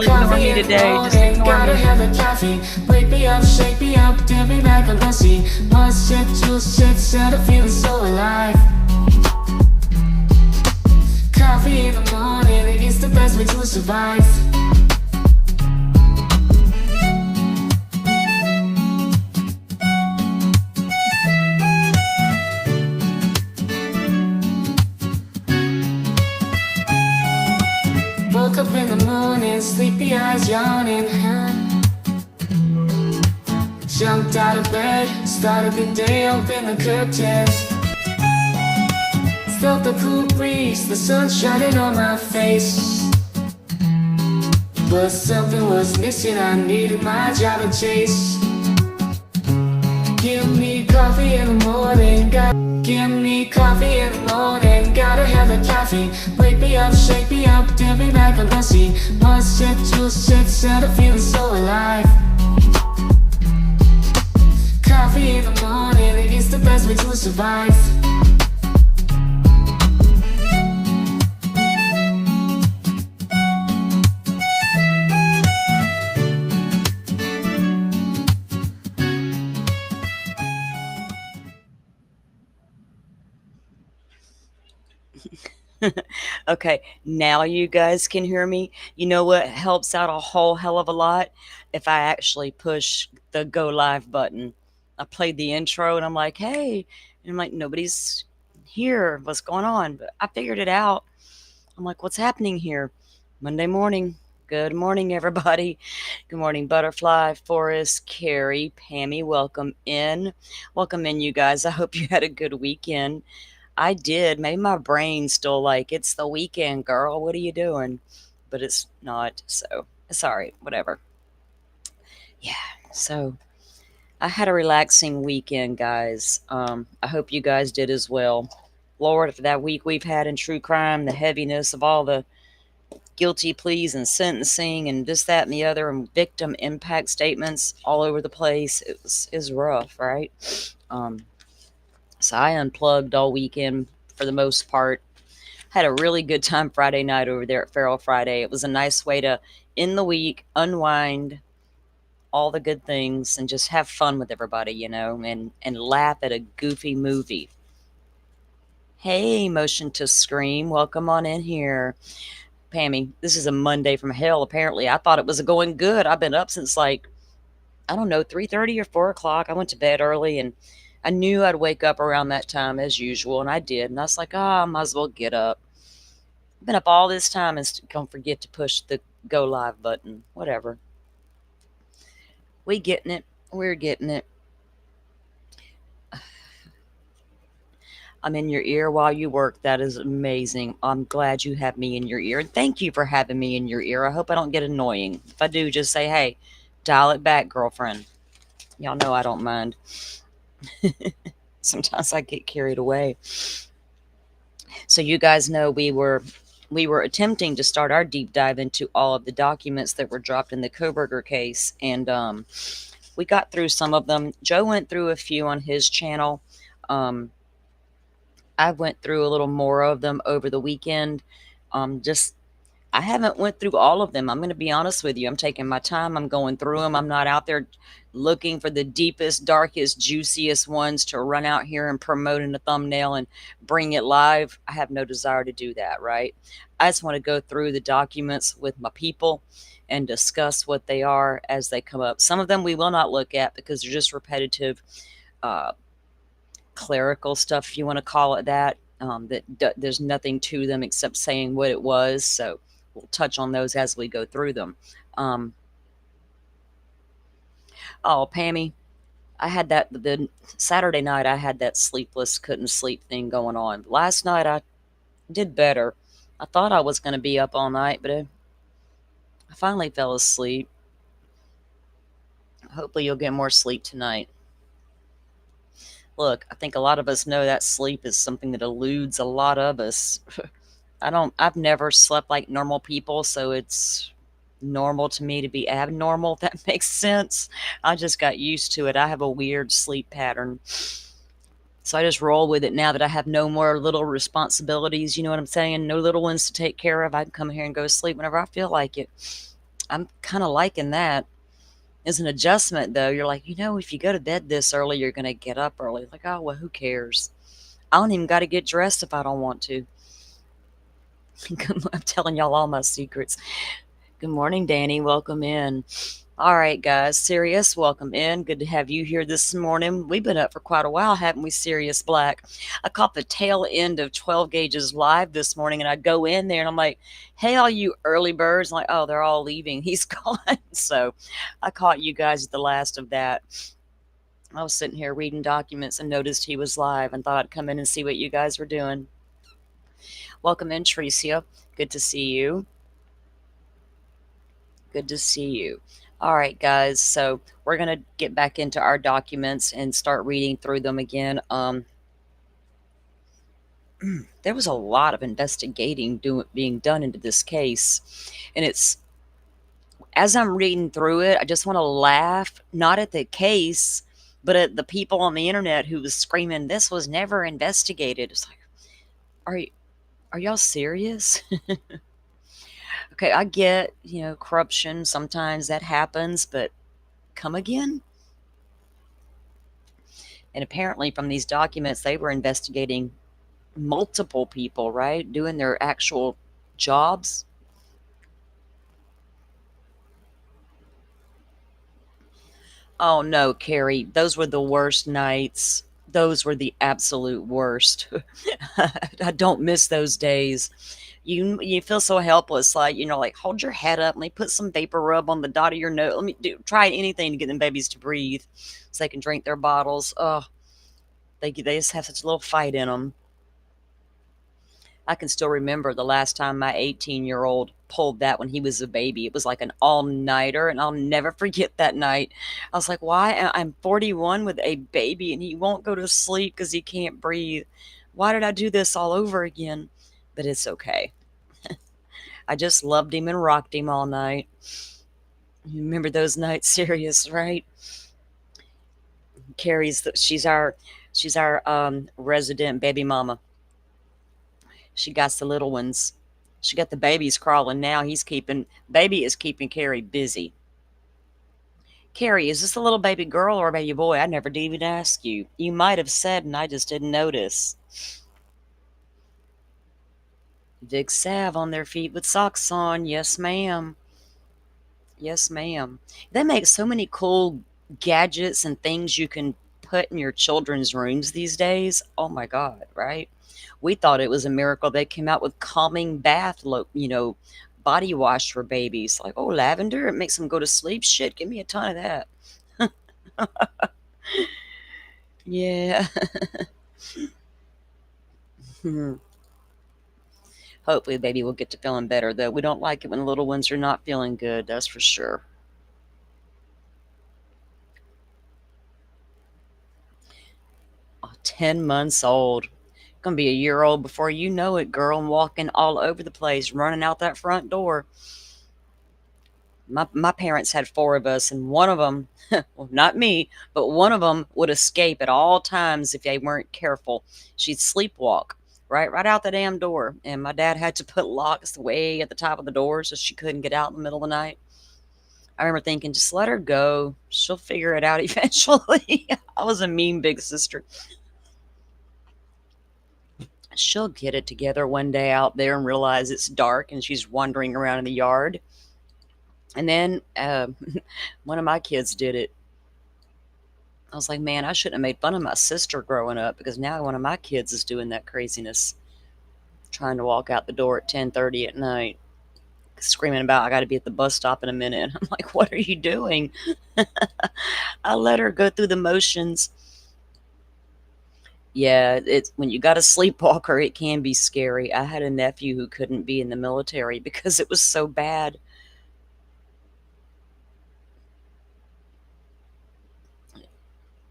totally ignore me today. Just ignore gotta me. have a coffee. Wake me up, shake me up, tell me like a lassie. Must shit, juice, shit, set a feeling so alive. Coffee in the morning, it's the best way to survive. Woke up in the morning, sleepy eyes yawning. Jumped out of bed, started the day, open the curtains. Felt the cool breeze, the sun shining on my face. But something was missing, I needed my job to chase. Give me coffee in the morning, give me coffee in the morning, gotta have a coffee. Wake me up, shake me up, tell me like a lassie. Must shit, juice, shit, set a feeling so alive. Coffee in the morning, it's the best way to survive. Okay, now you guys can hear me. You know what helps out a whole hell of a lot? If I actually push the go live button. I played the intro and I'm like, hey, and I'm like, nobody's here. What's going on? But I figured it out. I'm like, what's happening here? Monday morning. Good morning, everybody. Good morning, Butterfly, Forrest, Carrie, Pammy. Welcome in. Welcome in, you guys. I hope you had a good weekend. I did. Maybe my brain's still like, it's the weekend, girl. What are you doing? But it's not. So, sorry, whatever. Yeah. So, I had a relaxing weekend, guys. I hope you guys did as well. Lord, for that week we've had in true crime, the heaviness of all the guilty pleas and sentencing and this, that, and the other, and victim impact statements all over the place. It was rough, right? Um, so I unplugged all weekend for the most part. Had a really good time Friday night over there at Feral Friday. It was a nice way to end the week, unwind, all the good things, and just have fun with everybody, and laugh at a goofy movie. Hey, Motion to Scream, welcome on in here. Pammy, this is a Monday from hell, apparently. I thought it was going good. I've been up since like, I don't know, 3:30 or 4 o'clock. I went to bed early, and I knew I'd wake up around that time as usual, and I did. And I was like, I might as well get up. I've been up all this time and don't forget to push the go live button. Whatever. We getting it. We're getting it. I'm in your ear while you work. That is amazing. I'm glad you have me in your ear. And thank you for having me in your ear. I hope I don't get annoying. If I do, just say, hey, dial it back, girlfriend. Y'all know I don't mind. Sometimes I get carried away. So you guys know we were attempting to start our deep dive into all of the documents that were dropped in the Coburger case, and we got through some of them. Joe went through a few on his channel. I went through a little more of them over the weekend. Just I haven't went through all of them. I'm going to be honest with you. I'm taking my time. I'm going through them. I'm not out there looking for the deepest, darkest, juiciest ones to run out here and promote in a thumbnail and bring it live. I have no desire to do that, right? I just want to go through the documents with my people and discuss what they are as they come up. Some of them we will not look at because they're just repetitive, clerical stuff, if you want to call it that. There's nothing to them except saying what it was. So we'll touch on those as we go through them. Oh, Pammy, I had the Saturday night, I had that sleepless, couldn't sleep thing going on. Last night, I did better. I thought I was going to be up all night, but I finally fell asleep. Hopefully you'll get more sleep tonight. Look, I think a lot of us know that sleep is something that eludes a lot of us. I've never slept like normal people, so it's normal to me to be abnormal, if that makes sense. I just got used to it. I have a weird sleep pattern. So I just roll with it now that I have no more little responsibilities. You know what I'm saying? No little ones to take care of. I can come here and go to sleep whenever I feel like it. I'm kind of liking that. As an adjustment, though, you're like, if you go to bed this early, you're going to get up early. Like, oh, well, who cares? I don't even got to get dressed if I don't want to. I'm telling y'all all my secrets. Good morning, Danny. Welcome in. All right, guys. Sirius, welcome in. Good to have you here this morning. We've been up for quite a while, haven't we, Sirius Black? I caught the tail end of 12 Gauges live this morning, and I go in there and I'm like, hey, all you early birds. I'm like, oh, they're all leaving. He's gone. So I caught you guys at the last of that. I was sitting here reading documents and noticed he was live and thought I'd come in and see what you guys were doing. Welcome in, Tricia. Good to see you. Good to see you. All right, guys. So we're going to get back into our documents and start reading through them again. There was a lot of investigating being done into this case. And as I'm reading through it, I just want to laugh, not at the case, but at the people on the internet who was screaming, this was never investigated. It's like, are y'all serious? Okay, I get, corruption. Sometimes that happens, but come again? And apparently, from these documents, they were investigating multiple people, right? Doing their actual jobs. Oh no, Carrie, those were the worst nights. Those were the absolute worst. I don't miss those days. You feel so helpless, like hold your head up. Let me put some vapor rub on the dot of your nose. Let me try anything to get them babies to breathe, so they can drink their bottles. Oh, they just have such a little fight in them. I can still remember the last time my 18-year-old pulled that when he was a baby. It was like an all-nighter, and I'll never forget that night. I was like, why? I'm 41 with a baby, and he won't go to sleep because he can't breathe. Why did I do this all over again? But it's okay. I just loved him and rocked him all night. You remember those nights, Sirius, right? She's our resident baby mama. She got the little ones. She got the babies crawling now. Baby is keeping Carrie busy. Carrie, is this a little baby girl or a baby boy? I never did even ask you. You might have said, and I just didn't notice. Big salve on their feet with socks on. Yes, ma'am. Yes, ma'am. They make so many cool gadgets and things you can put in your children's rooms these days. Oh my God, right? We thought it was a miracle they came out with calming bath, body wash for babies. Like, oh, lavender, it makes them go to sleep. Shit, give me a ton of that. Yeah. Hopefully the baby will get to feeling better, though. We don't like it when little ones are not feeling good, that's for sure. 10 months old. Gonna be a year old before you know it, girl, and walking all over the place, running out that front door. My parents had 4 of us, and one of them, well, not me, but one of them would escape at all times if they weren't careful. She'd sleepwalk right out the damn door, and my dad had to put locks way at the top of the door so she couldn't get out in the middle of the night. I remember thinking, just let her go. She'll figure it out eventually. I was a mean big sister. She'll get it together one day out there and realize it's dark and she's wandering around in the yard. And then one of my kids did it. I was like, man, I shouldn't have made fun of my sister growing up, because now one of my kids is doing that craziness, trying to walk out the door at 10:30 at night, screaming about, I got to be at the bus stop in a minute. And I'm like, what are you doing? I let her go through the motions. Yeah, it's when you got a sleepwalker, it can be scary. I had a nephew who couldn't be in the military because it was so bad.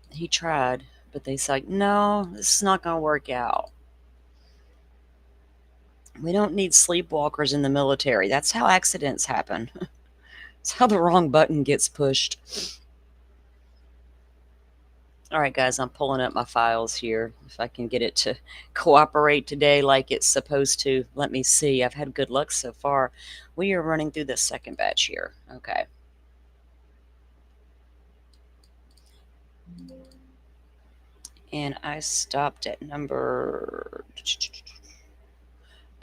He tried, but they said, no, this is not going to work out. We don't need sleepwalkers in the military. That's how accidents happen. It's how the wrong button gets pushed. All right, guys, I'm pulling up my files here. If I can get it to cooperate today like it's supposed to. Let me see. I've had good luck so far. We are running through the second batch here. Okay. And I stopped at number.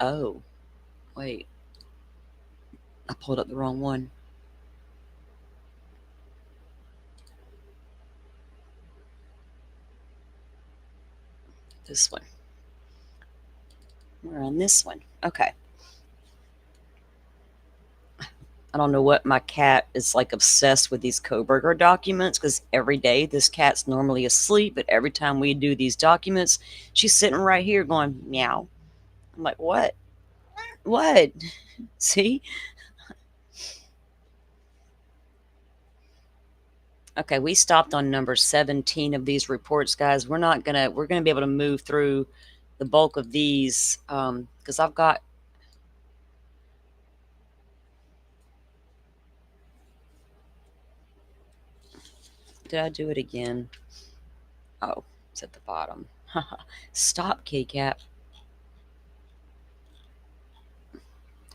Oh, wait. I pulled up the wrong one. This one. We're on this one. Okay. I don't know what my cat is like obsessed with these Coburger documents because every day this cat's normally asleep, but every time we do these documents, she's sitting right here going meow. I'm like, what? What? See? Okay, we stopped on number 17 of these reports, guys. We're gonna be able to move through the bulk of these because I've got. Did I do it again? Oh, it's at the bottom. Stop, kitty cat.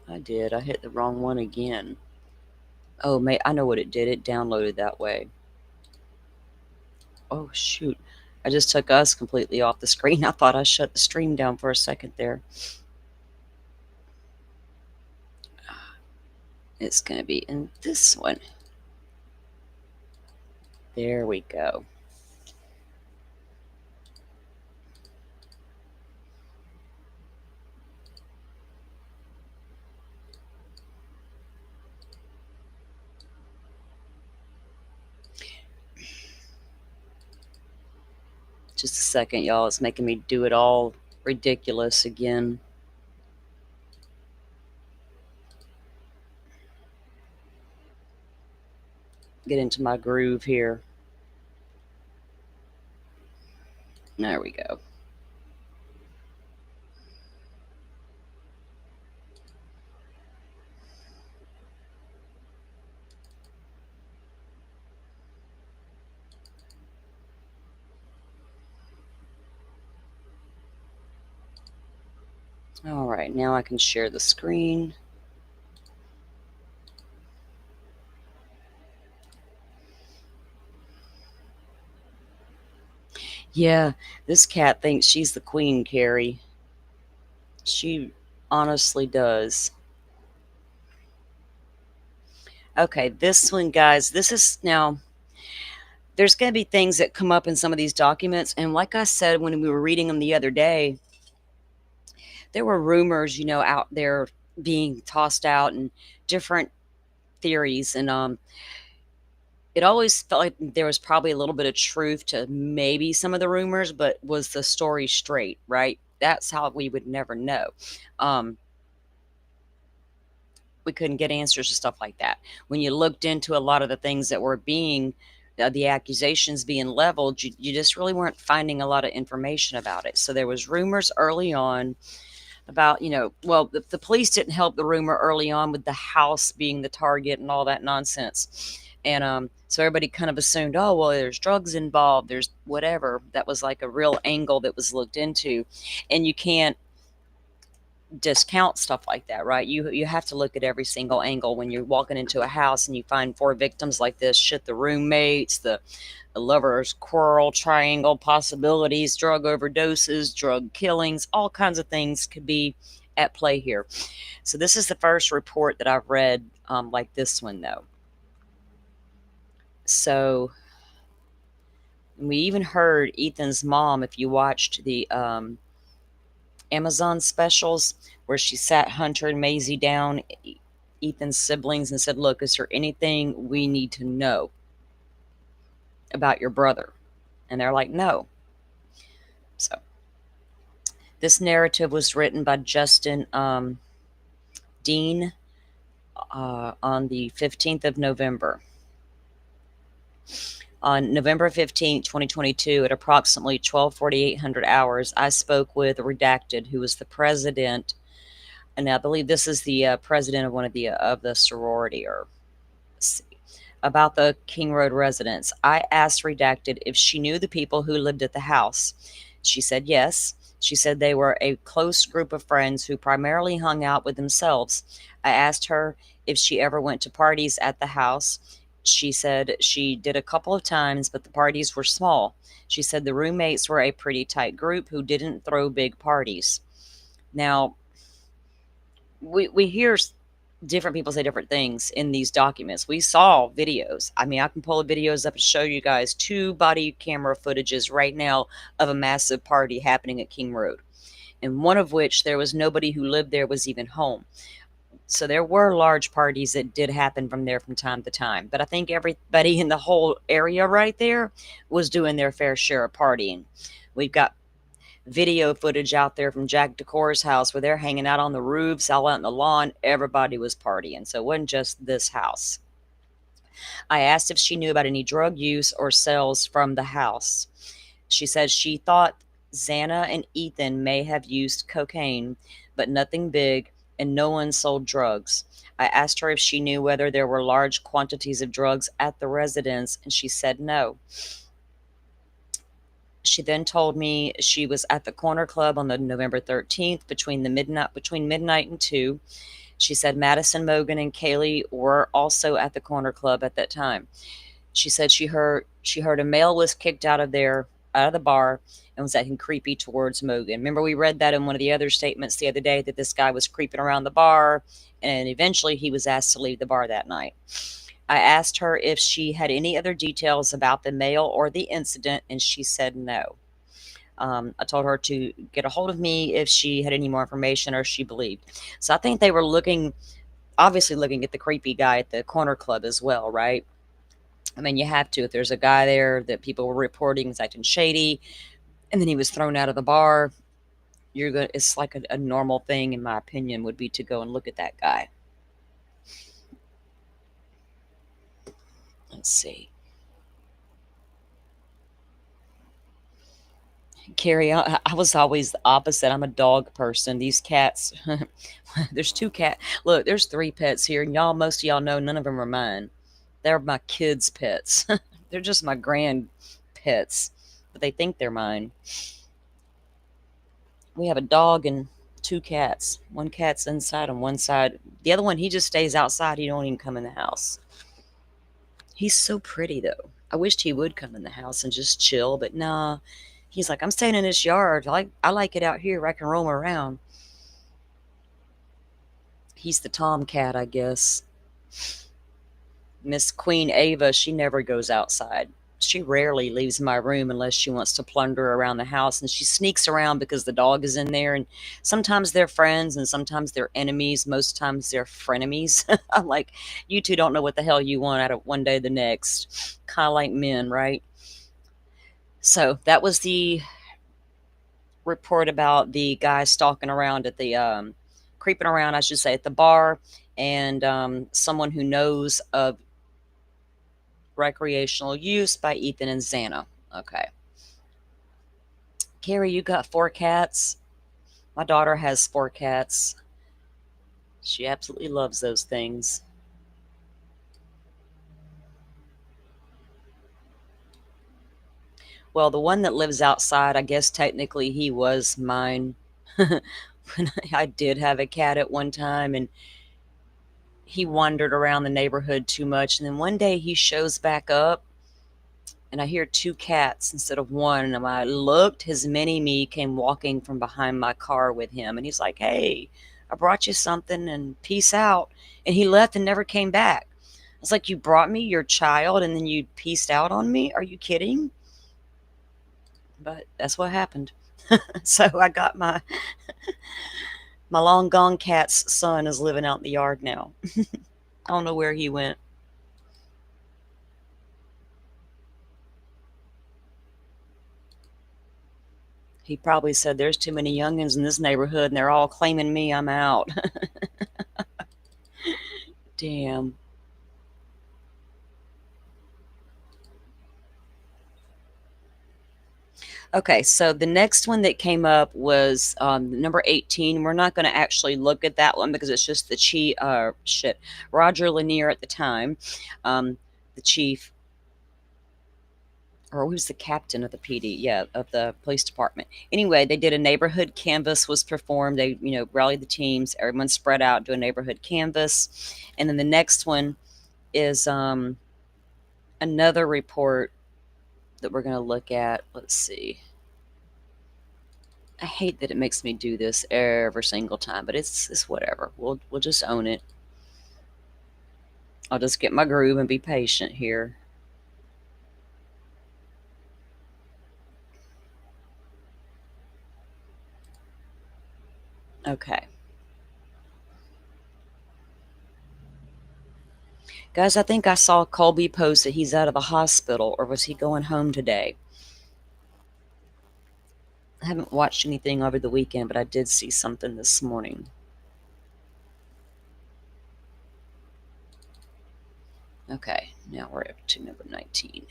I did. I hit the wrong one again. Oh, mate, I know what it did. It downloaded that way. Oh, shoot. I just took us completely off the screen. I thought I shut the stream down for a second there. It's going to be in this one. There we go. Just a second, y'all. It's making me do it all ridiculous again. Get into my groove here. There we go. All right, now I can share the screen. Yeah, this cat thinks she's the queen, Carrie. She honestly does. Okay, this one, guys, this is now. There's going to be things that come up in some of these documents. And like I said, when we were reading them the other day, there were rumors, out there being tossed out and different theories. And it always felt like there was probably a little bit of truth to maybe some of the rumors, but was the story straight, right? That's how we would never know. Um, we couldn't get answers to stuff like that. When you looked into a lot of the things that were being, the accusations being leveled, you just really weren't finding a lot of information about it. So there was rumors early on about, well, the police didn't help the rumor early on with the house being the target and all that nonsense. And so everybody kind of assumed, oh, well, there's drugs involved, there's whatever. That was like a real angle that was looked into. And you can't discount stuff like that, right? You have to look at every single angle when you're walking into a house and you find 4 victims like this. Shit, the roommates, the lovers quarrel, triangle possibilities, drug overdoses, drug killings, all kinds of things could be at play here. So this is the first report that I've read like this one, though. So we even heard Ethan's mom, if you watched the Amazon specials, where she sat Hunter and Maisie down, Ethan's siblings, and said, look, is there anything we need to know about your brother? And they're like, no. So this narrative was written by Justin Dean on the 15th of November. On November 15th, 2022, at approximately 12:4800 hours, I spoke with Redacted, who was the president, and I believe this is the president of one of the sorority, or let's see. About the King Road residents, I asked Redacted if she knew the people who lived at the house. She said yes. She said they were a close group of friends who primarily hung out with themselves. I asked her if she ever went to parties at the house. She said she did a couple of times, but the parties were small. She said the roommates were a pretty tight group who didn't throw big parties. Now, we hear different people say different things in these documents. We saw videos. I mean, I can pull the videos up and show you guys two body camera footages right now of a massive party happening at King Road, and one of which there was nobody who lived there was even home. So there were large parties that did happen from there from time to time. But I think everybody in the whole area right there was doing their fair share of partying. We've got video footage out there from Jack Decor's house where they're hanging out on the roofs, all out in the lawn. Everybody was partying. So it wasn't just this house. I asked if she knew about any drug use or sales from the house. She said she thought Xana and Ethan may have used cocaine, but nothing big, and no one sold drugs. I asked her if she knew whether there were large quantities of drugs at the residence, and she said no. She then told me she was at the Corner Club on the November 13th between midnight and 2. She said Madison Mogan and Kaylee were also at the Corner Club at that time. She said she heard a male was kicked out of the bar and was acting creepy towards Mogan. Remember, we read that in one of the other statements the other day that this guy was creeping around the bar, and eventually he was asked to leave the bar that night. I asked her if she had any other details about the male or the incident, and she said no. I told her to get a hold of me if she had any more information or she believed. So I think they were obviously looking at the creepy guy at the Corner Club as well, right? I mean, you have to. If there's a guy there that people were reporting is acting shady, and then he was thrown out of the bar, it's like a normal thing, in my opinion, would be to go and look at that guy. Let's see. Carrie, I was always the opposite. I'm a dog person. These cats, there's two cats. Look, there's three pets here, and most of y'all know none of them are mine. They're my kids' pets. They're just my grand pets, but they think they're mine. We have a dog and two cats. One cat's inside on one side. The other one, he just stays outside. He don't even come in the house. He's so pretty, though. I wished he would come in the house and just chill, but nah. He's like, I'm staying in this yard. I like it out here where I can roam around. He's the tomcat, I guess. Miss Queen Ava, she never goes outside. She rarely leaves my room unless she wants to plunder around the house, and she sneaks around because the dog is in there, and sometimes they're friends and sometimes they're enemies. Most times they're frenemies. I'm like, you two don't know what the hell you want out of one day to the next. Kind of like men, right? So that was the report about the guy stalking around at the creeping around, I should say, at the bar, and someone who knows of recreational use by Ethan and Xana. Okay. Carrie, you got 4 cats? My daughter has 4 cats. She absolutely loves those things. Well, the one that lives outside, I guess technically he was mine. I did have a cat at one time, and he wandered around the neighborhood too much. And then one day he shows back up, and I hear 2 cats instead of one. And when I looked, his mini me came walking from behind my car with him. And he's like, hey, I brought you something and peace out. And he left and never came back. I was like, you brought me your child and then you peaced out on me? Are you kidding? But that's what happened. So I got my long gone cat's son is living out in the yard now. I don't know where he went. He probably said, there's too many youngins in this neighborhood and they're all claiming me. I'm out. Damn. Okay, so the next one that came up was number 18. We're not going to actually look at that one because it's just the Roger Lanier at the time. the chief, or who's the captain of the PD? Yeah, of the police department. Anyway, they did a neighborhood canvas was performed. They, rallied the teams. Everyone spread out, do a neighborhood canvas, and then the next one is another report that we're going to look at. Let's see. I hate that it makes me do this every single time, but it's whatever. We'll just own it. I'll just get my groove and be patient here. Okay. Guys, I think I saw Colby post that he's out of the hospital, or was he going home today? I haven't watched anything over the weekend, but I did see something this morning. Okay, now we're up to number 19.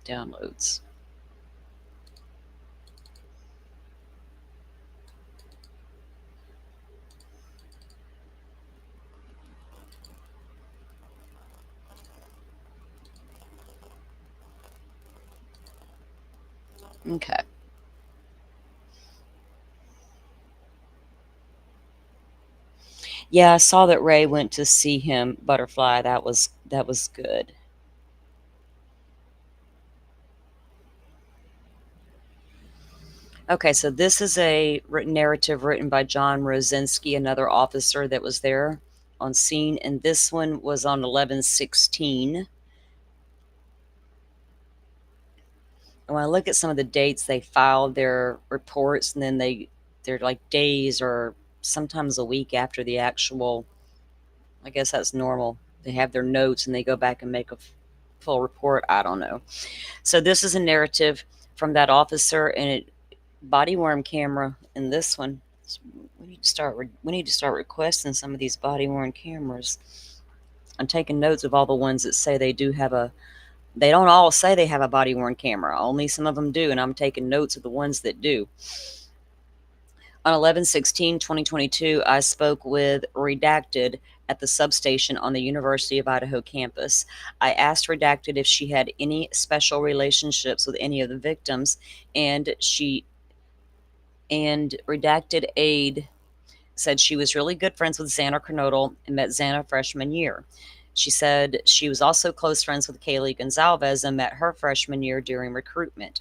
Downloads. Okay. Yeah, I saw that Ray went to see him, Butterfly. That was good. Okay, so this is a written narrative written by John Rosinski, another officer that was there on scene, and this one was on 11/16. And when I look at some of the dates, they filed their reports, and then they're like days or sometimes a week after the actual. I guess that's normal. They have their notes and they go back and make a full report. I don't know. So this is a narrative from that officer, and it body worn camera in this one. We need to start requesting some of these body worn cameras. I'm taking notes of all the ones that say they do have a. They don't all say they have a body worn camera. Only some of them do, and I'm taking notes of the ones that do. On 11/16/2022, I spoke with Redacted at the substation on the University of Idaho campus. I asked Redacted if she had any special relationships with any of the victims, and Redacted Aide said she was really good friends with Xana Kernodle and met Xana freshman year. She said she was also close friends with Kaylee Gonzalez and met her freshman year during recruitment.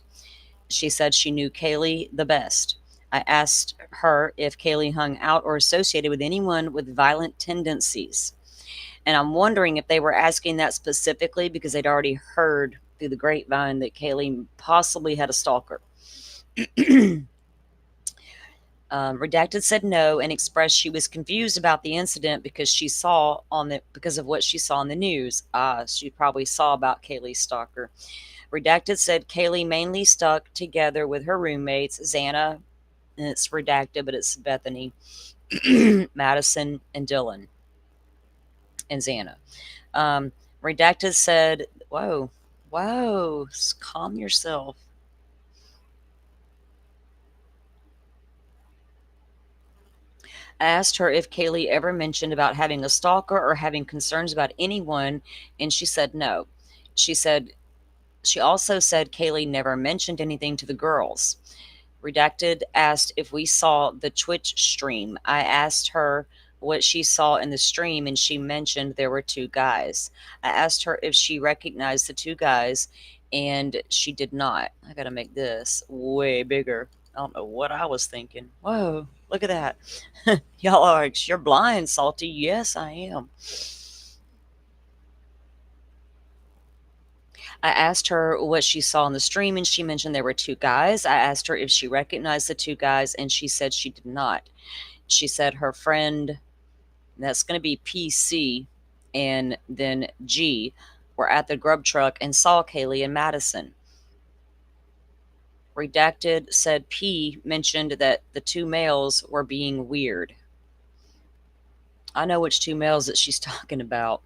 She said she knew Kaylee the best. I asked her if Kaylee hung out or associated with anyone with violent tendencies. And I'm wondering if they were asking that specifically because they'd already heard through the grapevine that Kaylee possibly had a stalker. Redacted said no and expressed she was confused about the incident because of what she saw in the news. She probably saw about Kaylee's stalker. Redacted said Kaylee mainly stuck together with her roommates, Xana, and it's redacted, but it's Bethany, Madison, and Dylan, and Xana. Redacted said, whoa, calm yourself. I asked her if Kaylee ever mentioned about having a stalker or having concerns about anyone, and she said no. She also said Kaylee never mentioned anything to the girls. Redacted asked if we saw the Twitch stream. I asked her what she saw in the stream, and she mentioned there were two guys. I asked her if she recognized the two guys, and she did not. I got to make this way bigger. I don't know what I was thinking. Whoa, look at that. Y'all are, you're blind, Salty. Yes, I am. I asked her what she saw in the stream, and she mentioned there were two guys. I asked her if she recognized the two guys, and she said she did not. She said her friend, that's going to be PC, and then G, were at the Grub Truck and saw Kaylee and Madison. Redacted said P mentioned that the two males were being weird. I know which two males that she's talking about.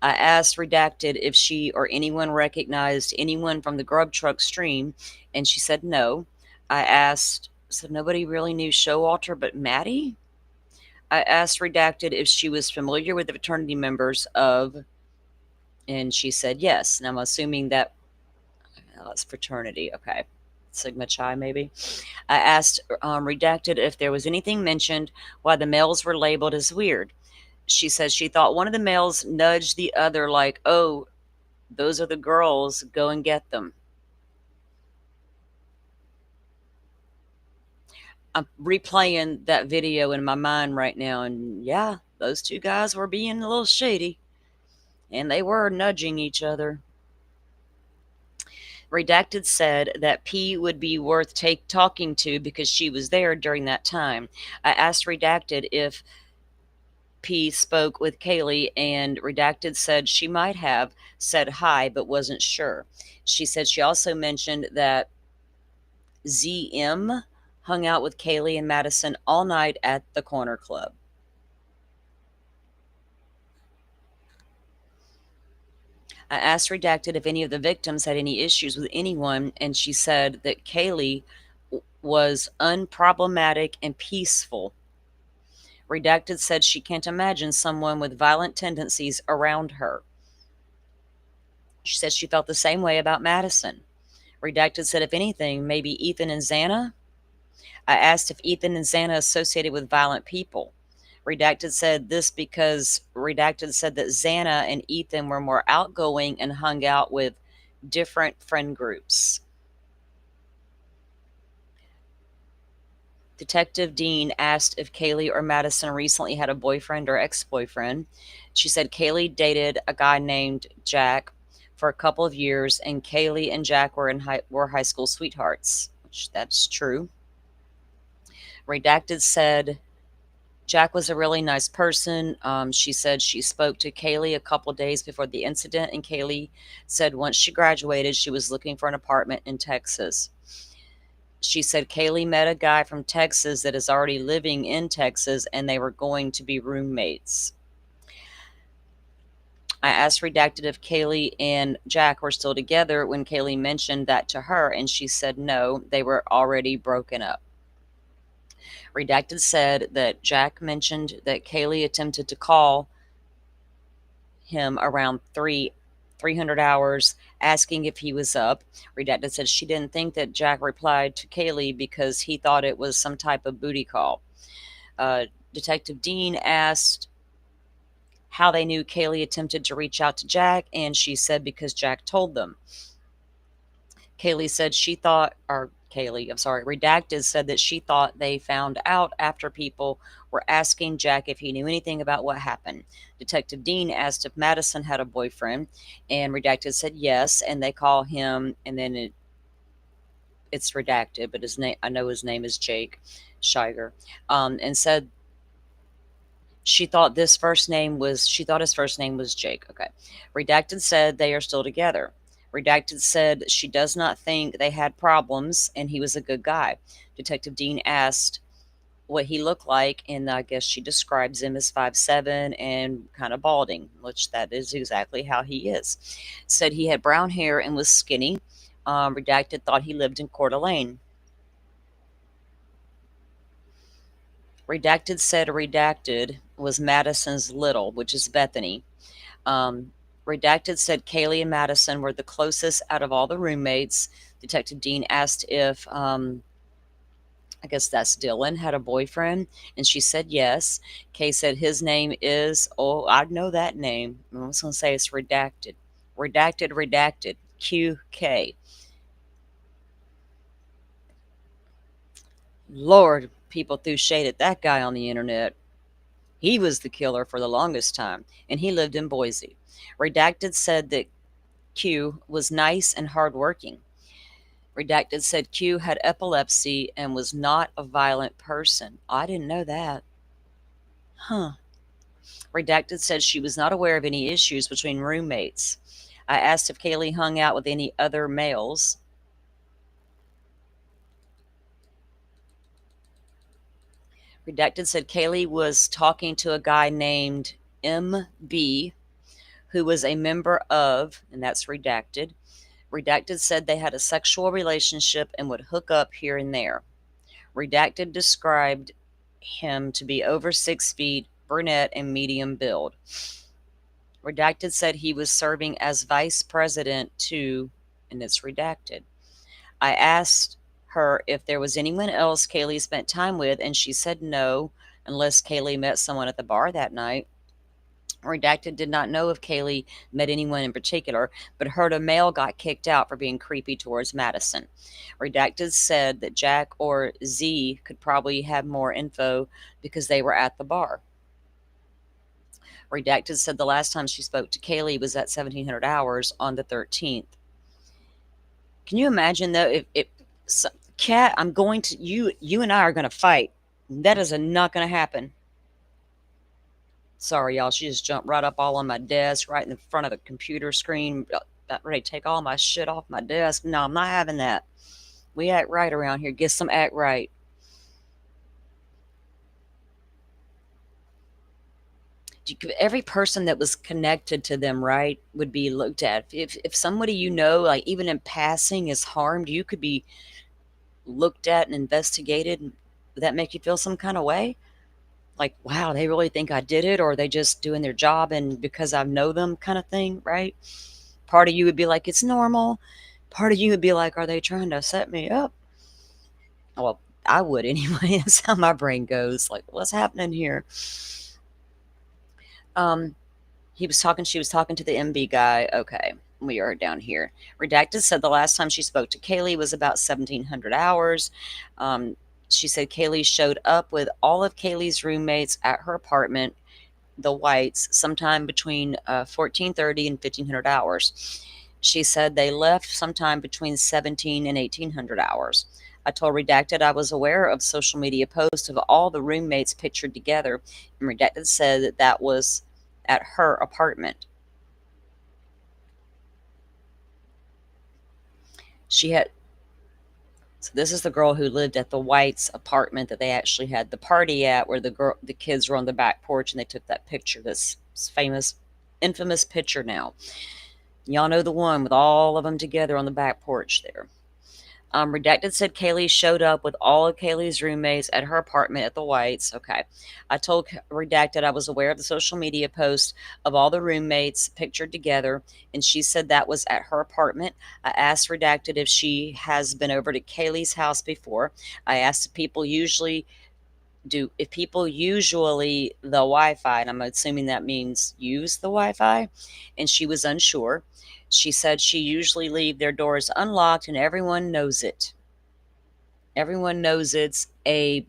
I asked Redacted if she or anyone recognized anyone from the Grub Truck stream, and she said no. I asked So nobody really knew Showalter but Maddie? I asked Redacted if she was familiar with the fraternity members of, and she said yes. And I'm assuming that that's fraternity. Okay. Sigma Chi, maybe. I asked Redacted if there was anything mentioned why the males were labeled as weird. She said she thought one of the males nudged the other, like, oh, those are the girls, go and get them. I'm replaying that video in my mind right now, and yeah, those two guys were being a little shady, and they were nudging each other. Redacted said that P would be worth talking to because she was there during that time. I asked Redacted if P spoke with Kaylee, and Redacted said she might have said hi but wasn't sure. She said she also mentioned that ZM hung out with Kaylee and Madison all night at the Corner Club. I asked Redacted if any of the victims had any issues with anyone, and she said that Kaylee was unproblematic and peaceful. Redacted said she can't imagine someone with violent tendencies around her. She said she felt the same way about Madison. Redacted said, if anything, maybe Ethan and Xana. I asked if Ethan and Xana associated with violent people. Redacted said this because Redacted said that Xana and Ethan were more outgoing and hung out with different friend groups. Detective Dean asked if Kaylee or Madison recently had a boyfriend or ex-boyfriend. She said Kaylee dated a guy named Jack for a couple of years, and Kaylee and Jack were high school sweethearts, which that's true. Redacted said Jack was a really nice person. She said she spoke to Kaylee a couple days before the incident, and Kaylee said once she graduated, she was looking for an apartment in Texas. She said Kaylee met a guy from Texas that is already living in Texas, and they were going to be roommates. I asked Redacted if Kaylee and Jack were still together when Kaylee mentioned that to her, and she said no, they were already broken up. Redacted said that Jack mentioned that Kaylee attempted to call him around 300 hours asking if he was up. Redacted said she didn't think that Jack replied to Kaylee because he thought it was some type of booty call. Detective Dean asked how they knew Kaylee attempted to reach out to Jack, and she said because Jack told them. Kaylee said she thought, or Kaylee, I'm sorry, Redacted said that she thought they found out after people were asking Jack if he knew anything about what happened. Detective Dean asked if Madison had a boyfriend, and Redacted said yes, and they call him, and then it's redacted, but his name, I know his name is Jake Shiger, and said she thought his first name was Jake. Okay. Redacted said they are still together. Redacted said she does not think they had problems and he was a good guy. Detective Dean asked what he looked like, and I guess she describes him as 5'7" and kind of balding, which that is exactly how he is. Said he had brown hair and was skinny. Redacted thought he lived in Coeur d'Alene. Redacted said Redacted was Madison's little, which is Bethany. Redacted said Kaylee and Madison were the closest out of all the roommates. Detective Dean asked if, I guess that's Dylan, had a boyfriend, and she said yes. Kay said his name is, oh, I know that name. I was going to say it's Redacted. Redacted, QK. Lord, people threw shade at that guy on the internet. He was the killer for the longest time, and he lived in Boise. Redacted said that Q was nice and hardworking. Redacted said Q had epilepsy and was not a violent person. I didn't know that. Huh. Redacted said she was not aware of any issues between roommates. I asked if Kaylee hung out with any other males. Redacted said Kaylee was talking to a guy named MB, who was a member of, and that's Redacted. Redacted said they had a sexual relationship and would hook up here and there. Redacted described him to be over 6 feet, brunette, and medium build. Redacted said he was serving as vice president to, and it's redacted. I asked her if there was anyone else Kaylee spent time with, and she said no, unless Kaylee met someone at the bar that night. Redacted did not know if Kaylee met anyone in particular, but heard a male got kicked out for being creepy towards Madison. Redacted said that Jack or Z could probably have more info because they were at the bar. Redacted said the last time she spoke to Kaylee was at 1700 hours on the 13th. Can you imagine though if Cat, I'm going to you and I are going to fight. That is not going to happen. Sorry, y'all. She just jumped right up all on my desk, right in the front of the computer screen, about ready to take all my shit off my desk. No, I'm not having that. We act right around here. Get some act right. Every person that was connected to them, right, would be looked at. If somebody you know, like even in passing, is harmed, you could be looked at and investigated. Would that make you feel some kind of way? Like, wow, they really think I did it, or are they just doing their job and because I know them kind of thing, right? Part of you would be like, it's normal. Part of you would be like, are they trying to set me up? Well, I would anyway. That's how my brain goes. Like, what's happening here? Um, she was talking to the MB guy. Okay, we are down here. Redacted said the last time she spoke to Kaylee was about 1700 hours. Um, she said Kaylee showed up with all of Kaylee's roommates at her apartment, the Whites, sometime between 1430 and 1500 hours. She said they left sometime between 17 and 1800 hours. I told Redacted I was aware of social media posts of all the roommates pictured together, and Redacted said that that was at her apartment. She had So this is the girl who lived at the Whites' apartment that they actually had the party at, where the kids were on the back porch and they took that picture, this famous, infamous picture now. Y'all know the one with all of them together on the back porch there. Redacted said Kaylee showed up with all of Kaylee's roommates at her apartment at the Whites. Okay. I told Redacted I was aware of the social media post of all the roommates pictured together, and she said that was at her apartment. I asked Redacted if she has been over to Kaylee's house before. I asked if people usually the Wi-Fi, and I'm assuming that means use the Wi-Fi, and she was unsure. She said she usually leave their doors unlocked and everyone knows it. Everyone knows it's a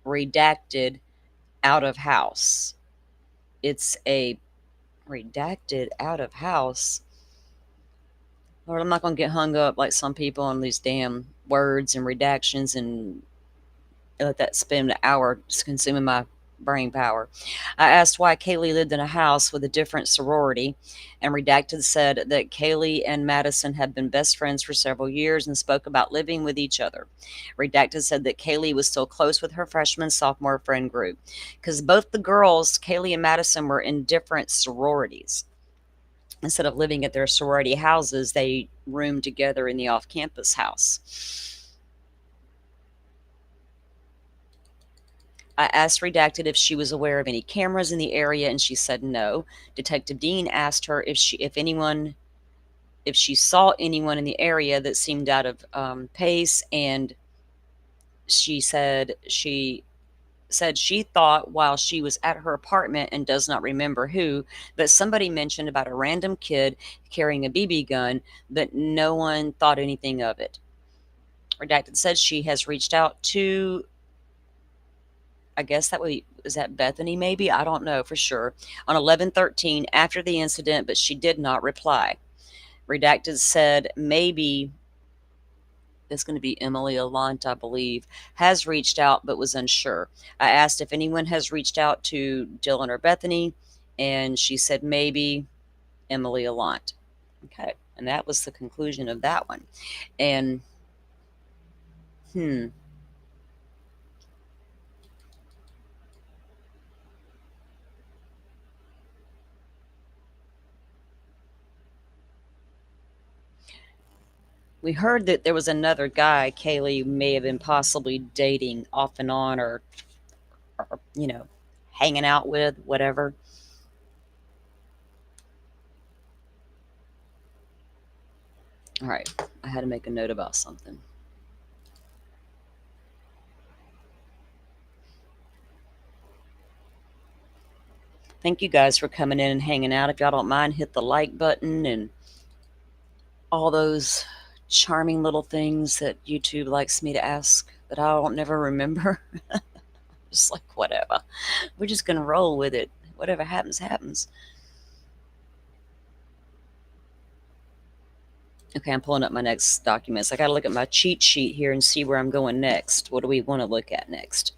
redacted out of house. It's a redacted out of house. Lord, I'm not going to get hung up like some people on these damn words and redactions and let that spend an hour just consuming my brain power. I asked why Kaylee lived in a house with a different sorority, and Redacted said that Kaylee and Madison had been best friends for several years and spoke about living with each other. Redacted said that Kaylee was still close with her freshman sophomore friend group because both the girls, Kaylee and Madison, were in different sororities. Instead of living at their sorority houses, they roomed together in the off campus house. I asked Redacted if she was aware of any cameras in the area, and she said no. Detective Dean asked her if she saw anyone in the area that seemed out of pace, and she thought while she was at her apartment and does not remember who, but somebody mentioned about a random kid carrying a BB gun, but no one thought anything of it. Redacted said she has reached out to, I guess is that Bethany maybe? I don't know for sure. On 11/13 after the incident, but she did not reply. Redacted said maybe it's going to be Emily Alant, I believe, has reached out but was unsure. I asked if anyone has reached out to Dylan or Bethany, and she said maybe Emily Alant. Okay, and that was the conclusion of that one. And hmm, We heard that there was another guy Kaylee may have been possibly dating off and on, or hanging out with, whatever. All right, I had to make a note about something. Thank you guys for coming in and hanging out. If y'all don't mind, hit the like button and all those charming little things that YouTube likes me to ask that I don't never remember. Just like, whatever. We're just going to roll with it. Whatever happens, happens. Okay, I'm pulling up my next documents. I got to look at my cheat sheet here and see where I'm going next. What do we want to look at next?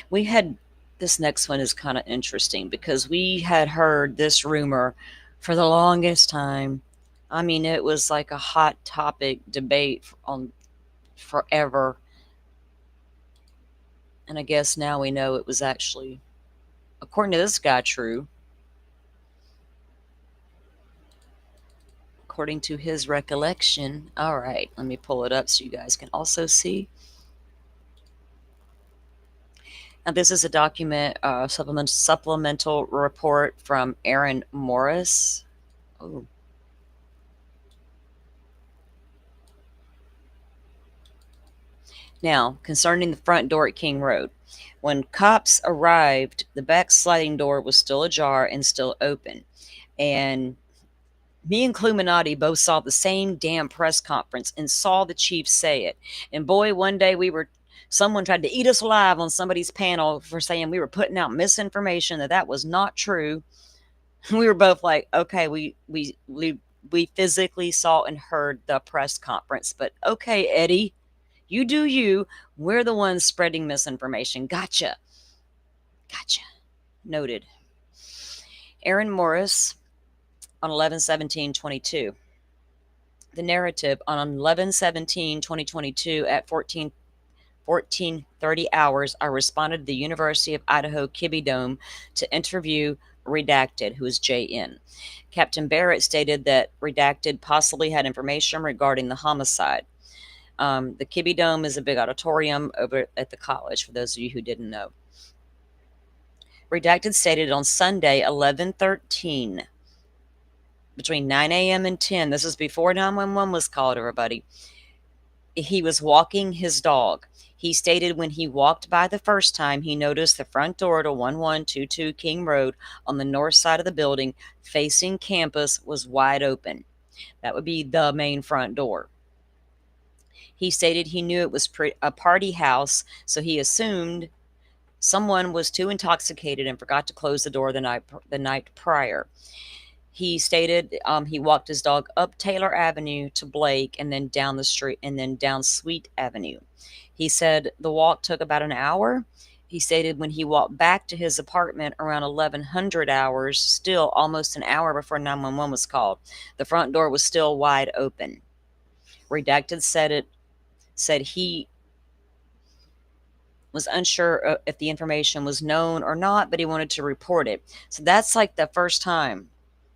We had this next one is kind of interesting because we had heard this rumor for the longest time. I mean, it was like a hot topic debate on forever. And I guess now we know it was actually, according to this guy, true. According to his recollection. All right, let me pull it up so you guys can also see. Now, this is a document, supplemental report from Aaron Morris. Oh. Now, concerning the front door at King Road. When cops arrived, the back sliding door was still ajar and still open. And me and Cluminati both saw the same damn press conference and saw the chief say it. And boy, one day someone tried to eat us alive on somebody's panel for saying we were putting out misinformation, that was not true. We were both like, okay, we physically saw and heard the press conference, but okay, Eddie, you do you. We're the ones spreading misinformation. Gotcha. Noted. Aaron Morris on 11/17/22. The narrative on 11/17/2022 at 14:30 hours, I responded to the University of Idaho Kibbe Dome to interview Redacted, who is JN. Captain Barrett stated that Redacted possibly had information regarding the homicide. The Kibbe Dome is a big auditorium over at the college, for those of you who didn't know. Redacted stated on Sunday, 11/13, between 9 a.m. and 10, this is before 911 was called, everybody, he was walking his dog. He stated when he walked by the first time, he noticed the front door to 1122 King Road on the north side of the building facing campus was wide open. That would be the main front door. He stated he knew it was a party house, so he assumed someone was too intoxicated and forgot to close the door the night prior. He stated he walked his dog up Taylor Avenue to Blake and then down the street and then down Sweet Avenue. He said the walk took about an hour. He stated when he walked back to his apartment around 1100 hours, still almost an hour before 911 was called, the front door was still wide open. Redacted said he was unsure if the information was known or not, but he wanted to report it. So that's like the first time,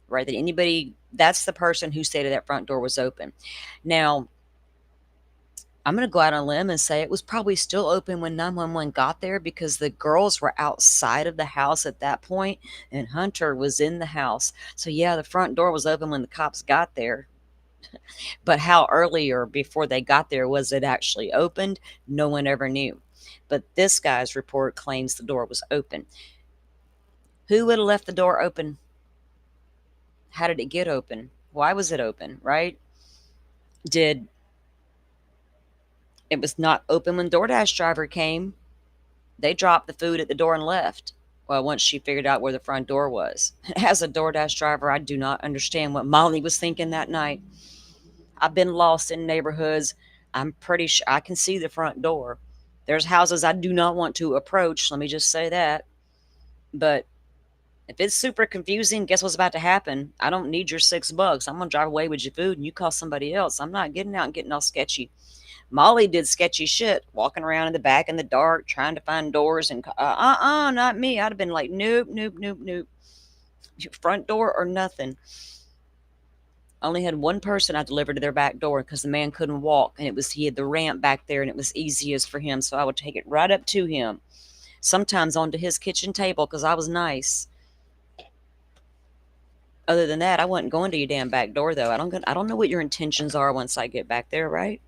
right, that anybody, that's the person who stated that front door was open. Now, I'm going to go out on a limb and say it was probably still open when 911 got there because the girls were outside of the house at that point and Hunter was in the house. So yeah, the front door was open when the cops got there. But how early or before they got there was it actually opened? No one ever knew. But this guy's report claims the door was open. Who would have left the door open? How did it get open? Why was it open, right? It was not open when DoorDash driver came. They dropped the food at the door and left. Well, once she figured out where the front door was. As a DoorDash driver, I do not understand what Molly was thinking that night. I've been lost in neighborhoods. I'm pretty sure I can see the front door. There's houses I do not want to approach. Let me just say that. But if it's super confusing, guess what's about to happen? I don't need your $6. I'm going to drive away with your food and you call somebody else. I'm not getting out and getting all sketchy. Molly did sketchy shit, walking around in the back in the dark, trying to find doors and, not me. I'd have been like, nope. Front door or nothing. I only had one person I delivered to their back door because the man couldn't walk, and he had the ramp back there, and it was easiest for him. So I would take it right up to him, sometimes onto his kitchen table because I was nice. Other than that, I wasn't going to your damn back door though. I don't know what your intentions are once I get back there, right?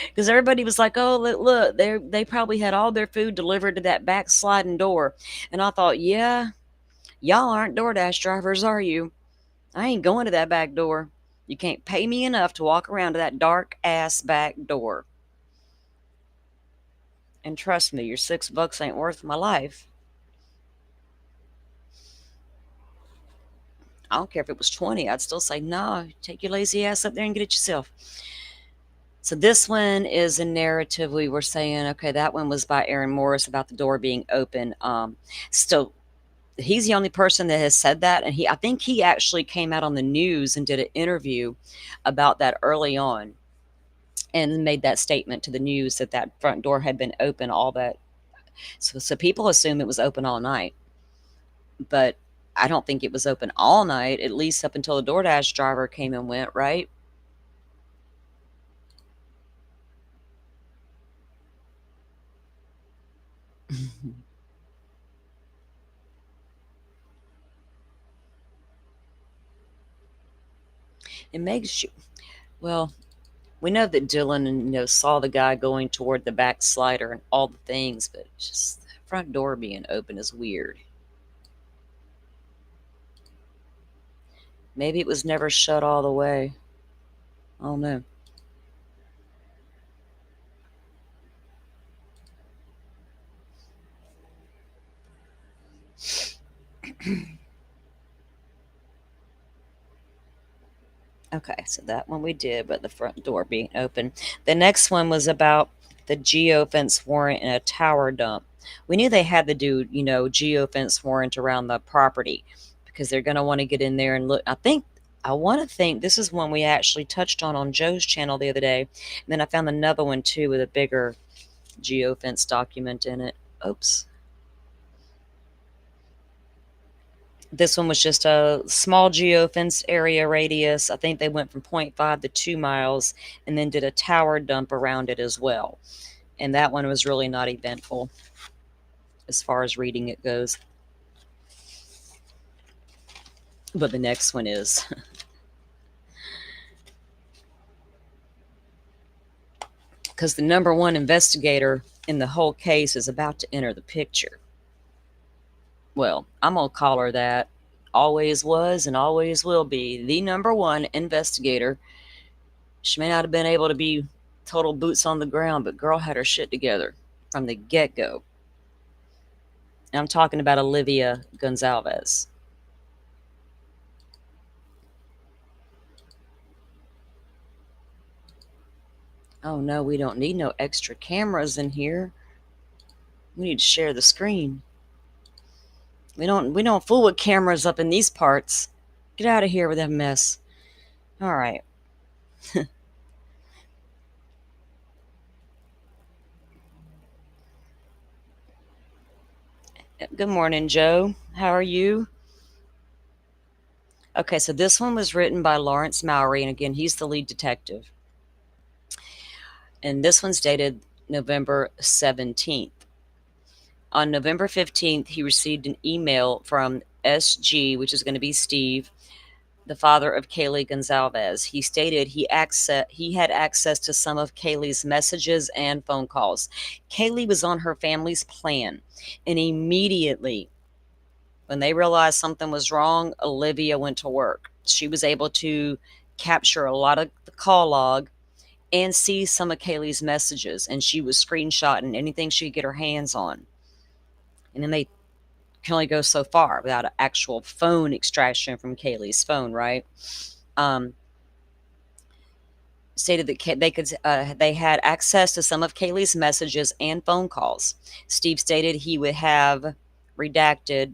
Because everybody was like, "Oh, look, they probably had all their food delivered to that back sliding door," and I thought, "Yeah, y'all aren't DoorDash drivers, are you? I ain't going to that back door. You can't pay me enough to walk around to that dark ass back door. And trust me, your $6 ain't worth my life. I don't care if it was 20. I'd still say, no, take your lazy ass up there and get it yourself." So this one is a narrative. We were saying, okay, that one was by Aaron Morris about the door being open. Still, he's the only person that has said that, and I think he actually came out on the news and did an interview about that early on, and made that statement to the news that that front door had been open all that. So people assume it was open all night, but I don't think it was open all night. At least up until the DoorDash driver came and went, right? It makes you, well, we know that Dylan saw the guy going toward the back slider and all the things, but just the front door being open is weird. Maybe it was never shut all the way. I don't know. Okay, so that one we did, but the front door being open. The next one was about the geofence warrant in a tower dump. We knew they had to do, geofence warrant around the property because they're going to want to get in there and look. I want to think this is one we actually touched on Joe's channel the other day. And then I found another one too with a bigger geofence document in it. Oops. This one was just a small geofence area radius. I think they went from 0.5 to 2 miles and then did a tower dump around it as well. And that one was really not eventful as far as reading it goes. But the next one is. Because the number one investigator in the whole case is about to enter the picture. Well, I'm going to call her that. Always was and always will be the number one investigator. She may not have been able to be total boots on the ground, but girl had her shit together from the get-go. And I'm talking about Olivia Gonzalez. Oh no, we don't need no extra cameras in here. We need to share the screen. We don't fool with cameras up in these parts. Get out of here with that mess. All right. Good morning, Joe. How are you? Okay, so this one was written by Lawrence Mowry, and again, he's the lead detective. And this one's dated November 17th. On November 15th, he received an email from SG, which is going to be Steve, the father of Kaylee Gonzalez. He stated he had access to some of Kaylee's messages and phone calls. Kaylee was on her family's plan, and immediately when they realized something was wrong, Olivia went to work. She was able to capture a lot of the call log and see some of Kaylee's messages, and she was screenshotting anything she could get her hands on. And then they can only go so far without an actual phone extraction from Kaylee's phone, right? Stated that they had access to some of Kaylee's messages and phone calls. Steve stated he would have redacted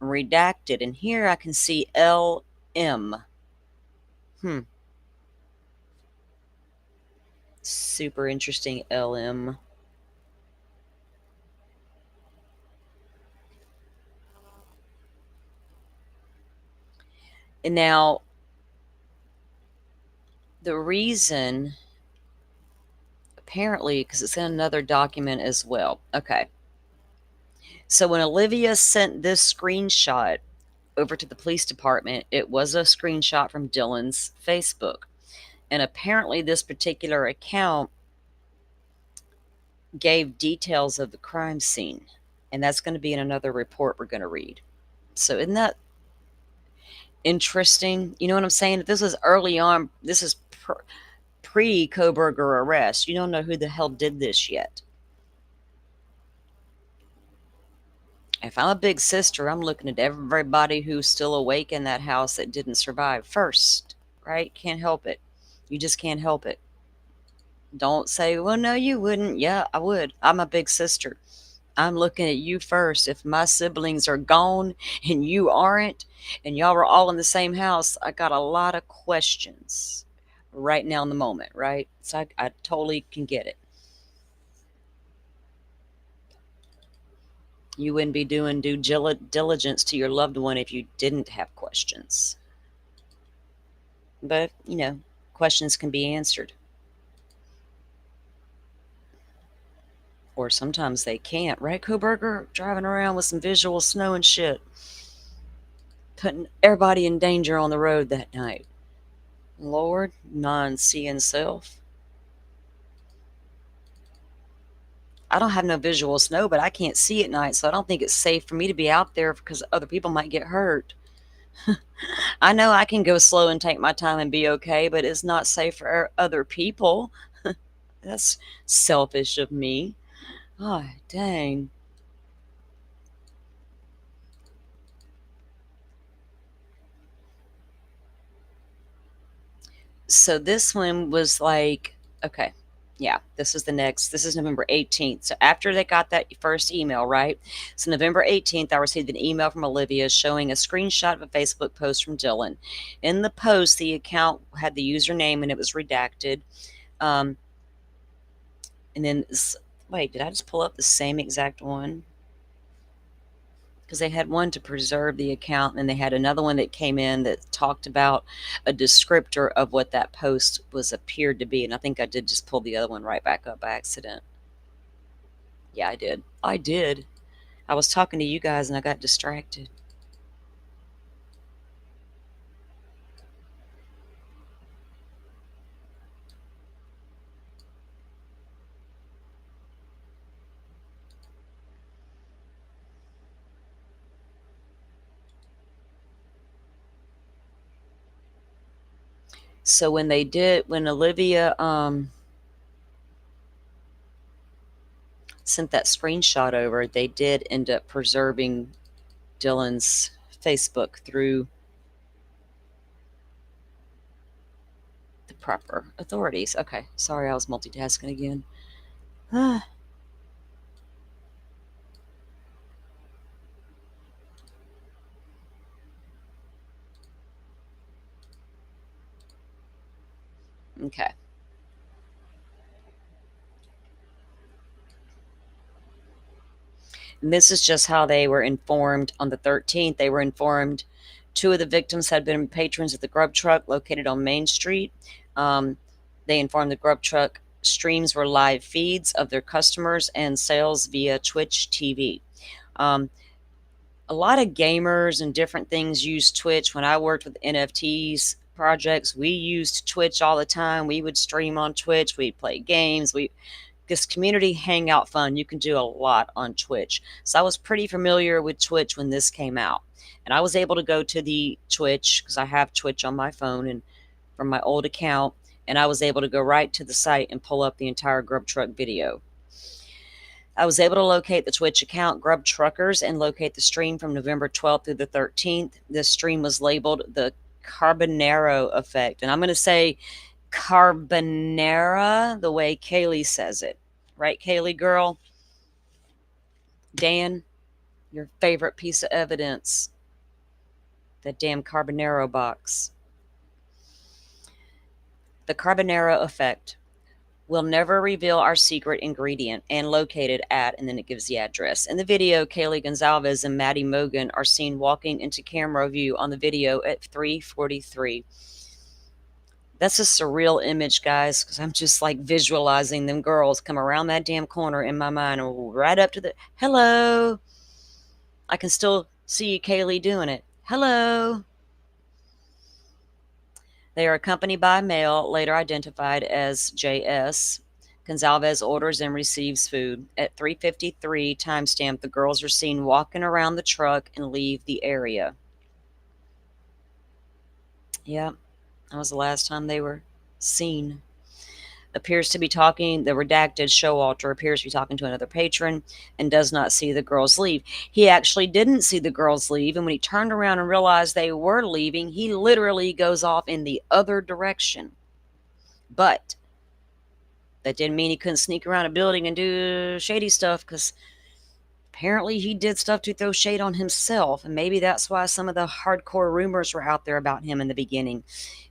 redacted. And here I can see LM. Hmm. Super interesting, LM. And now, the reason, apparently, because it's in another document as well. Okay. So when Olivia sent this screenshot over to the police department, it was a screenshot from Dylan's Facebook. And apparently, this particular account gave details of the crime scene. And that's going to be in another report we're going to read. So, isn't that interesting? You know what I'm saying? If this is early on, this is pre Coburger arrest. You don't know who the hell did this yet. If I'm a big sister, I'm looking at everybody who's still awake in that house that didn't survive first, right? Can't help it. You just can't help it. Don't say, well, no, you wouldn't. Yeah, I would. I'm a big sister. I'm looking at you first. If my siblings are gone and you aren't, and y'all were all in the same house, I got a lot of questions right now in the moment, right? So I totally can get it. You wouldn't be doing due diligence to your loved one if you didn't have questions. But, questions can be answered. Or sometimes they can't, right, Coburger? Driving around with some visual snow and shit. Putting everybody in danger on the road that night. Lord, non-seeing self. I don't have no visual snow, but I can't see at night, so I don't think it's safe for me to be out there because other people might get hurt. I know I can go slow and take my time and be okay, but it's not safe for other people. That's selfish of me. Oh, dang. So this one was like, okay, yeah, this is the next, this is November 18th. So after they got that first email, right? So November 18th, I received an email from Olivia showing a screenshot of a Facebook post from Dylan. In the post, the account had the username and it was redacted. Um, and then, wait, did I just pull up the same exact one? Because they had one to preserve the account and they had another one that came in that talked about a descriptor of what that post was appeared to be. And I think I did just pull the other one right back up by accident. Yeah, I did. I did. I was talking to you guys and I got distracted. So when Olivia sent that screenshot over, they did end up preserving Dylan's Facebook through the proper authorities. Okay, sorry, I was multitasking again. Okay. And this is just how they were informed on the 13th. They were informed two of the victims had been patrons at the Grub Truck located on Main Street. They informed the Grub Truck streams were live feeds of their customers and sales via Twitch TV. A lot of gamers and different things use Twitch. When I worked with NFTs projects, we used Twitch all the time. We would stream on Twitch. We'd play games. This community hangout fun, you can do a lot on Twitch. So I was pretty familiar with Twitch when this came out. And I was able to go to the Twitch because I have Twitch on my phone and from my old account. And I was able to go right to the site and pull up the entire Grub Truck video. I was able to locate the Twitch account Grub Truckers and locate the stream from November 12th through the 13th. This stream was labeled the Carbonaro effect. And I'm going to say carbonara the way Kaylee says it. Right, Kaylee girl? Dan? Your favorite piece of evidence, that damn Carbonaro box. The Carbonaro effect. We'll never reveal our secret ingredient and locate it at, and then it gives the address. In the video, Kaylee Gonzalez and Maddie Mogan are seen walking into camera view on the video at 3:43. That's a surreal image, guys, because I'm just like visualizing them girls come around that damn corner in my mind and right up to the hello. I can still see Kaylee doing it. Hello. They are accompanied by a male, later identified as JS. Gonzalez orders and receives food. At 3:53 timestamp, the girls are seen walking around the truck and leave the area. Yeah, that was the last time they were seen. Appears to be talking, the redacted Showalter appears to be talking to another patron and does not see the girls leave. He actually didn't see the girls leave, and when he turned around and realized they were leaving, he literally goes off in the other direction. But that didn't mean he couldn't sneak around a building and do shady stuff, because apparently he did stuff to throw shade on himself, and maybe that's why some of the hardcore rumors were out there about him in the beginning.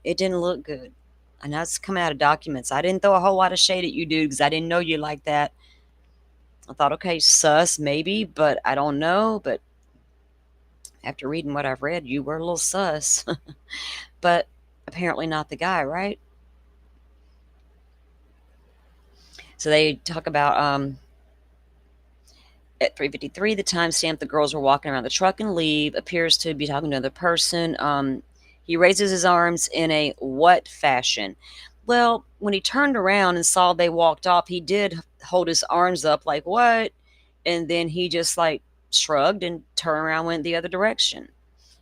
It didn't look good. And that's coming out of documents. I didn't throw a whole lot of shade at you, dude, because I didn't know you like that. I thought, okay, sus, maybe, but I don't know. But after reading what I've read, you were a little sus. But apparently not the guy, right? So they talk about at 3:53, the timestamp, the girls were walking around the truck and leave. Appears to be talking to another person. He raises his arms in a what fashion? Well, when he turned around and saw they walked off, he did hold his arms up like, what? And then he just like shrugged and turned around, went the other direction.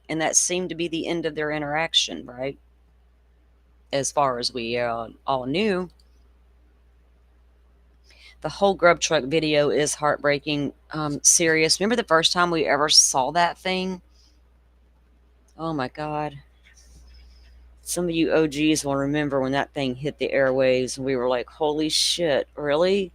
And that seemed to be the end of their interaction, right? As far as we all knew. The whole Grub Truck video is heartbreaking, serious. Remember the first time we ever saw that thing? Oh my God. Some of you OGs will remember when that thing hit the airwaves and we were like, holy shit, really?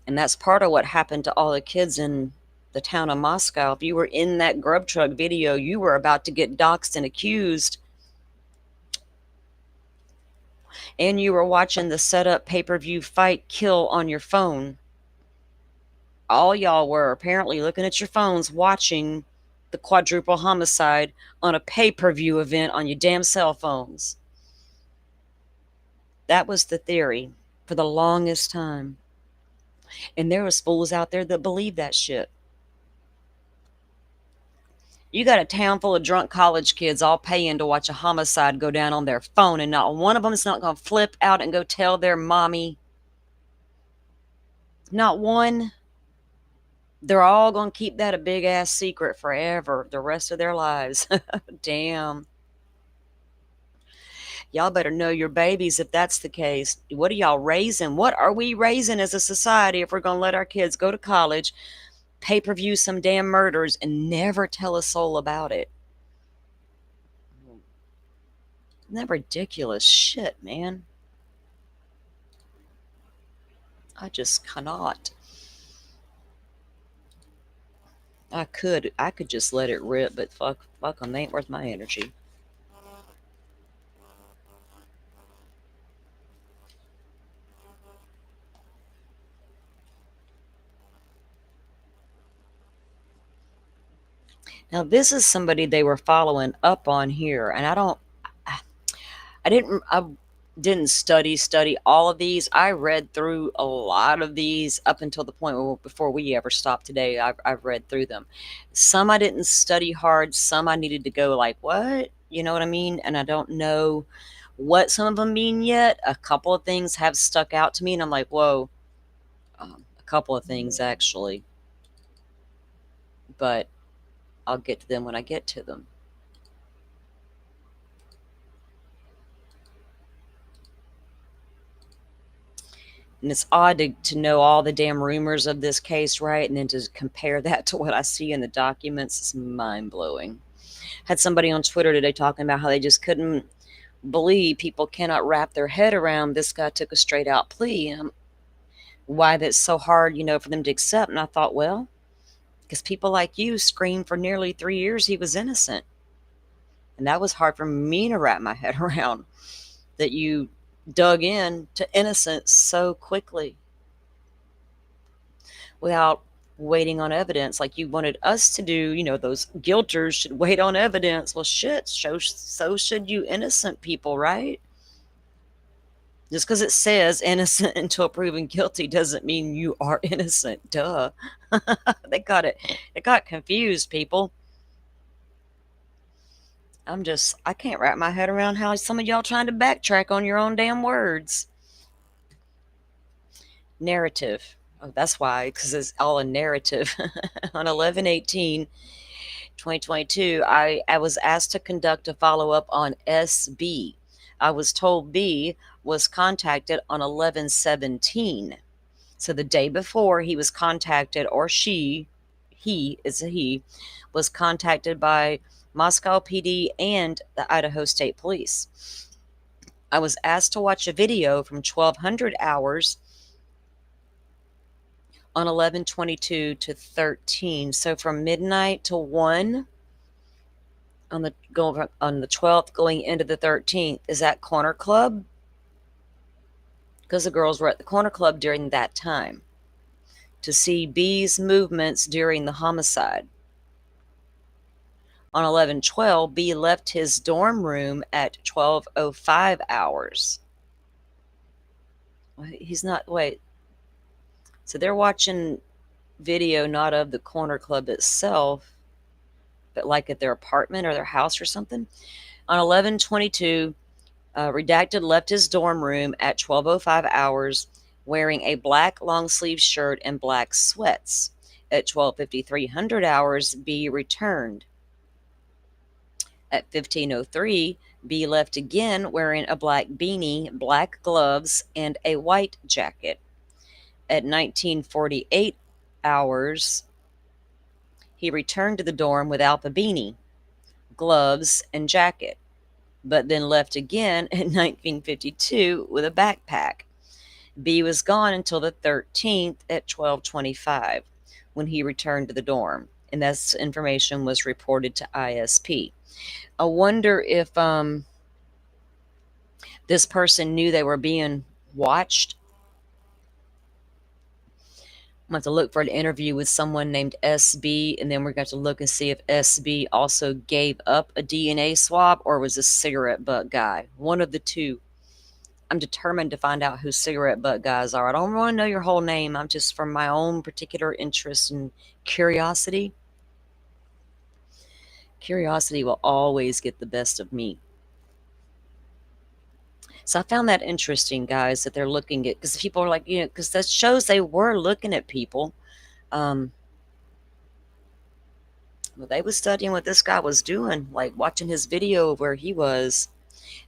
And that's part of what happened to all the kids in the town of Moscow. If you were in that Grub Truck video, you were about to get doxxed and accused. And you were watching the setup pay-per-view fight kill on your phone. All y'all were apparently looking at your phones watching the quadruple homicide on a pay-per-view event on your damn cell phones. That was the theory for the longest time. And there was fools out there that believed that shit. You got a town full of drunk college kids all paying to watch a homicide go down on their phone, and not one of them is not going to flip out and go tell their mommy. Not one. They're all going to keep that a big ass secret forever, the rest of their lives. Damn. Y'all better know your babies if that's the case. What are y'all raising? What are we raising as a society if we're going to let our kids go to college, pay-per-view some damn murders, and never tell a soul about it? Isn't that ridiculous shit, man? I just cannot. I could just let it rip, but fuck them, they ain't worth my energy. Now this is somebody they were following up on here, and I didn't study all of these. I read through a lot of these up until the point where, before we ever stopped today. I've read through them. Some I didn't study hard. Some I needed to go like, what? You know what I mean? And I don't know what some of them mean yet. A couple of things have stuck out to me, and I'm like, whoa. A couple of things actually, but I'll get to them when I get to them. And it's odd to know all the damn rumors of this case, right? And then to compare that to what I see in the documents is mind-blowing. Had somebody on Twitter today talking about how they just couldn't believe people cannot wrap their head around this guy took a straight out plea. why that's so hard, for them to accept. And I thought, well, because people like you screamed for nearly 3 years he was innocent. And that was hard for me to wrap my head around, that you dug in to innocence so quickly without waiting on evidence like you wanted us to do. Those guilters should wait on evidence. Well, shit, so should you innocent people, right? Just because it says innocent until proven guilty doesn't mean you are innocent. Duh. It got confused, people. I can't wrap my head around how some of y'all trying to backtrack on your own damn words. Narrative. Oh, that's why, because it's all a narrative. On 11/18/2022, I was asked to conduct a follow up on SB. I was told B was contacted on 11/17. So the day before he was contacted, or he is a he, was contacted by Moscow PD and the Idaho State Police. I was asked to watch a video from 1200 hours on 11/22 to 13. So from midnight to 1 on the 12th going into the 13th. Is that Corner Club? Because the girls were at the Corner Club during that time to see B's movements during the homicide. On 11/12, B left his dorm room at 12:05 hours. He's not, wait. So they're watching video not of the Corner Club itself, but like at their apartment or their house or something. On 11/22, Redacted left his dorm room at 12:05 hours wearing a black long sleeve shirt and black sweats. At 12:53 hours, B returned. At 15:03, B left again wearing a black beanie, black gloves, and a white jacket. At 19:48 hours, he returned to the dorm without the beanie, gloves, and jacket, but then left again at 19:52 with a backpack. B was gone until the 13th at 12:25 when he returned to the dorm, and this information was reported to ISP. I wonder if this person knew they were being watched. I'm going to have to look for an interview with someone named SB, and then we're going to look and see if SB also gave up a DNA swab or was a cigarette butt guy. One of the two. I'm determined to find out who cigarette butt guys are. I don't want to know your whole name. I'm just from my own particular interest and curiosity. Curiosity will always get the best of me. So I found that interesting, guys, that they're looking at, because people are like, because that shows they were looking at people. Well, they was studying what this guy was doing, like watching his video of where he was.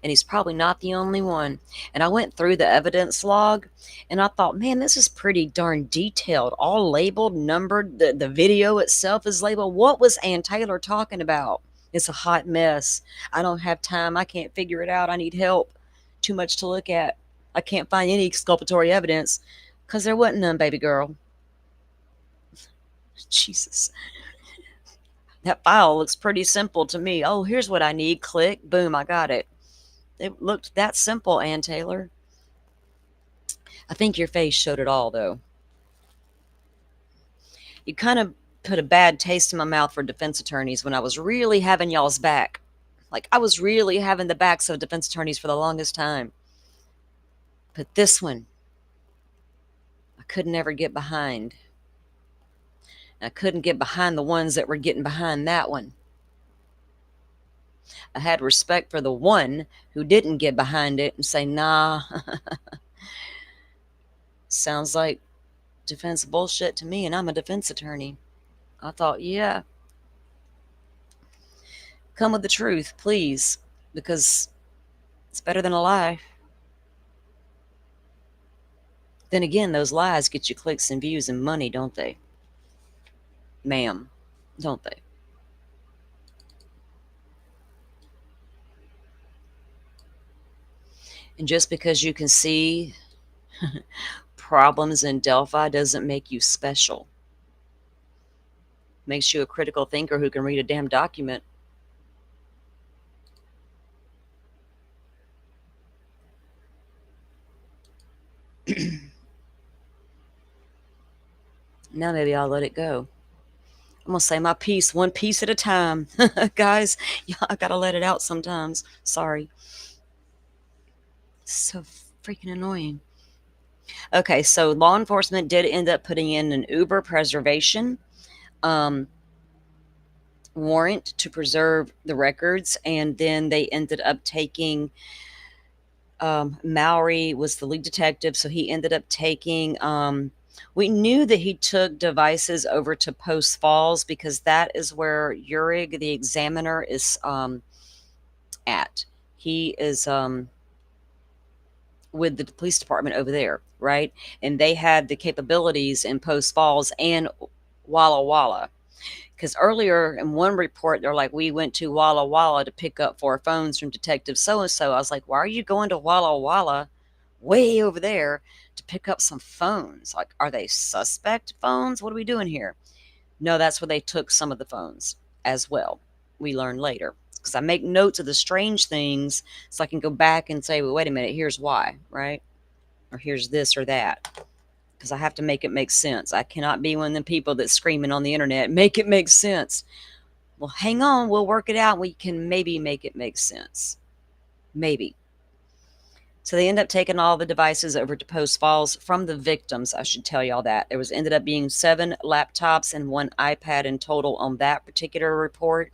And he's probably not the only one. And I went through the evidence log, and I thought, man, this is pretty darn detailed, all labeled, numbered. The video itself is labeled. What was Ann Taylor talking about? It's a hot mess. I don't have time. I can't figure it out. I need help. Too much to look at. I can't find any exculpatory evidence because there wasn't none, baby girl. Jesus. That file looks pretty simple to me. Oh, here's what I need. Click. Boom, I got it. It looked that simple, Ann Taylor. I think your face showed it all, though. You kind of put a bad taste in my mouth for defense attorneys when I was really having y'all's back. Like, I was really having the backs of defense attorneys for the longest time. But this one, I could never get behind. I couldn't get behind the ones that were getting behind that one. I had respect for the one who didn't get behind it and say, nah, sounds like defense bullshit to me, and I'm a defense attorney. I thought, yeah, come with the truth, please, because it's better than a lie. Then again, those lies get you clicks and views and money, don't they? Ma'am, don't they? And just because you can see problems in Delphi doesn't make you special. Makes you a critical thinker who can read a damn document. Now maybe I'll let it go. I'm gonna say my piece one piece at a time. Guys, yeah, I gotta let it out sometimes. Sorry. It's so freaking annoying. Okay, so law enforcement did end up putting in an Uber preservation um, warrant to preserve the records, and then they ended up taking Mowry was the lead detective, so he ended up taking. We knew that he took devices over to Post Falls because that is where Urig, the examiner, is at. He is with the police department over there, right? And they had the capabilities in Post Falls and Walla Walla. Because earlier in one report, they're like, we went to Walla Walla to pick up 4 phones from Detective so and so. I was like, why are you going to Walla Walla way over there to pick up some phones? Like, are they suspect phones? What are we doing here? No, that's where they took some of the phones as well. We learned later. Because I make notes of the strange things so I can go back and say, well, wait a minute, here's why, right? Or here's this or that. Because I have to make it make sense. I cannot be one of the people that's screaming on the internet, make it make sense. Well, hang on, we'll work it out. We can maybe make it make sense. Maybe. So they end up taking all the devices over to Post Falls from the victims. I should tell y'all that. There was ended up being 7 laptops and 1 iPad in total on that particular report.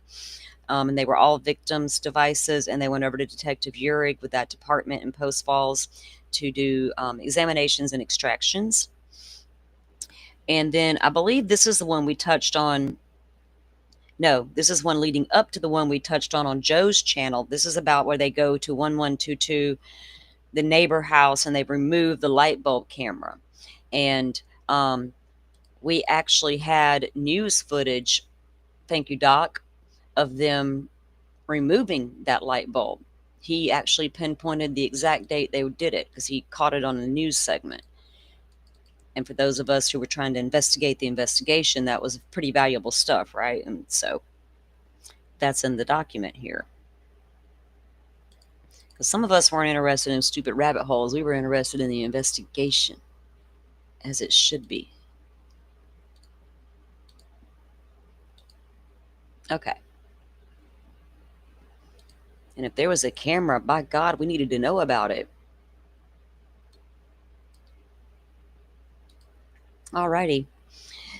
And they were all victims' devices, and they went over to Detective Urig with that department in Post Falls to do examinations and extractions. And then I believe this is the one we touched on. No, this is one leading up to the one we touched on Joe's channel. This is about where they go to 1122, the neighbor house, and they remove the light bulb camera. And we actually had news footage, thank you, Doc, of them removing that light bulb. He actually pinpointed the exact date they did it because he caught it on a news segment. And for those of us who were trying to investigate the investigation, that was pretty valuable stuff, right? And so that's in the document here. Because some of us weren't interested in stupid rabbit holes. We were interested in the investigation, as it should be. Okay. And if there was a camera, by God, we needed to know about it. Alrighty.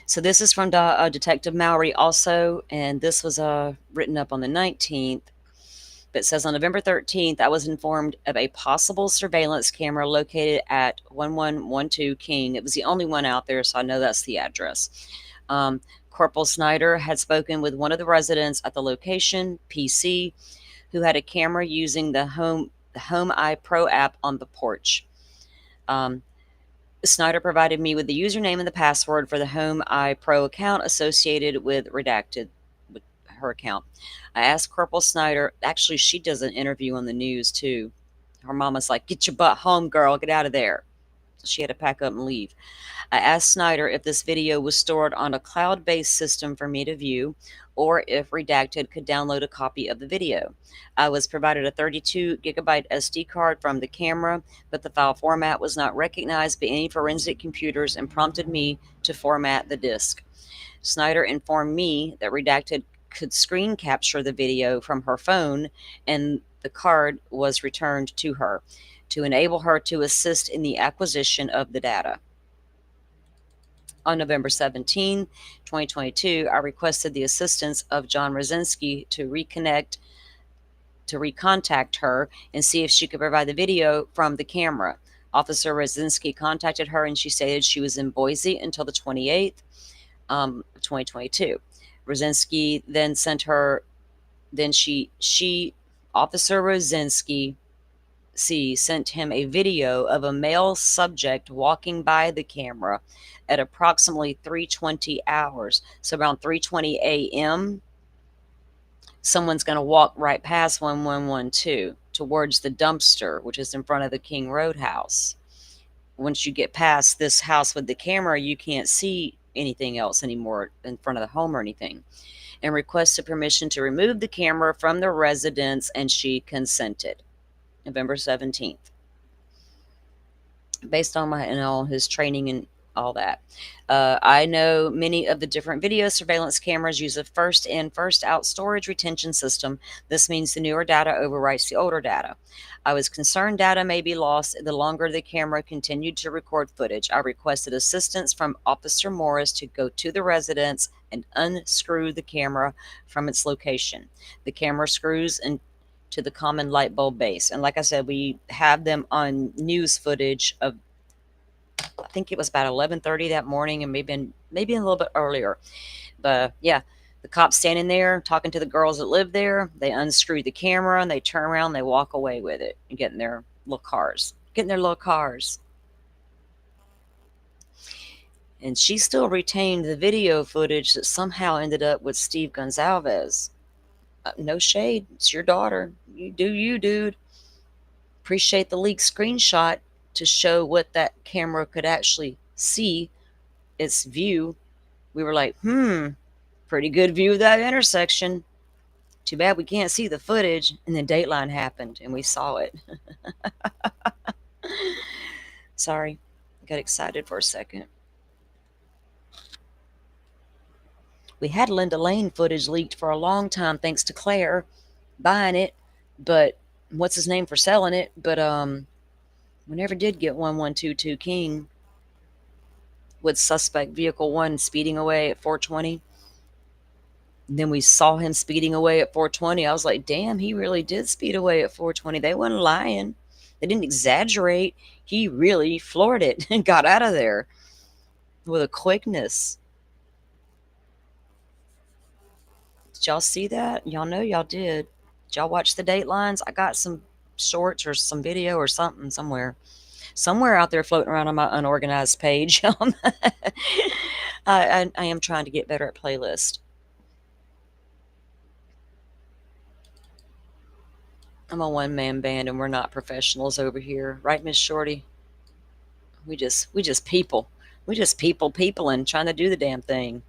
So this is from Detective Mowry also, and this was written up on the 19th. But it says on November 13th, I was informed of a possible surveillance camera located at 1112 King. It was the only one out there, so I know that's the address. Corporal Snyder had spoken with one of the residents at the location, PC, who had a camera using the Home Eye Pro app on the porch. Snyder provided me with the username and the password for the Home Eye Pro account associated with Redacted, with her account. I asked Corporal Snyder, actually, she does an interview on the news too. Her mama's like, get your butt home, girl, get out of there. She had to pack up and leave. I asked Snyder if this video was stored on a cloud-based system for me to view, or if Redacted could download a copy of the video. I was provided a 32 gigabyte SD card from the camera, but the file format was not recognized by any forensic computers and prompted me to format the disk. Snyder informed me that Redacted could screen capture the video from her phone, and the card was returned to her to enable her to assist in the acquisition of the data. On November 17, 2022, I requested the assistance of John Rosinski to recontact her and see if she could provide the video from the camera. Officer Rosinski contacted her, and she stated she was in Boise until the 28th of 2022. Rosinski then sent her, Officer Rosinski sent him a video of a male subject walking by the camera at approximately 3:20 hours. So around 3:20 a.m., someone's going to walk right past 1112 towards the dumpster, which is in front of the King Roadhouse. once you get past this house with the camera, you can't see anything else anymore in front of the home or anything, and requested permission to remove the camera from the residence, and she consented. November 17th. Based on his training and all that. I know many of the different video surveillance cameras use a first in, first out storage retention system. This means the newer data overwrites the older data. I was concerned data may be lost the longer the camera continued to record footage. I requested assistance from Officer Morris to go to the residence and unscrew the camera from its location. The camera screws to the common light bulb base. And like I said, we have them on news footage of, I think it was about 11:30 that morning, and maybe a little bit earlier. But yeah, the cops standing there talking to the girls that live there. They unscrew the camera and they turn around, and they walk away with it and get in their little cars. And she still retained the video footage that somehow ended up with Steve Gonzalez. No shade, it's your daughter. You do you, dude. Appreciate the leaked screenshot to show what that camera could actually see, its view. We were like, pretty good view of that intersection. Too bad we can't see the footage. And then Dateline happened and we saw it. Sorry, got excited for a second. We had Linda Lane footage leaked for a long time thanks to Claire buying it, but what's his name for selling it? But we never did get 1122 King with suspect vehicle 1 speeding away at 420. And then we saw him speeding away at 420. I was like, damn, he really did speed away at 420. They weren't lying. They didn't exaggerate. He really floored it and got out of there with a quickness. Did y'all see that? Y'all know y'all did. Did y'all watch the Datelines? I got some shorts or some video or something somewhere out there floating around on my unorganized page. I am trying to get better at playlist. I'm a one-man band and we're not professionals over here, right, Miss Shorty? We just people. We just people and trying to do the damn thing.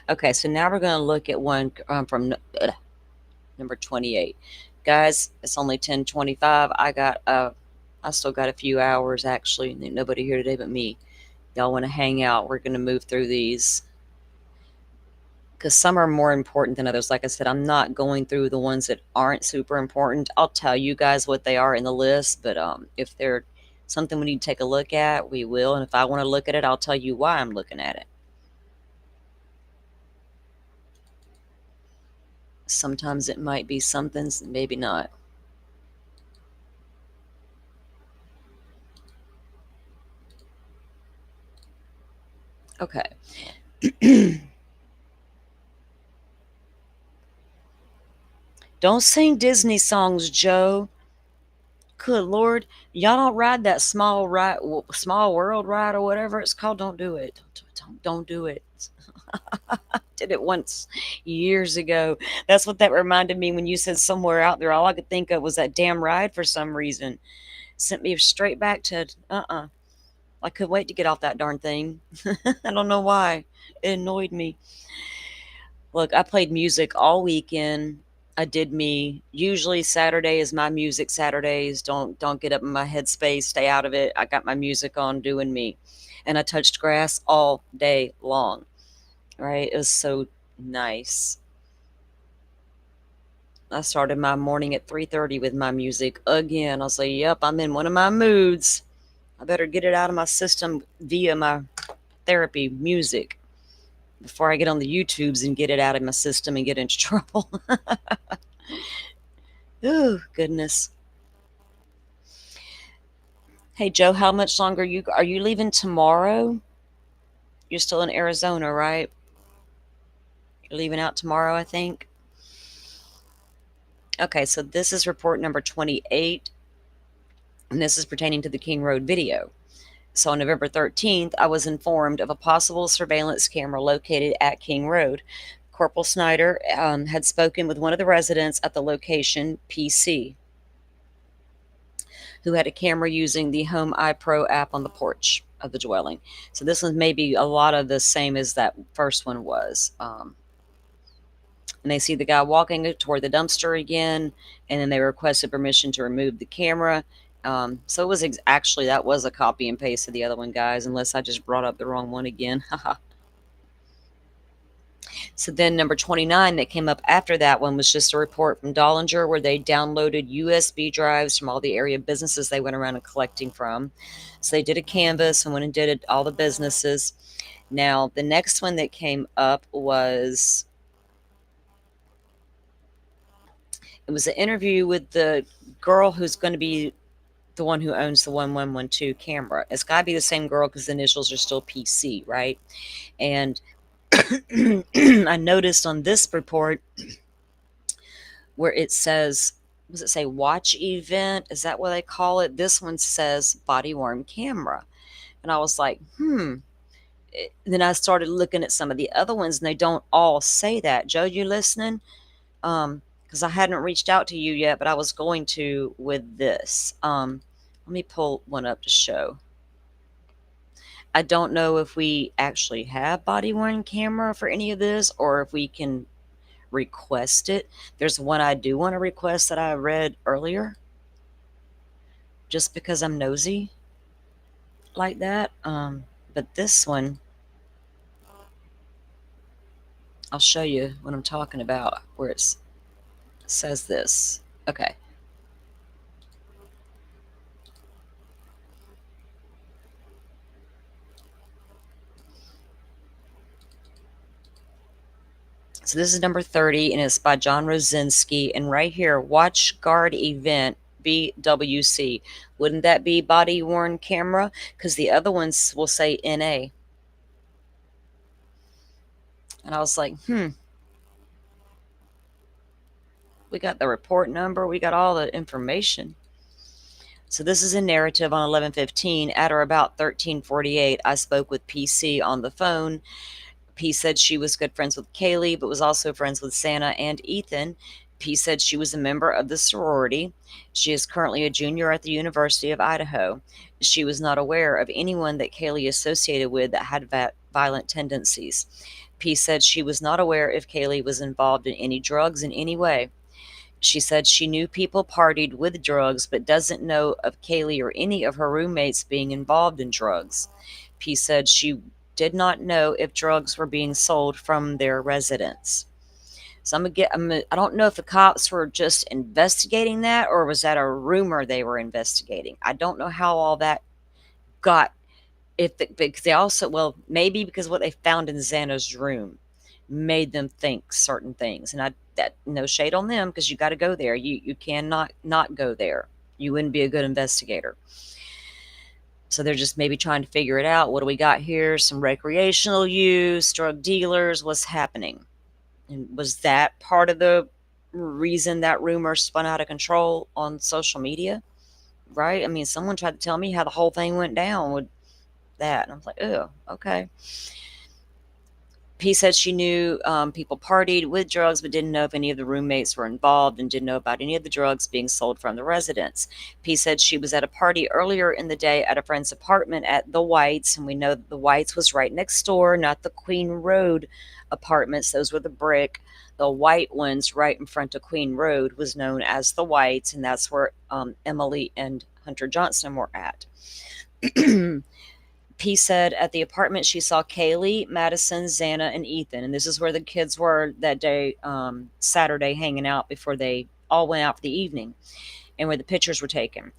Okay, so now we're going to look at one from number 28. Guys, it's only 10:25. I still got a few hours actually. Nobody here today but me. Y'all want to hang out? We're going to move through these because some are more important than others. Like I said, I'm not going through the ones that aren't super important. I'll tell you guys what they are in the list, but if they're something we need to take a look at, we will. And if I want to look at it, I'll tell you why I'm looking at it. Sometimes it might be something, maybe not. Okay. Don't sing Disney songs, Joe. Good Lord, y'all don't ride that small world ride or whatever it's called. Don't do it. Don't do it. Did it once years ago. That's what that reminded me when you said somewhere out there. All I could think of was that damn ride for some reason. Sent me straight back to I couldn't wait to get off that darn thing. I don't know why. It annoyed me. Look, I played music all weekend. I did me. Usually Saturday is my music Saturdays. Don't get up in my headspace. Stay out of it. I got my music on doing me. And I touched grass all day long. Right? It was so nice. I started my morning at 3:30 with my music again. I was like, yep, I'm in one of my moods. I better get it out of my system via my therapy music before I get on the YouTubes and get it out of my system and get into trouble. Oh, goodness. Hey, Joe, how much longer are you leaving tomorrow? You're still in Arizona, right? You're leaving out tomorrow, I think. Okay, so this is report number 28, and this is pertaining to the King Road video. So on November 13th, I was informed of a possible surveillance camera located at King Road. Corporal Snyder had spoken with one of the residents at the location, PC, who had a camera using the Home iPro app on the porch of the dwelling. So this one may be a lot of the same as that first one was. And they see the guy walking toward the dumpster again, and then they requested permission to remove the camera. So it was actually, that was a copy and paste of the other one, guys, unless I just brought up the wrong one again. So then number 29 that came up after that one was just a report from Dollinger where they downloaded USB drives from all the area businesses they went around and collecting from. So they did a canvas and went and did it, all the businesses. Now, the next one that came up was, it was an interview with the girl who's going to be the one who owns the 1112 camera. It's got to be the same girl because the initials are still PC, right? And I noticed on this report where it says, does it say watch event? Is that what they call it? This one says body worn camera. And I was like, Then I started looking at some of the other ones and they don't all say that. Joe, you listening? Because I hadn't reached out to you yet, but I was going to with this. Let me pull one up to show. I don't know if we actually have body worn camera for any of this or if we can request it. There's one I do want to request that I read earlier just because I'm nosy like that. But this one, I'll show you what I'm talking about where it says this. Okay. So this is number 30 and it's by John Rosinski. And right here, watch guard event BWC. Wouldn't that be body worn camera? Because the other ones will say NA. And I was like, we got the report number, we got all the information. So this is a narrative on 11/15. At or about 13:48, I spoke with PC on the phone. P said she was good friends with Kaylee, but was also friends with Santa and Ethan. P said she was a member of the sorority. She is currently a junior at the University of Idaho. She was not aware of anyone that Kaylee associated with that had violent tendencies. P said she was not aware if Kaylee was involved in any drugs in any way. She said she knew people partied with drugs, but doesn't know of Kaylee or any of her roommates being involved in drugs. P said she did not know if drugs were being sold from their residence. So I don't know if the cops were just investigating that or was that a rumor they were investigating. I don't know how all that got, because they also, well, maybe because what they found in Xana's room made them think certain things. And that, no shade on them, because you got to go there. You cannot not go there. You wouldn't be a good investigator. So they're just maybe trying to figure it out. What do we got here? Some recreational use, drug dealers, what's happening? And was that part of the reason that rumor spun out of control on social media? Right? I mean, someone tried to tell me how the whole thing went down with that. And I was like, oh, okay. P said she knew people partied with drugs, but didn't know if any of the roommates were involved and didn't know about any of the drugs being sold from the residence. P said she was at a party earlier in the day at a friend's apartment at the Whites, and we know that the Whites was right next door, not the Queen Road apartments. Those were the brick. The white ones right in front of Queen Road was known as the Whites, and that's where Emily and Hunter Johnson were at. P said at the apartment she saw Kaylee, Madison, Xana, and Ethan. And this is where the kids were that day, Saturday, hanging out before they all went out for the evening and where the pictures were taken.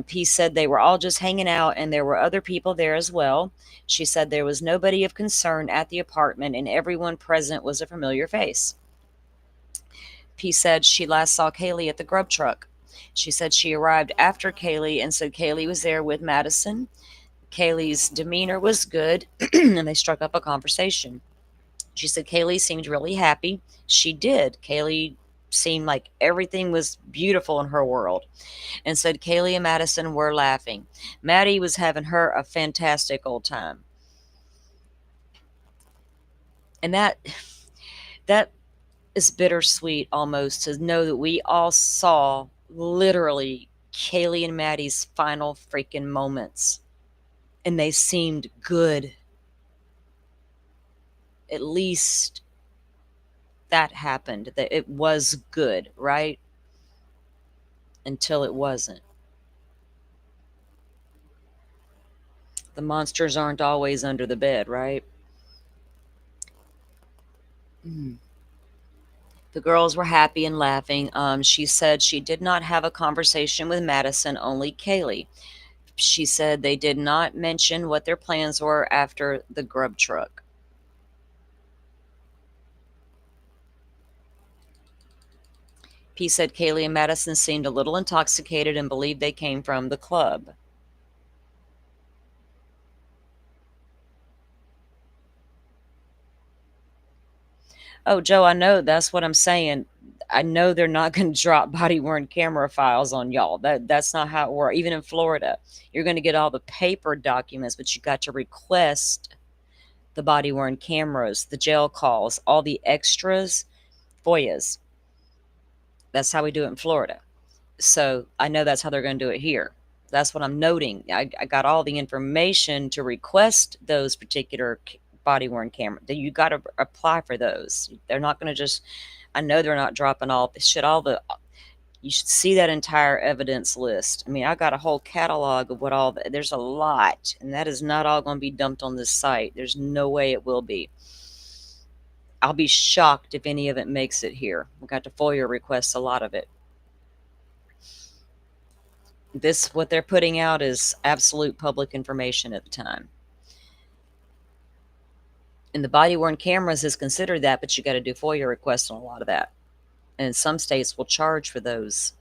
P said they were all just hanging out and there were other people there as well. She said there was nobody of concern at the apartment and everyone present was a familiar face. P said she last saw Kaylee at the Grub Truck. She said she arrived after Kaylee and said Kaylee was there with Madison. Kaylee's demeanor was good, and they struck up a conversation. She said Kaylee seemed really happy. She did. Kaylee seemed like everything was beautiful in her world, and said Kaylee and Madison were laughing. Maddie was having her a fantastic old time. And that, That is bittersweet almost to know that we all saw literally Kaylee and Maddie's final freaking moments and they seemed good. At least that happened. That it was good, right? Until it wasn't. The monsters aren't always under the bed, right? Mm. The girls were happy and laughing. She said she did not have a conversation with Madison, only Kaylee. She said they did not mention what their plans were after the Grub Truck. P said Kaylee and Madison seemed a little intoxicated and believed they came from the club. Oh, Joe, I know that's what I'm saying. I know they're not going to drop body worn camera files on y'all. That's not how it works. Even in Florida, you're going to get all the paper documents, but you got to request the body worn cameras, the jail calls, all the extras, FOIAs. That's how we do it in Florida. So I know that's how they're going to do it here. That's what I'm noting. I got all the information to request those particular body worn camera. You got to apply for those. They're not going to just. I know they're not dropping all shit. All the. You should see that entire evidence list. I mean, I got a whole catalog of what all. There's a lot, and that is not all going to be dumped on this site. There's no way it will be. I'll be shocked if any of it makes it here. We got to FOIA request a lot of it. This what they're putting out is absolute public information at the time. And the body worn cameras is considered that, but you got to do FOIA requests on a lot of that. And some states will charge for those.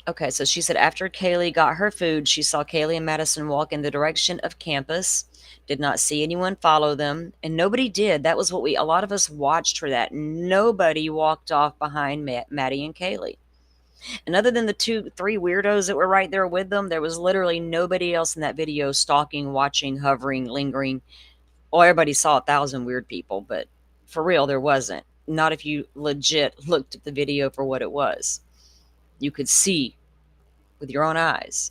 Okay, so she said after Kaylee got her food, she saw Kaylee and Madison walk in the direction of campus, did not see anyone follow them, and nobody did. That was what a lot of us watched for that. Nobody walked off behind Maddie and Kaylee. And other than the 2, 3 weirdos that were right there with them, there was literally nobody else in that video stalking, watching, hovering, lingering. Well, everybody saw 1,000 weird people, but for real, there wasn't. Not if you legit looked at the video for what it was. You could see with your own eyes.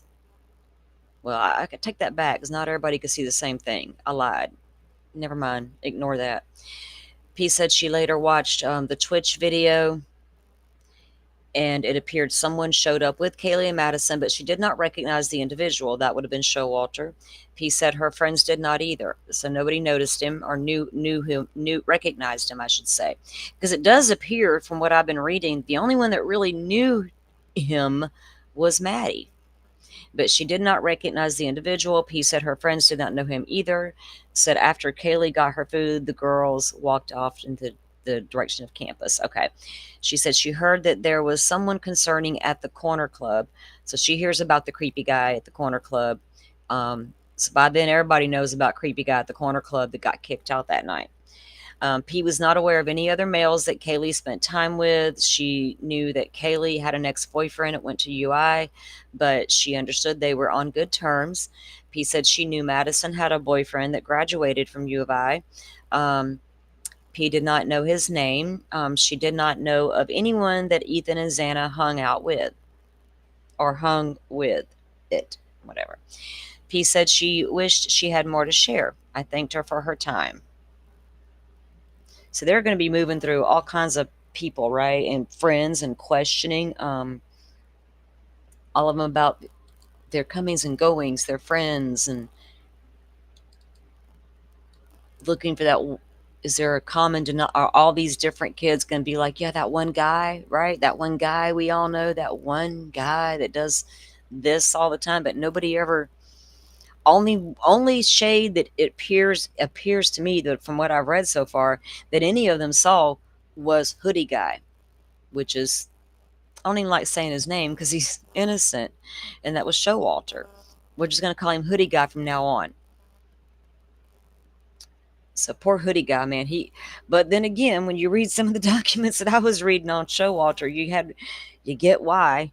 Well, I could take that back because not everybody could see the same thing. I lied. Never mind. Ignore that. P said she later watched the Twitch video and it appeared someone showed up with Kaylee and Madison, but she did not recognize the individual. That would have been Showalter. P said her friends did not either, so nobody noticed him or recognized him, I should say, because it does appear, from what I've been reading, the only one that really knew him was Maddie. But she did not recognize the individual. P said her friends did not know him either. Said after Kaylee got her food, the girls walked off into the direction of campus. Okay. She said she heard that there was someone concerning at the corner club. So she hears about the creepy guy at the corner club. So by then, everybody knows about creepy guy at the corner club that got kicked out that night. P was not aware of any other males that Kaylee spent time with. She knew that Kaylee had an ex-boyfriend that went to UI, but she understood they were on good terms. P said she knew Madison had a boyfriend that graduated from U of I. P did not know his name. She did not know of anyone that Ethan and Xana hung out with or hung with it, whatever. P said she wished she had more to share. I thanked her for her time. So they're going to be moving through all kinds of people, right? And friends and questioning all of them about their comings and goings, their friends, and looking for that. Is there a common denominator? Are all these different kids going to be like, yeah, that one guy, right? That one guy we all know, that one guy that does this all the time, but nobody ever. Only shade that it appears to me that from what I've read so far that any of them saw was Hoodie Guy, which is, I don't even like saying his name because he's innocent, and that was Showalter. We're just going to call him Hoodie Guy from now on. So poor Hoodie Guy, man. But then again, when you read some of the documents that I was reading on Showalter, you get why.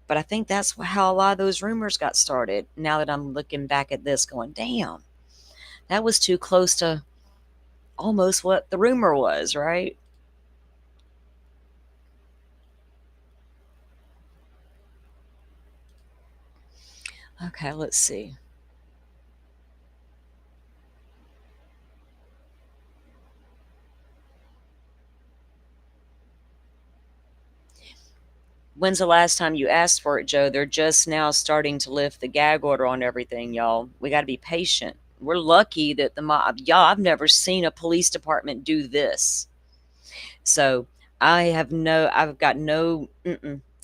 But I think that's how a lot of those rumors got started. Now that I'm looking back at this, going, damn. That was too close to almost what the rumor was, right? Okay, let's see. When's the last time you asked for it, Joe? They're just now starting to lift the gag order on everything, y'all. We got to be patient. We're lucky that the mob, y'all, I've never seen a police department do this. So I've got no,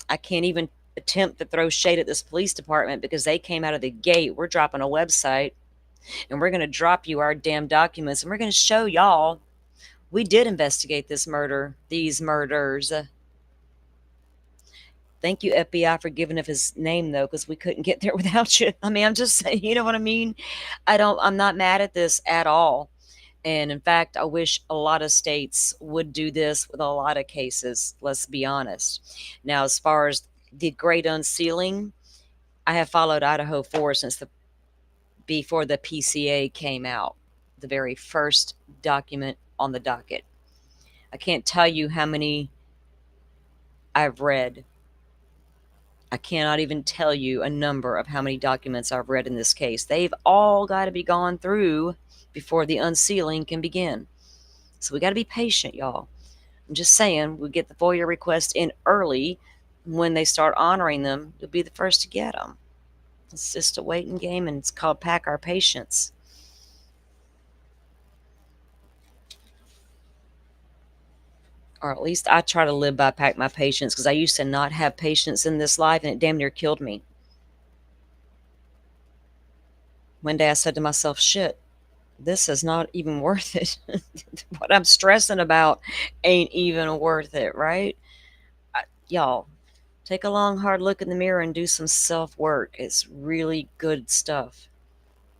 I can't even attempt to throw shade at this police department because they came out of the gate. We're dropping a website and we're going to drop you our damn documents and we're going to show y'all we did investigate this murder, these murders. Thank you, FBI, for giving up his name though, because we couldn't get there without you. I mean, I'm just saying, you know what I mean? I'm not mad at this at all. And in fact, I wish a lot of states would do this with a lot of cases, let's be honest. Now, as far as the great unsealing, I have followed Idaho 4 since the before the PCA came out, the very first document on the docket. I can't tell you how many I've read. I cannot even tell you a number of how many documents I've read in this case. They've all got to be gone through before the unsealing can begin. So we got to be patient, y'all. I'm just saying, we get the FOIA request in early. When they start honoring them, you'll be the first to get them. It's just a waiting game, and it's called pack our patience. Or at least I try to live by pack my patience because I used to not have patience in this life, and it damn near killed me. One day I said to myself, shit, this is not even worth it. What I'm stressing about ain't even worth it, right? Y'all, take a long, hard look in the mirror and do some self work. It's really good stuff.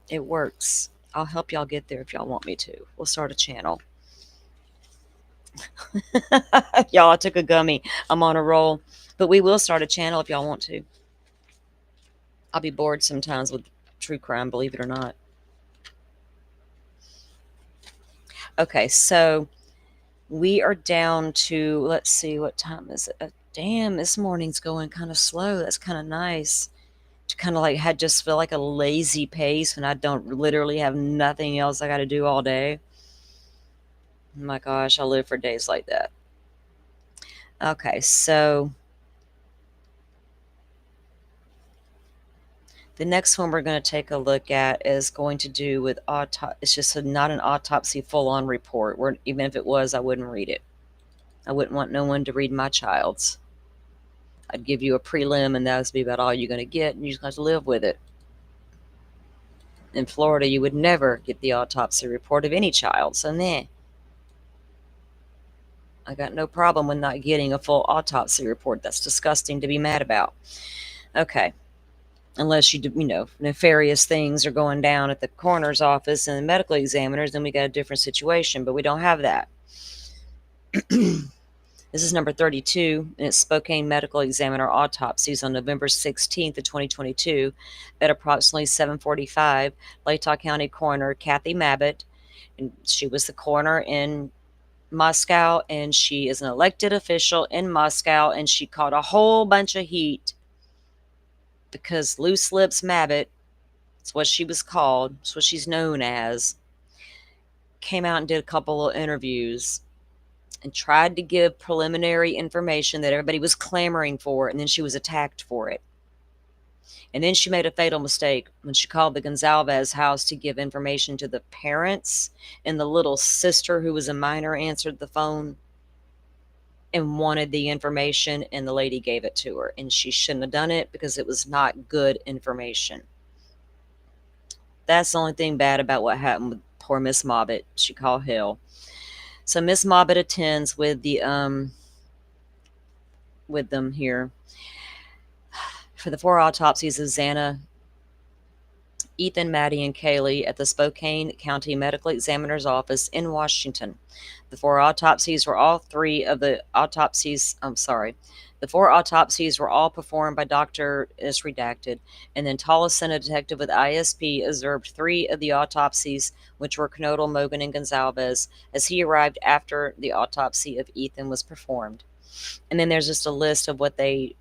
It works. I'll help y'all get there if y'all want me to. We'll start a channel. Y'all, I took a gummy. I'm on a roll. But we will start a channel if y'all want to. I'll be bored sometimes with true crime, believe it or not. Okay, so we are down to, let's see, what time is it? Damn, this morning's going kind of slow. That's kind of nice. To kind of like had just feel like a lazy pace when I don't literally have nothing else I got to do all day. Oh my gosh, I live for days like that. Okay, so the next one we're going to take a look at is going to do with it's just not an autopsy full-on report. Even if it was, I wouldn't read it. I wouldn't want no one to read my child's. I'd give you a prelim, and that would be about all you're going to get, and you just have to live with it. In Florida, you would never get the autopsy report of any child, so nah. I got no problem with not getting a full autopsy report. That's disgusting to be mad about. Okay. Unless nefarious things are going down at the coroner's office and the medical examiners, then we got a different situation, but we don't have that. This is number 32, and it's Spokane Medical Examiner Autopsies on November 16th of 2022 at approximately 7:45. Latah County Coroner Kathy Mabott, and she was the coroner in Moscow, and she is an elected official in Moscow, and she caught a whole bunch of heat because Loose Lips Mabott, that's what she was called, that's what she's known as, came out and did a couple of interviews and tried to give preliminary information that everybody was clamoring for, and then she was attacked for it. And then she made a fatal mistake when she called the Gonzalez house to give information to the parents, and the little sister, who was a minor, answered the phone and wanted the information, and the lady gave it to her, and she shouldn't have done it because it was not good information. That's the only thing bad about what happened with poor Miss Mobbitt. She called hell. So Miss Mobbitt attends with them here for the 4 autopsies of Xana Ethan, Maddie, and Kaylee at the Spokane County Medical Examiner's Office in Washington. The four autopsies were all three of the autopsies. I'm sorry. The four autopsies were all performed by Dr. is redacted, and then Tolleson, a detective with ISP, observed three of the autopsies, which were Knodel, Mogan, and Gonzalez, as he arrived after the autopsy of Ethan was performed. And then there's just a list of what they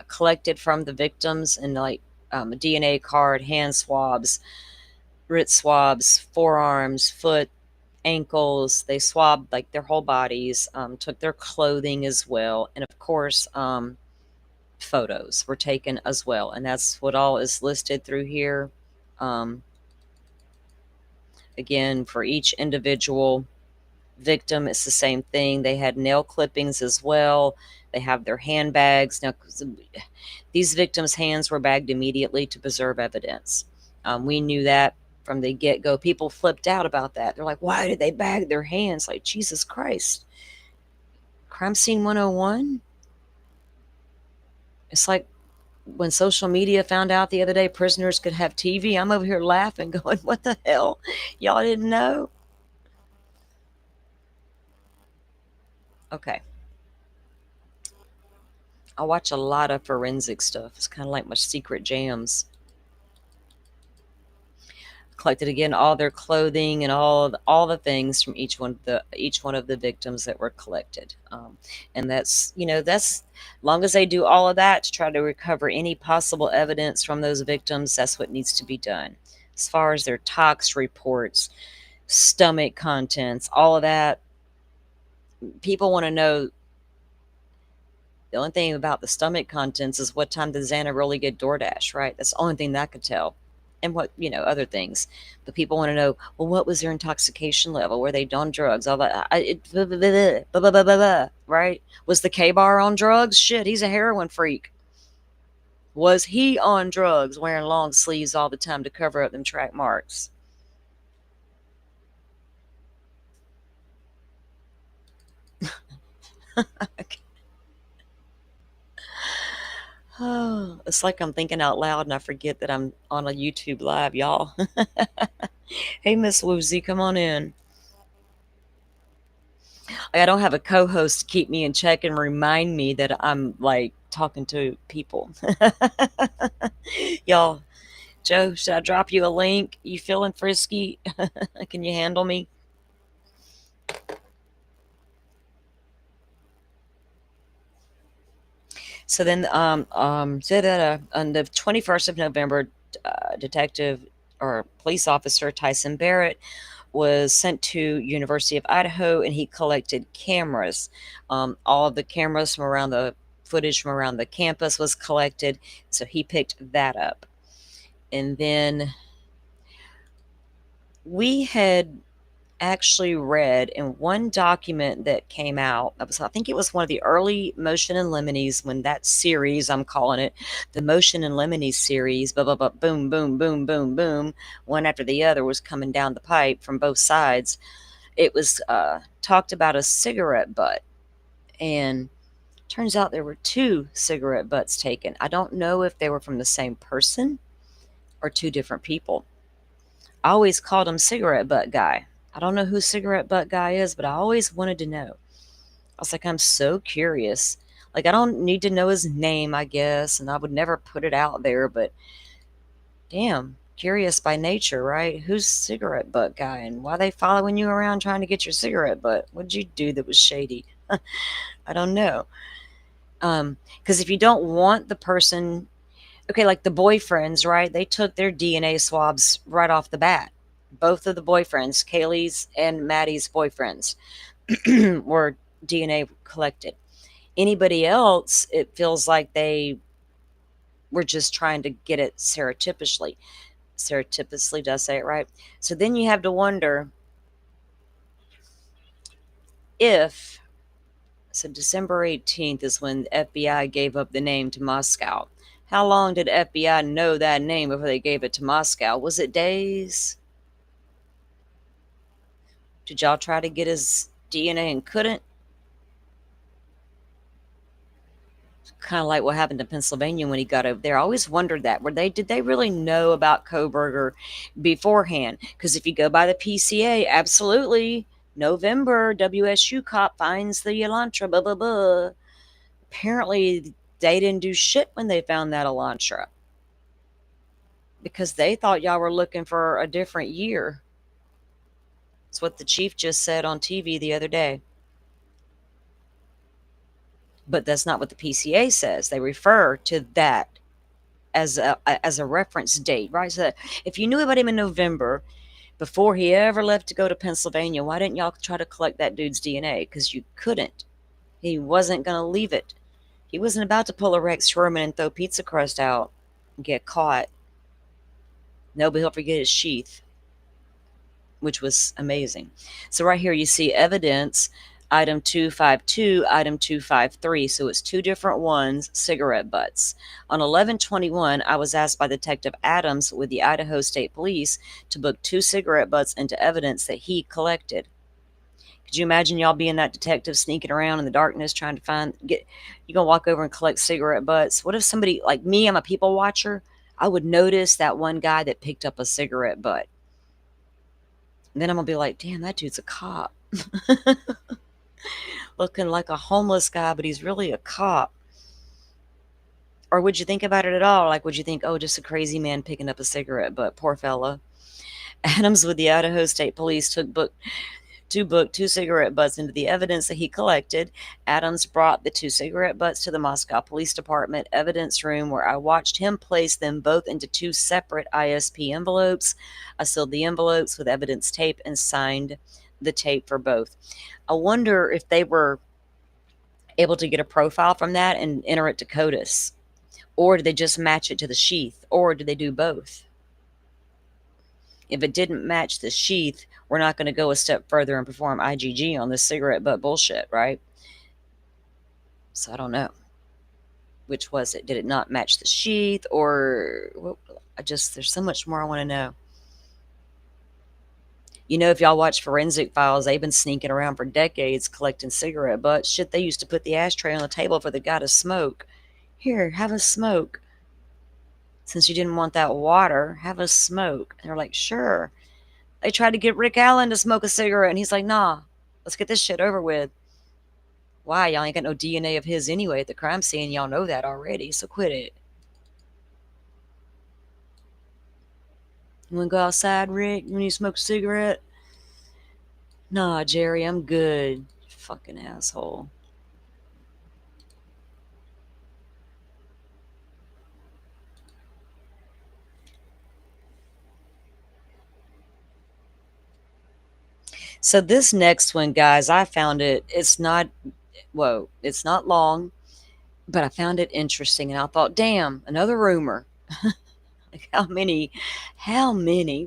collected from the victims, and like a DNA card, hand swabs, writ swabs, forearms, foot, ankles. They swabbed like their whole bodies, took their clothing as well, and of course, photos were taken as well, and that's what all is listed through here. Um, Again, for each individual victim, it's the same thing. They had nail clippings as well. They have their handbags. Now, these victims' hands were bagged immediately to preserve evidence. We knew that from the get go. People flipped out about that. They're like, why did they bag their hands? Like, Jesus Christ. Crime Scene 101? It's like when social media found out the other day prisoners could have TV. I'm over here laughing, going, what the hell? Y'all didn't know? Okay. I watch a lot of forensic stuff. It's kind of like my secret jams. Collected again all their clothing and all the things from each one of the victims that were collected, and that's long as they do all of that to try to recover any possible evidence from those victims, that's what needs to be done. As far as their tox reports, stomach contents, all of that, people want to know. The only thing about the stomach contents is what time did Xana really get DoorDash, right? That's the only thing that could tell. And what, other things. But people want to know, well, what was their intoxication level? Were they on drugs? All that. Blah, blah, blah, blah, blah, right? Was the K-Bar on drugs? Shit, he's a heroin freak. Was he on drugs, wearing long sleeves all the time to cover up them track marks? Oh, it's like I'm thinking out loud and I forget that I'm on a YouTube live, y'all. Hey, Miss Woozy, come on in. I don't have a co-host to keep me in check and remind me that I'm like talking to people. Y'all, Joe, should I drop you a link? You feeling frisky? Can you handle me? So then, on the 21st of November, Detective or Police Officer Tyson Barrett was sent to University of Idaho, and he collected cameras. All of the cameras from around the footage from around the campus was collected, so he picked that up. And then we had actually read in one document that came out. I think it was one of the early Motion and Lemonies, when that series, I'm calling it the Motion and Lemonies series, blah, blah, blah, boom, boom, boom, boom, boom, one after the other was coming down the pipe from both sides. It was talked about a cigarette butt, and turns out there were two cigarette butts taken. I don't know if they were from the same person or two different people. I always called him Cigarette Butt Guy. I don't know who Cigarette Butt Guy is, but I always wanted to know. I was like, I'm so curious. Like, I don't need to know his name, I guess, and I would never put it out there, but damn, curious by nature, right? Who's Cigarette Butt Guy, and why they following you around trying to get your cigarette butt? What did you do that was shady? I don't know. Because if you don't want the person, okay, like the boyfriends, right? They took their DNA swabs right off the bat. Both of the boyfriends, Kaylee's and Maddie's boyfriends, were DNA collected. Anybody else, it feels like they were just trying to get it surreptitiously. Surreptitiously, did I say it right? So then you have to wonder if, so December 18th is when the FBI gave up the name to Moscow. How long did FBI know that name before they gave it to Moscow? Was it days? Did y'all try to get his DNA and couldn't? kind of like what happened in Pennsylvania when he got over there. I always wondered that. Did they really know about Coburger beforehand? Because if you go by the PCA, absolutely, November, WSU cop finds the Elantra, blah, blah, blah. Apparently, they didn't do shit when they found that Elantra because they thought y'all were looking for a different year. That's what the chief just said on TV the other day. But that's not what the PCA says. They refer to that as a reference date, right? So if you knew about him in November before he ever left to go to Pennsylvania, why didn't y'all try to collect that dude's DNA? Because you couldn't. He wasn't going to leave it. He wasn't about to pull a Rex Sherman and throw pizza crust out and get caught. No, but he'll forget his sheath, which was amazing. So right here you see evidence, item 252, item 253. So it's two different ones, cigarette butts. On 11/21, I was asked by Detective Adams with the Idaho State Police to book two cigarette butts into evidence that he collected. Could you imagine y'all being that detective sneaking around in the darkness trying to you gonna walk over and collect cigarette butts? What if somebody, like me, I'm a people watcher, I would notice that one guy that picked up a cigarette butt. And then I'm gonna be like, damn, that dude's a cop. Looking like a homeless guy, but he's really a cop. Or would you think about it at all? Like, would you think, oh, just a crazy man picking up a cigarette butt? Poor fella. Adams with the Idaho State Police book two cigarette butts into the evidence that he collected. Adams brought the two cigarette butts to the Moscow Police Department evidence room where I watched him place them both into two separate ISP envelopes. I sealed the envelopes with evidence tape and signed the tape for both. I wonder if they were able to get a profile from that and enter it to CODIS. Or did they just match it to the sheath? Or did they do both? If it didn't match the sheath, we're not going to go a step further and perform IgG on this cigarette butt bullshit, right? So I don't know. Which was it? Did it not match the sheath? Or there's so much more I want to know. You know, if y'all watch Forensic Files, they've been sneaking around for decades collecting cigarette butts. Shit, they used to put the ashtray on the table for the guy to smoke. Here, have a smoke. Since you didn't want that water, have a smoke. And they're like, sure. They tried to get Rick Allen to smoke a cigarette, and he's like, nah, let's get this shit over with. Why? Y'all ain't got no DNA of his anyway at the crime scene. Y'all know that already, so quit it. You want to go outside, Rick? You want to smoke a cigarette? Nah, Jerry, I'm good. Fucking asshole. So this next one, guys, I found it. It's not long, but I found it interesting, and I thought, damn, another rumor. Like how many?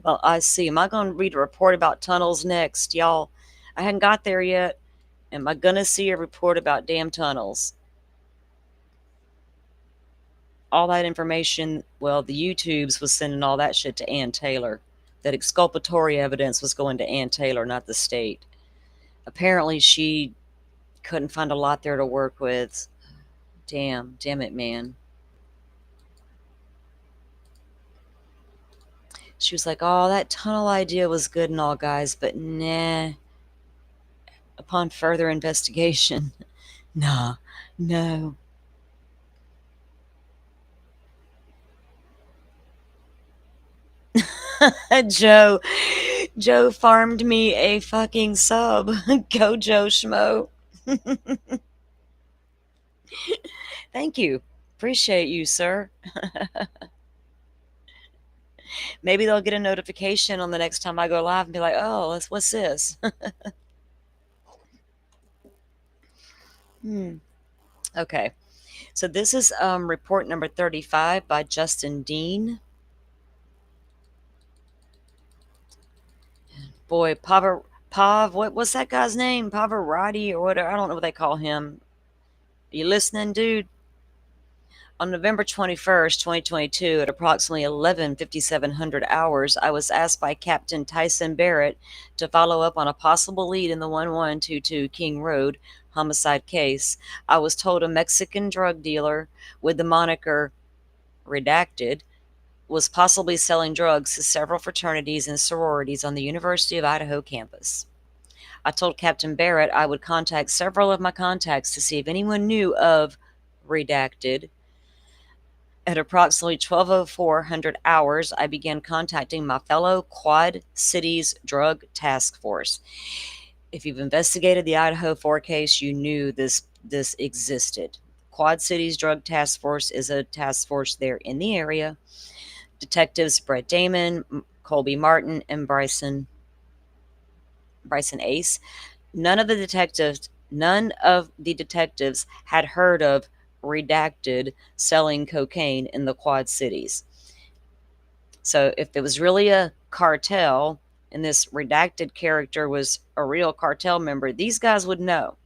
Well, I see. Am I going to read a report about tunnels next, y'all? I hadn't got there yet. Am I going to see a report about damn tunnels? All that information, well, the YouTubes was sending all that shit to Ann Taylor. That exculpatory evidence was going to Ann Taylor, not the state. Apparently, she couldn't find a lot there to work with. Damn it, man. She was like, oh, that tunnel idea was good and all, guys, but nah. Upon further investigation, nah, no. Joe, Joe farmed me a fucking sub. Go, Joe Schmo. Thank you. Appreciate you, sir. Maybe they'll get a notification on the next time I go live and be like, oh, what's this? Okay. So this is report number 35 by Justin Dean. Boy, what's that guy's name? Pavarotti or whatever. I don't know what they call him. Are you listening, dude? On November 21st, 2022, at approximately 11:57 hours, I was asked by Captain Tyson Barrett to follow up on a possible lead in the 1122 King Road homicide case. I was told a Mexican drug dealer with the moniker Redacted was possibly selling drugs to several fraternities and sororities on the University of Idaho campus. I told Captain Barrett I would contact several of my contacts to see if anyone knew of Redacted. At approximately 12:04 hours, I began contacting my fellow Quad Cities Drug Task Force. If you've investigated the Idaho 4 case, you knew this existed. Quad Cities Drug Task Force is a task force there in the area. Detectives Brett Damon, Colby Martin, and Bryson Ace. None of the detectives had heard of Redacted selling cocaine in the Quad Cities. So if it was really a cartel and this Redacted character was a real cartel member, these guys would know.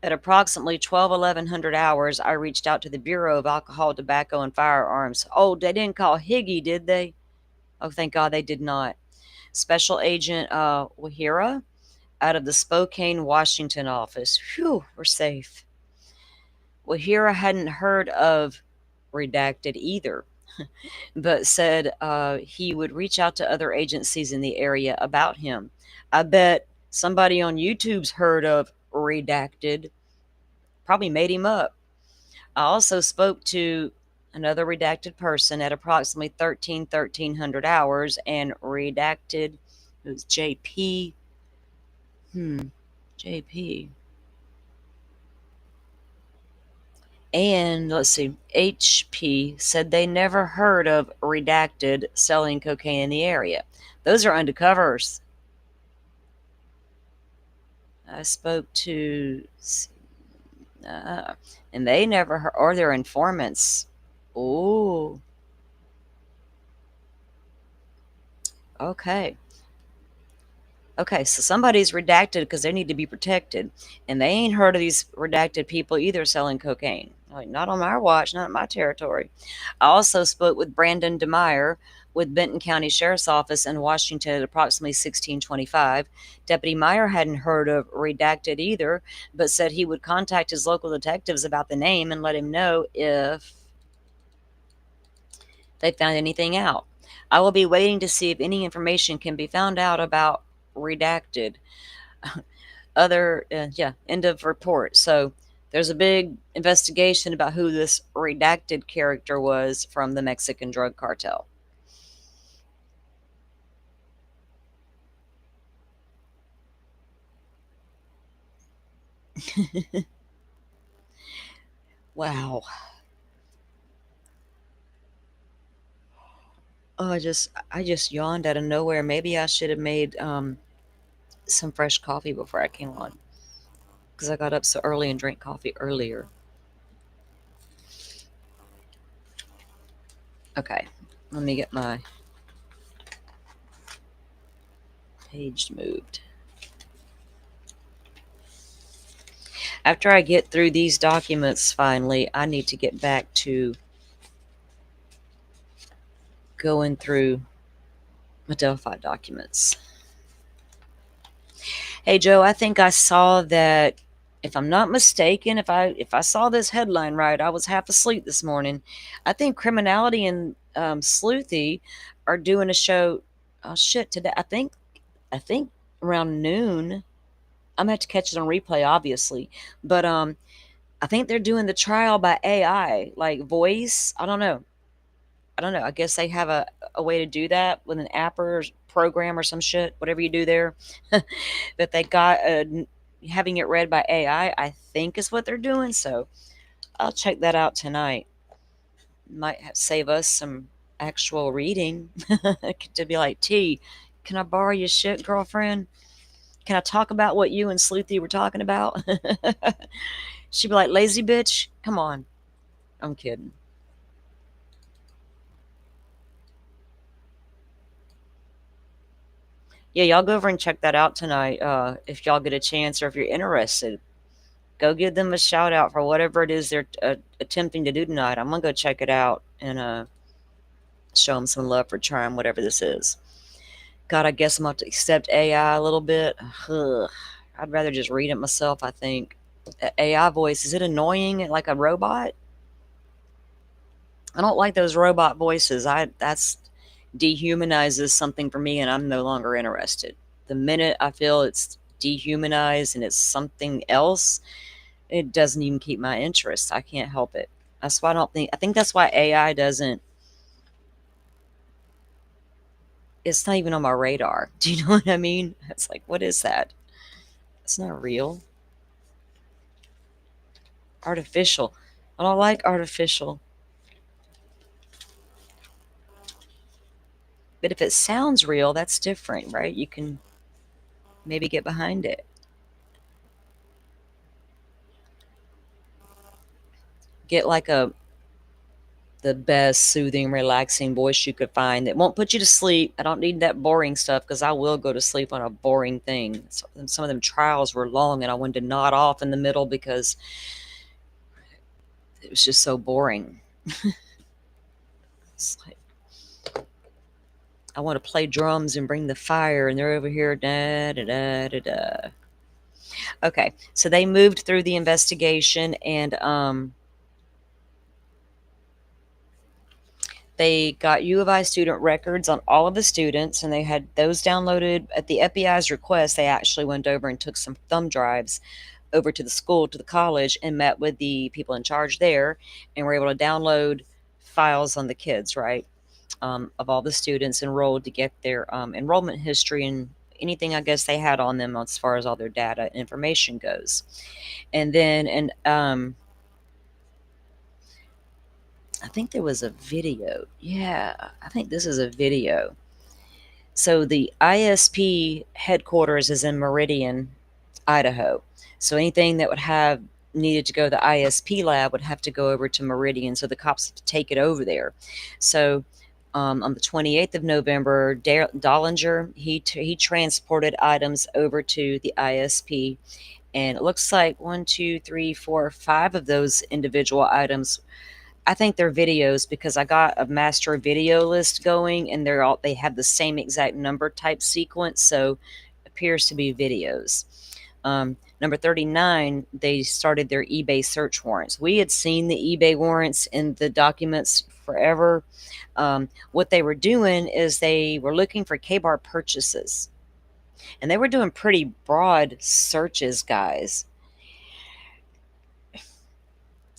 At approximately 12:11 hours, I reached out to the Bureau of Alcohol, Tobacco, and Firearms. Oh, they didn't call Higgy, did they? Oh, thank God they did not. Special Agent Wahira out of the Spokane, Washington office. Phew, we're safe. Wahira hadn't heard of Redacted either, but said he would reach out to other agencies in the area about him. I bet somebody on YouTube's heard of Redacted, probably made him up. I also spoke to another redacted person at approximately 1300 hours, and Redacted, who's JP. JP. And let's see, HP said they never heard of Redacted selling cocaine in the area. Those are undercovers. I spoke to, and they never heard, or they're informants. Oh, okay. Okay, so somebody's redacted because they need to be protected, and they ain't heard of these redacted people either selling cocaine. Like, not on my watch, not in my territory. I also spoke with Brandon DeMeyer with Benton County Sheriff's Office in Washington at approximately 1625. Deputy Meyer hadn't heard of redacted either, but said he would contact his local detectives about the name and let him know if they found anything out. I will be waiting to see if any information can be found out about redacted. End of report. So there's a big investigation about who this redacted character was from the Mexican drug cartel. Wow. Oh, I just yawned out of nowhere. Maybe I should have made some fresh coffee before I came on, because I got up so early and drank coffee earlier. Okay, let me get my page moved. After I get through these documents finally, I need to get back to going through my Delphi documents. Hey Joe, I think I saw that, if I'm not mistaken, if I saw this headline right, I was half asleep this morning. I think Criminality and Sleuthy are doing a show. Oh shit, today. I think around noon. I'm gonna have to catch it on replay, obviously, but I think they're doing the trial by AI, like voice. I don't know. I guess they have a way to do that with an app or program or some shit, whatever you do there. That they got having it read by AI, I think is what they're doing. So I'll check that out tonight. Might save us some actual reading. To be like, T, can I borrow your shit, girlfriend? Can I talk about what you and Sleuthy were talking about? She'd be like, lazy bitch, come on. I'm kidding. Yeah, y'all go over and check that out tonight if y'all get a chance or if you're interested. Go give them a shout out for whatever it is they're attempting to do tonight. I'm gonna go check it out and show them some love for trying whatever this is. God, I guess I'm going to accept AI a little bit. Ugh. I'd rather just read it myself, I think. AI voice, is it annoying like a robot? I don't like those robot voices. That's dehumanizes something for me and I'm no longer interested. The minute I feel it's dehumanized and it's something else, it doesn't even keep my interest. I can't help it. That's why I think that's why AI doesn't, it's not even on my radar. Do you know what I mean? It's like, what is that? It's not real. Artificial. I don't like artificial. But if it sounds real, that's different, right? You can maybe get behind it. Get like a the best soothing, relaxing voice you could find that won't put you to sleep. I don't need that boring stuff because I will go to sleep on a boring thing. Some of them trials were long and I wanted to nod off in the middle because it was just so boring. It's like, I want to play drums and bring the fire, and they're over here, da da da da da. Okay, so they moved through the investigation, and they got U of I student records on all of the students, and they had those downloaded at the FBI's request. They actually went over and took some thumb drives over to the school, to the college, and met with the people in charge there, and were able to download files on the kids, right? Of all the students enrolled to get their enrollment history and anything I guess they had on them as far as all their data information goes. And then, and I think there was a video. Yeah, I think this is a video. So the ISP headquarters is in Meridian, Idaho. So anything that would have needed to go to the ISP lab would have to go over to Meridian. So the cops have to take it over there. So on the 28th of November, Dollinger, he transported items over to the ISP. And it looks like 1, 2, 3, 4, 5 of those individual items, I think they're videos because I got a master video list going and they have the same exact number type sequence, so it appears to be videos. Number 39, they started their eBay search warrants. We had seen the eBay warrants in the documents forever. What they were doing is they were looking for K-bar purchases, and they were doing pretty broad searches, guys.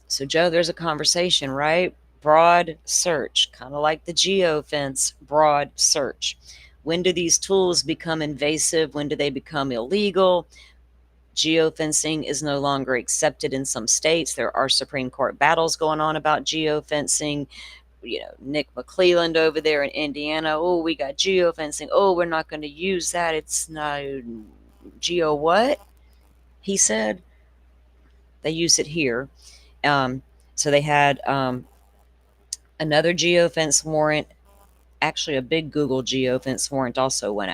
So, Joe, there's a conversation, right? Broad search, kind of like the geofence, broad search. When do these tools become invasive? When do they become illegal? Geofencing is no longer accepted in some states. There are Supreme Court battles going on about geofencing. You know, Nick McClelland over there in Indiana. Oh, we got geofencing. Oh, we're not going to use that. It's not geo what? He said. They use it here. So they had another geofence warrant. Actually, a big Google geofence warrant also went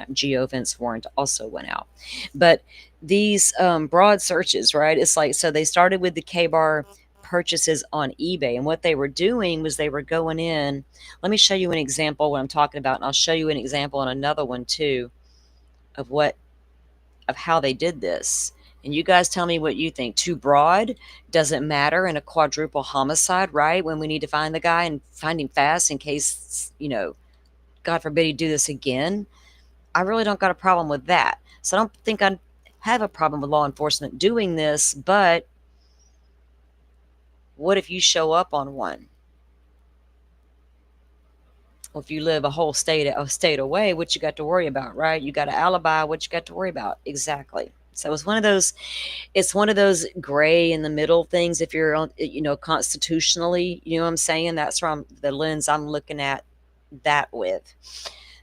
out. But these broad searches, right? It's like, so they started with the K-bar purchases on eBay, and what they were doing was they were going in. Let me show you an example what I'm talking about, and I'll show you an example on another one too of how they did this. And you guys tell me what you think. Too broad? Doesn't matter in a quadruple homicide, right? When we need to find the guy and find him fast in case, God forbid he do this again. I really don't got a problem with that. So I don't think I have a problem with law enforcement doing this, but what if you show up on one? Well, if you live a whole state away, what you got to worry about, right? You got an alibi, what you got to worry about? Exactly. So it's one of those gray in the middle things. If you're on, constitutionally, you know what I'm saying? That's from the lens I'm looking at that with.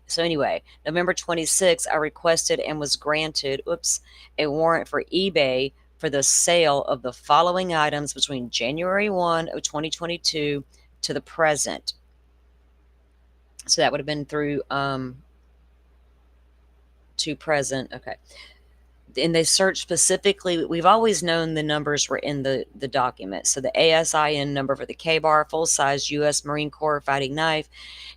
So anyway, November 26th, I requested and was granted, a warrant for eBay for the sale of the following items between January 1 of 2022 to the present. So that would have been through to present. Okay. and they searched specifically. We've always known the numbers were in the document. So the ASIN number for the K-bar full size U.S. Marine Corps fighting knife,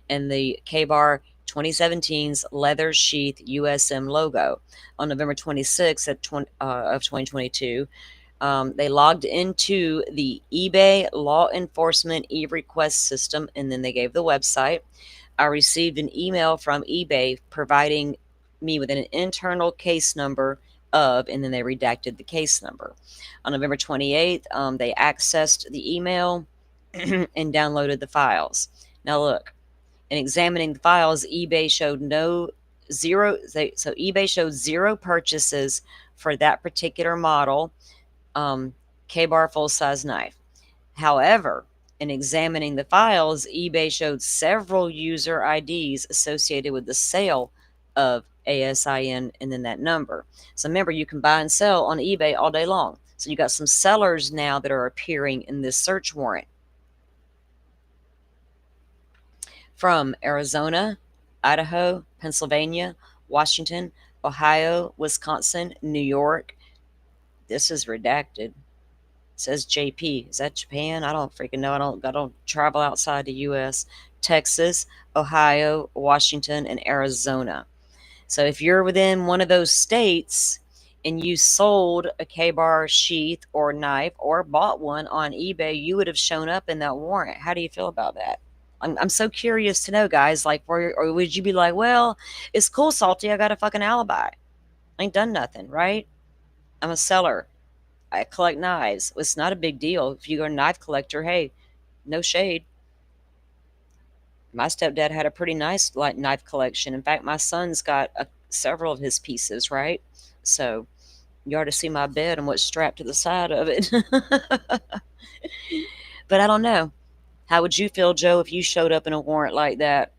and the K-bar 2017's leather sheath USM logo. On November 26th of 2022, they logged into the eBay law enforcement e-request system, and then they gave the website. I received an email from eBay providing me with an internal case number of, and then they redacted the case number. On November 28th, they accessed the email and downloaded the files. Now look, in examining the files, eBay showed so eBay showed zero purchases for that particular model K-bar full-size knife. However, in examining the files, eBay showed several user IDs associated with the sale of ASIN and then that number. So remember, you can buy and sell on eBay all day long. So you got some sellers now that are appearing in this search warrant. From Arizona, Idaho, Pennsylvania, Washington, Ohio, Wisconsin, New York. This is redacted. It says JP. Is that Japan? I don't freaking know. I don't travel outside the US. Texas, Ohio, Washington, and Arizona. So if you're within one of those states and you sold a K-bar sheath or knife or bought one on eBay, you would have shown up in that warrant. How do you feel about that? I'm so curious to know, guys. Like, or would you be like, well, it's cool, Salty. I got a fucking alibi. I ain't done nothing, right? I'm a seller. I collect knives. It's not a big deal. If you're a knife collector, hey, no shade. My stepdad had a pretty nice like knife collection. In fact, my son's got several of his pieces, right? So you ought to see my bed and what's strapped to the side of it. But I don't know. How would you feel, Joe, if you showed up in a warrant like that?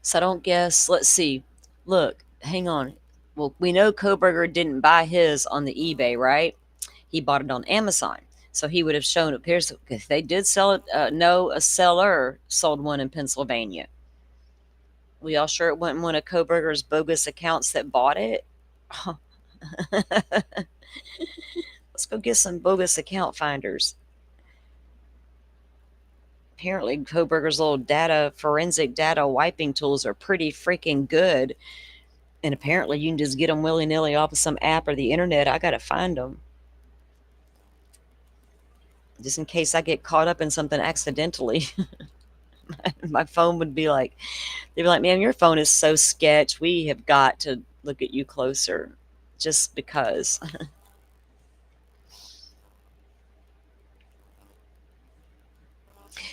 So I don't guess. Let's see. Look, hang on. Well, we know Coburger didn't buy his on the eBay, right? He bought it on Amazon. So he would have shown up. Here's if they did sell it. No, a seller sold one in Pennsylvania. We all sure it wasn't one of Coburger's bogus accounts that bought it? Let's go get some bogus account finders. Apparently, Coburger's little forensic data wiping tools are pretty freaking good. And apparently, you can just get them willy nilly off of some app or the internet. I got to find them. Just in case I get caught up in something accidentally. My phone would be like, they'd be like, man, your phone is so sketch. We have got to look at you closer just because.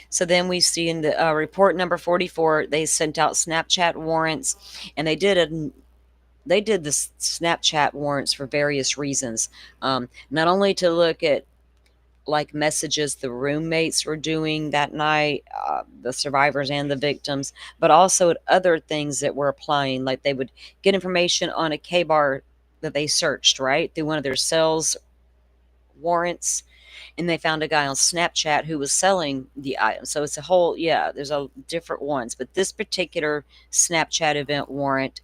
So then we see in the report number 44, they sent out Snapchat warrants, and they did the Snapchat warrants for various reasons. Not only to look at like messages the roommates were doing that night, the survivors and the victims, but also at other things that were applying. Like they would get information on a K-bar that they searched, right, through one of their sales warrants, and they found a guy on Snapchat who was selling the item. So it's a whole, yeah, there's a different ones. But this particular Snapchat event warrant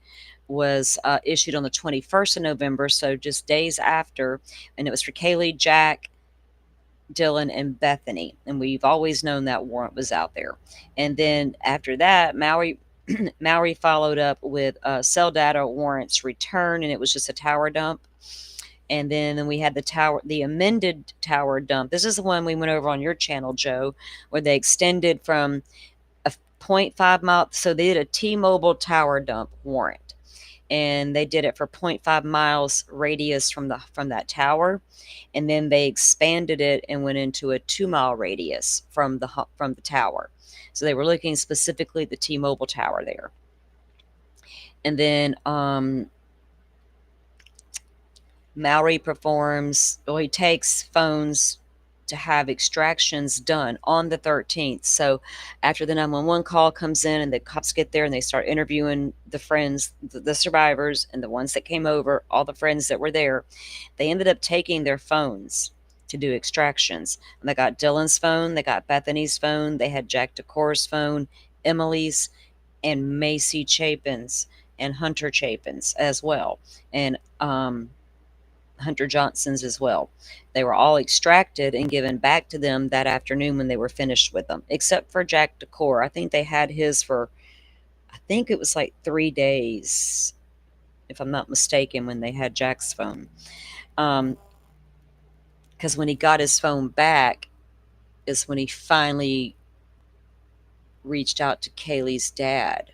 was issued on the 21st of November, so just days after, and it was for Kaylee, Jack, Dylan, and Bethany. And we've always known that warrant was out there. And then after that, Maori followed up with cell data warrants return, and it was just a tower dump. And then we had the amended tower dump. This is the one we went over on your channel, Joe, where they extended from a 0.5 mile. So they did a T-Mobile tower dump warrant, and they did it for 0.5 miles radius from that tower, and then they expanded it and went into a 2-mile radius from the tower. So they were looking specifically at the T-Mobile tower there. And then Maori he takes phones to have extractions done on the 13th. So after the 911 call comes in and the cops get there and they start interviewing the friends, the survivors, and the ones that came over, all the friends that were there, they ended up taking their phones to do extractions. And they got Dylan's phone, they got Bethany's phone, they had Jack DeCore's phone, Emily's, and Macy Chapin's. and Hunter Chapin's as well, and Hunter Johnson's as well. They were all extracted and given back to them that afternoon when they were finished with them, except for Jack Decor. I think they had his for, I think it was like 3 days, if I'm not mistaken, when they had Jack's phone. Um, because when he got his phone back is when he finally reached out to Kaylee's dad.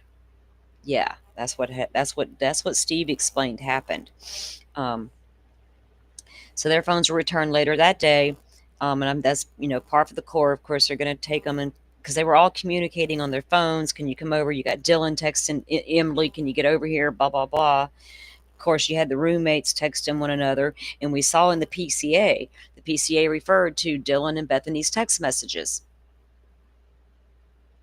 Yeah, that's what Steve explained happened. Um, so their phones were returned later that day, and that's par for the course. Of course, they're going to take them and because they were all communicating on their phones. Can you come over? You got Dylan texting Emily. Can you get over here? Blah blah blah. Of course, you had the roommates texting one another, and we saw in the PCA. The PCA referred to Dylan and Bethany's text messages.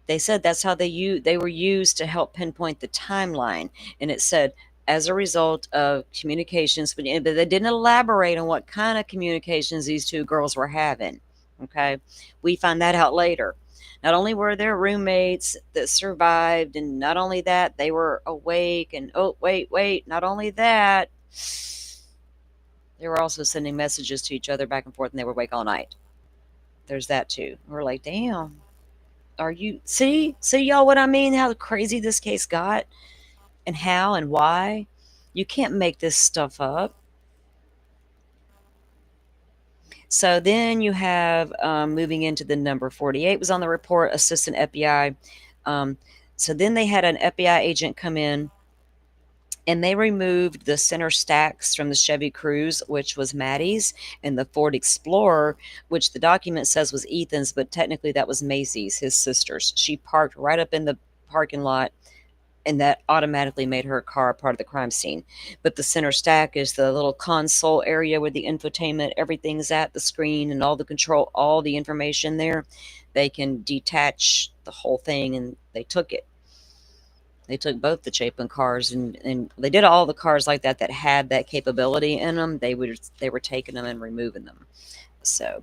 They said that's how they were used to help pinpoint the timeline, and it said as a result of communications, but they didn't elaborate on what kind of communications these two girls were having. Okay, we find that out later. Not only were there roommates that survived, and not only that, they were awake. And oh, wait, not only that, they were also sending messages to each other back and forth, and they were awake all night. There's that too. We're like, damn, are you see y'all what I mean? How crazy this case got and how and why? You can't make this stuff up. So then you have moving into the number 48 was on the report, assistant FBI. So then they had an FBI agent come in and they removed the center stacks from the Chevy Cruze, which was Maddie's, and the Ford Explorer, which the document says was Ethan's, but technically that was Maisie's, his sister's. She parked right up in the parking lot, and that automatically made her car a part of the crime scene. But the center stack is the little console area where the infotainment, everything's at, the screen, and all the control, all the information there. They can detach the whole thing, and they took it. They took both the Chapin cars, and they did all the cars like that that had that capability in them. They were taking them and removing them. So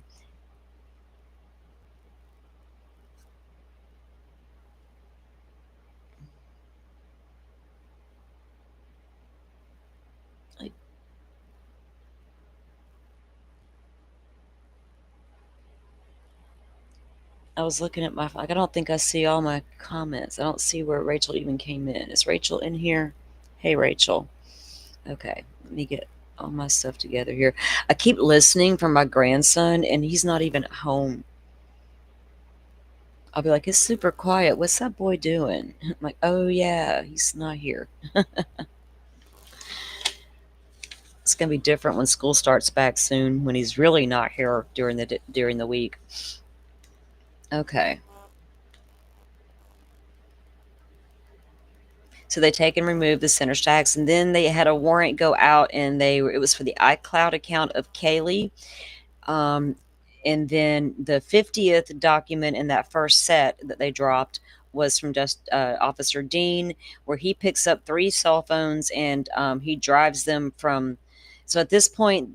I, I was looking at like I don't think I see all my comments. I don't see where Rachel even came in. Is Rachel in here? Hey Rachel. Okay, let me get all my stuff together here. I keep listening for my grandson, and he's not even at home. I'll be like, it's super quiet. What's that boy doing? I'm like, oh yeah, he's not here. It's gonna be different when school starts back soon, when he's really not here during the week. Okay. So they take and remove the center stacks, and then they had a warrant go out, and it was for the iCloud account of Kaylee. Um, and then the 50th document in that first set that they dropped was from just Officer Dean, where he picks up 3 cell phones and he drives them from. So at this point,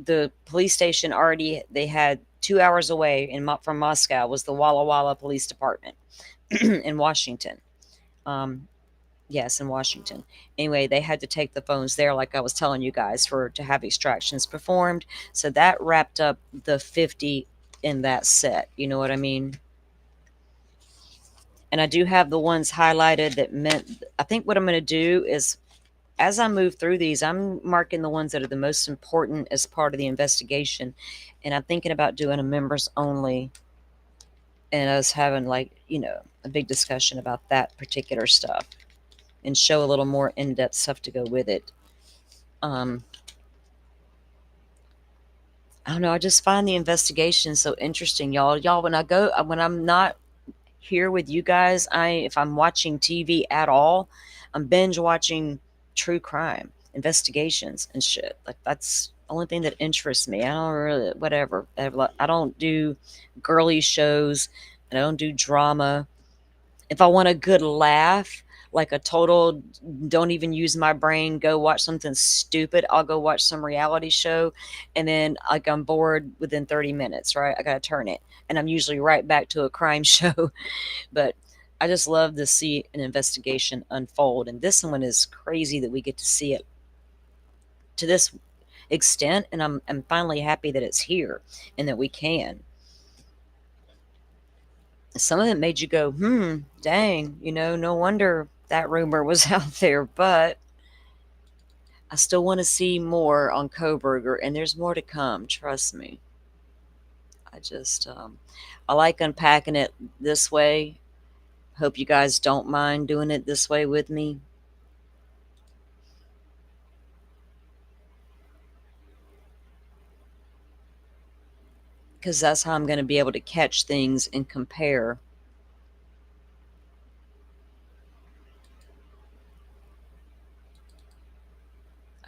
the police station already they had 2 hours away from Moscow was the Walla Walla Police Department in Washington. Um, Yes, in Washington. Anyway, they had to take the phones there, like I was telling you guys, for to have extractions performed. So that wrapped up the 50 in that set. You know what I mean? And I do have the ones highlighted that meant. I think what I'm going to do is, as I move through these, I'm marking the ones that are the most important as part of the investigation, and I'm thinking about doing a members only, and us having a big discussion about that particular stuff and show a little more in-depth stuff to go with it. Um, I don't know. I just find the investigation so interesting, y'all. Y'all, when I'm not here with you guys, if I'm watching TV at all, I'm binge watching true crime investigations and shit. Like that's the only thing that interests me. I don't really whatever. I don't do girly shows. And I don't do drama. If I want a good laugh, like a total don't even use my brain, go watch something stupid, I'll go watch some reality show, and then like I'm bored within 30 minutes, right? I gotta turn it. And I'm usually right back to a crime show. But I just love to see an investigation unfold, and this one is crazy that we get to see it to this extent, and I'm finally happy that it's here and that we can. Some of it made you go, dang, no wonder that rumor was out there, but I still want to see more on Coburger, and there's more to come, trust me. I just, I like unpacking it this way. Hope you guys don't mind doing it this way with me. Because that's how I'm going to be able to catch things and compare.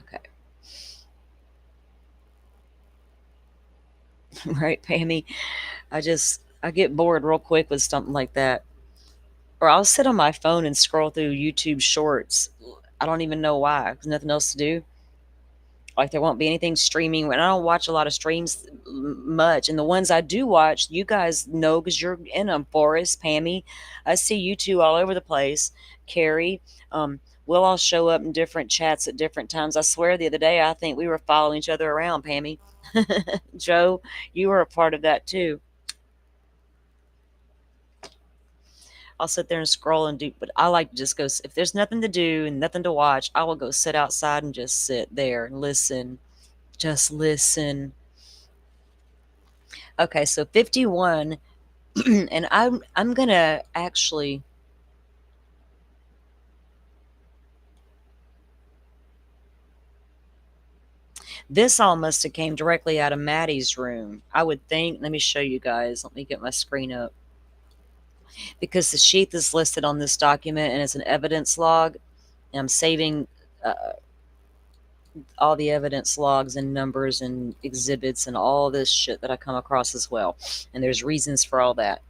Okay. Right, Pammy? I get bored real quick with something like that. Or I'll sit on my phone and scroll through YouTube shorts. I don't even know why. There's nothing else to do. Like there won't be anything streaming. And I don't watch a lot of streams much. And the ones I do watch, you guys know because you're in them. Forrest, Pammy, I see you two all over the place. Carrie, we'll all show up in different chats at different times. I swear, the other day I think we were following each other around. Pammy, Joe, you were a part of that too. I'll sit there and scroll and do, but I like to just go. If there's nothing to do and nothing to watch, I will go sit outside and just sit there and listen. Just listen. Okay, so 51, and I'm gonna actually. This all must have came directly out of Maddie's room, I would think. Let me show you guys. Let me get my screen up because the sheath is listed on this document and it's an evidence log. And I'm saving uh, all the evidence logs and numbers and exhibits and all this shit that I come across as well. And there's reasons for all that.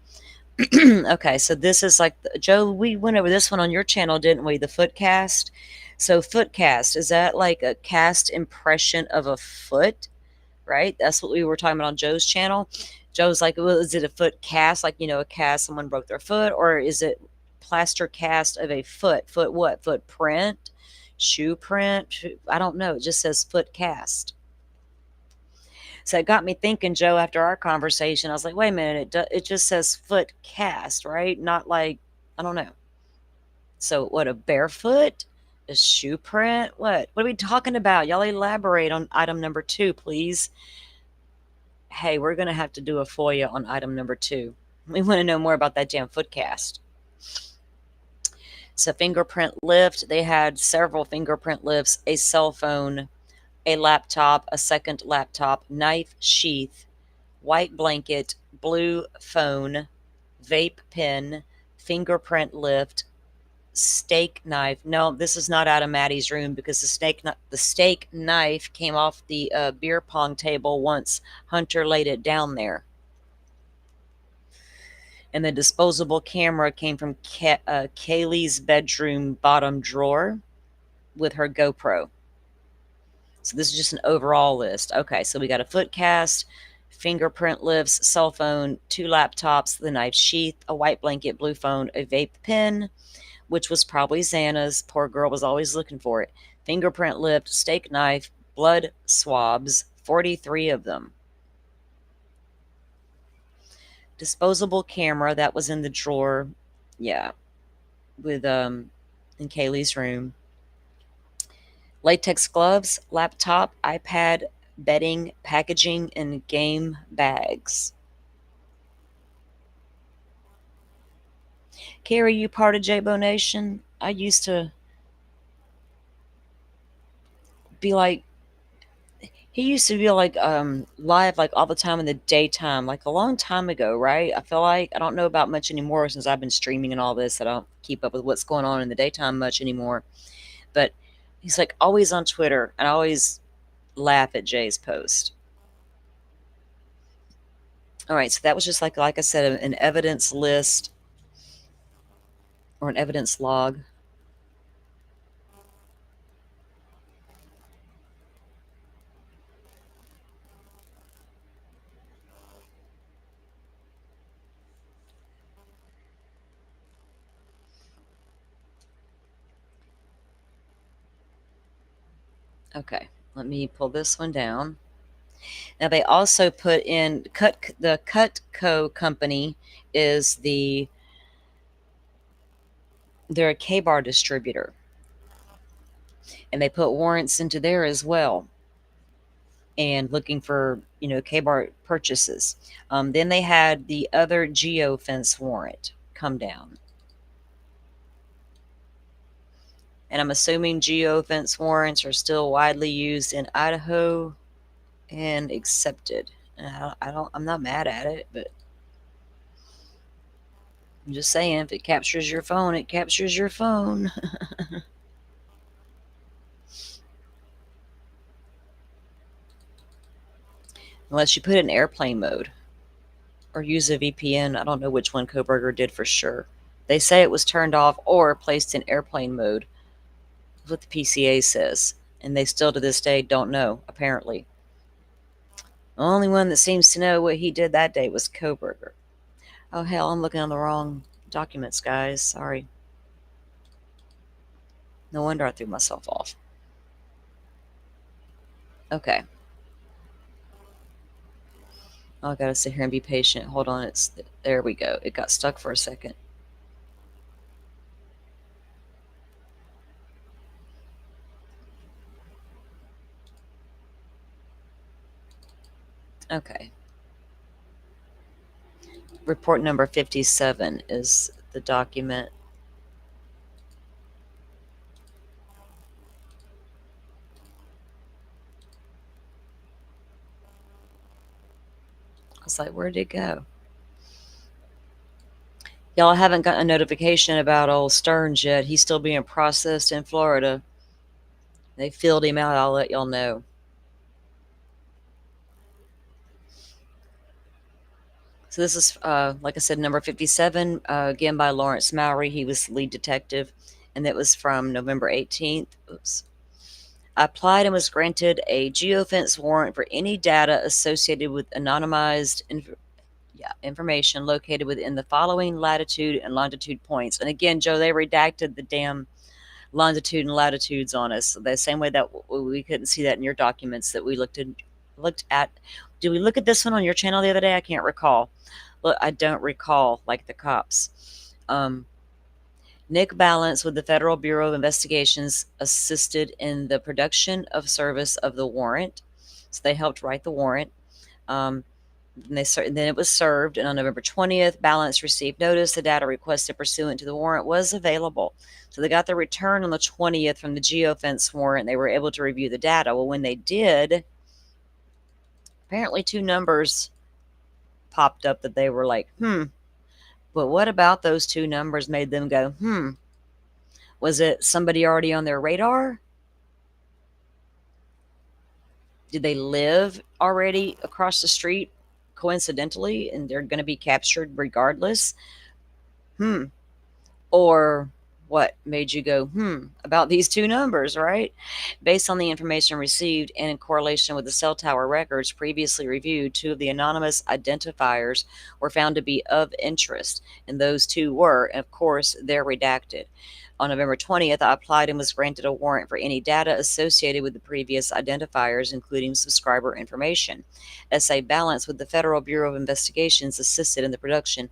Okay, so this is like Joe. We went over this one on your channel, didn't we? The foot cast. So foot cast, is that like a cast impression of a foot? Right. That's what we were talking about on Joe's channel. Joe's like, well, is it a foot cast? Like a cast, someone broke their foot, or is it plaster cast of a foot? Foot what? Footprint, shoe print. I don't know. It just says foot cast. So it got me thinking, Joe, after our conversation, I was like, wait a minute, it just says foot cast, right? Not like, I don't know. So what, a barefoot? A shoe print? What are we talking about? Y'all elaborate on item number 2, please. Hey, we're going to have to do a FOIA on item number 2. We want to know more about that damn foot cast. So fingerprint lift, they had several fingerprint lifts, a cell phone, a laptop, a second laptop, knife sheath, white blanket, blue phone, vape pen, fingerprint lift, steak knife. No, this is not out of Maddie's room because the steak knife came off the beer pong table once Hunter laid it down there. And the disposable camera came from Kaylee's bedroom bottom drawer with her GoPro. So this is just an overall list. Okay, so we got a foot cast, fingerprint lifts, cell phone, 2 laptops, the knife sheath, a white blanket, blue phone, a vape pen, which was probably Xana's. Poor girl was always looking for it. Fingerprint lift, steak knife, blood swabs, 43 of them. Disposable camera that was in the drawer. Yeah, with in Kaylee's room. Latex gloves, laptop, iPad, bedding, packaging, and game bags. Carrie, you part of J-Bo Nation? I used to be like, he used to be like live like all the time in the daytime, like a long time ago, right? I feel like I don't know about much anymore since I've been streaming and all this. I don't keep up with what's going on in the daytime much anymore. But he's like always on Twitter, and I always laugh at Jay's post. All right, so that was just like I said, an evidence list or an evidence log. Okay, let me pull this one down. Now they also put in the Cutco company is they're a K-bar distributor, and they put warrants into there as well, and looking for K-bar purchases. Then they had the other geofence warrant come down, and I'm assuming geofence warrants are still widely used in Idaho and accepted. And I'm not mad at it, but I'm just saying, if it captures your phone, it captures your phone. Unless you put it in airplane mode or use a VPN. I don't know which one Coburger did for sure. They say it was turned off or placed in airplane mode. That's what the PCA says. And they still to this day don't know, apparently. The only one that seems to know what he did that day was Coburger. Oh, hell, I'm looking on the wrong documents, guys. Sorry. No wonder I threw myself off. Okay. Oh, I gotta sit here and be patient. Hold on, there we go. It got stuck for a second. Okay. Report number 57 is the document. I was like, where'd it go? Y'all haven't gotten a notification about old Stearns yet. He's still being processed in Florida. They filled him out. I'll let y'all know. So this is, like I said, number 57, again by Lawrence Mowry. He was the lead detective, and it was from November 18th. Oops. I applied and was granted a geofence warrant for any data associated with anonymized information located within the following latitude and longitude points. And again, Joe, they redacted the damn longitude and latitudes on us the same way that we couldn't see that in your documents that we looked at. Did we look at this one on your channel the other day? I can't recall. Look, I don't recall, like the cops. Nick Balance with the Federal Bureau of Investigations assisted in the production of service of the warrant. So they helped write the warrant. Then it was served, and on November 20th, Balance received notice the data requested pursuant to the warrant was available. So they got the return on the 20th from the geofence warrant. They were able to review the data. Well, when they did, apparently 2 numbers popped up that they were like, but what about those 2 numbers made them go, Was it somebody already on their radar? Did they live already across the street coincidentally and they're going to be captured regardless? Or what made you go, about these 2 numbers, right? Based on the information received and in correlation with the cell tower records previously reviewed, 2 of the anonymous identifiers were found to be of interest, and those 2 were, and of course, they're redacted. On November 20th, I applied and was granted a warrant for any data associated with the previous identifiers, including subscriber information. SA Balance with the Federal Bureau of Investigations assisted in the production.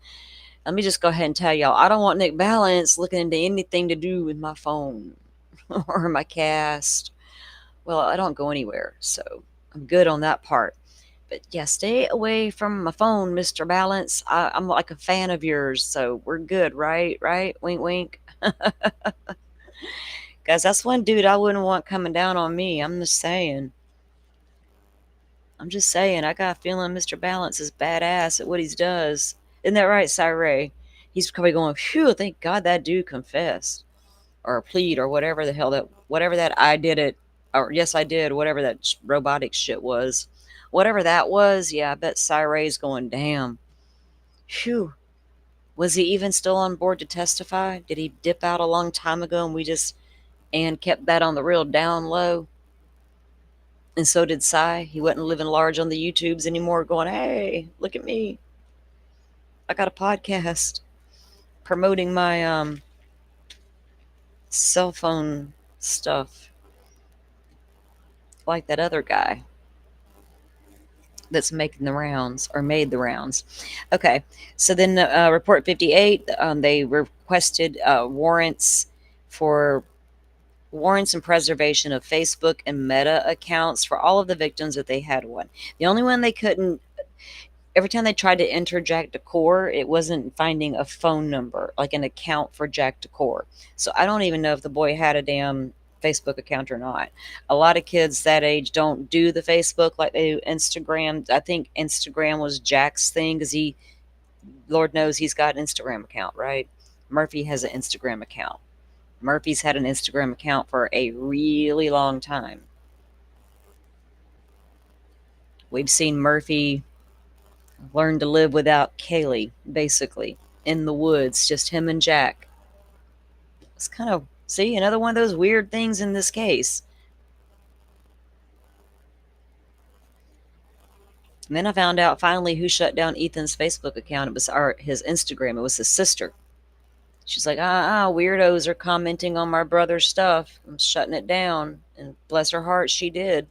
Let me just go ahead and tell y'all, I don't want Nick Balance looking into anything to do with my phone or my cast. Well, I don't go anywhere, so I'm good on that part. But yeah, stay away from my phone, Mr. Balance. I'm like a fan of yours, so we're good, right? Right? Wink, wink. Guys, that's one dude I wouldn't want coming down on me. I'm just saying. I got a feeling Mr. Balance is badass at what he does. Isn't that right, Cyree? He's probably going, phew, thank God that dude confessed. Or plead, or whatever that I did it, or yes, I did, whatever that robotic shit was. Whatever that was, yeah, I bet Cyree's going, damn. Phew. Was he even still on board to testify? Did he dip out a long time ago and kept that on the real down low? And so did Cy. He wasn't living large on the YouTubes anymore, going, hey, look at me. I got a podcast promoting my cell phone stuff. like that other guy that's making the rounds or made the rounds. Okay, so then report 58, they requested for warrants and preservation of Facebook and Meta accounts for all of the victims that they had one. The only one they couldn't, every time they tried to enter Jack Decor, it wasn't finding a phone number, like an account for Jack Decor. So I don't even know if the boy had a damn Facebook account or not. A lot of kids that age don't do the Facebook like they do Instagram. I think Instagram was Jack's thing because he, Lord knows, he's got an Instagram account, right? Murphy has an Instagram account. Murphy's had an Instagram account for a really long time. We've seen Murphy learn to live without Kaylee, basically, in the woods, just him and Jack. It's kind of, see, another one of those weird things in this case. And then I found out finally who shut down Ethan's Facebook account. It was his Instagram. It was his sister. She's like, weirdos are commenting on my brother's stuff. I'm shutting it down. And bless her heart, she did.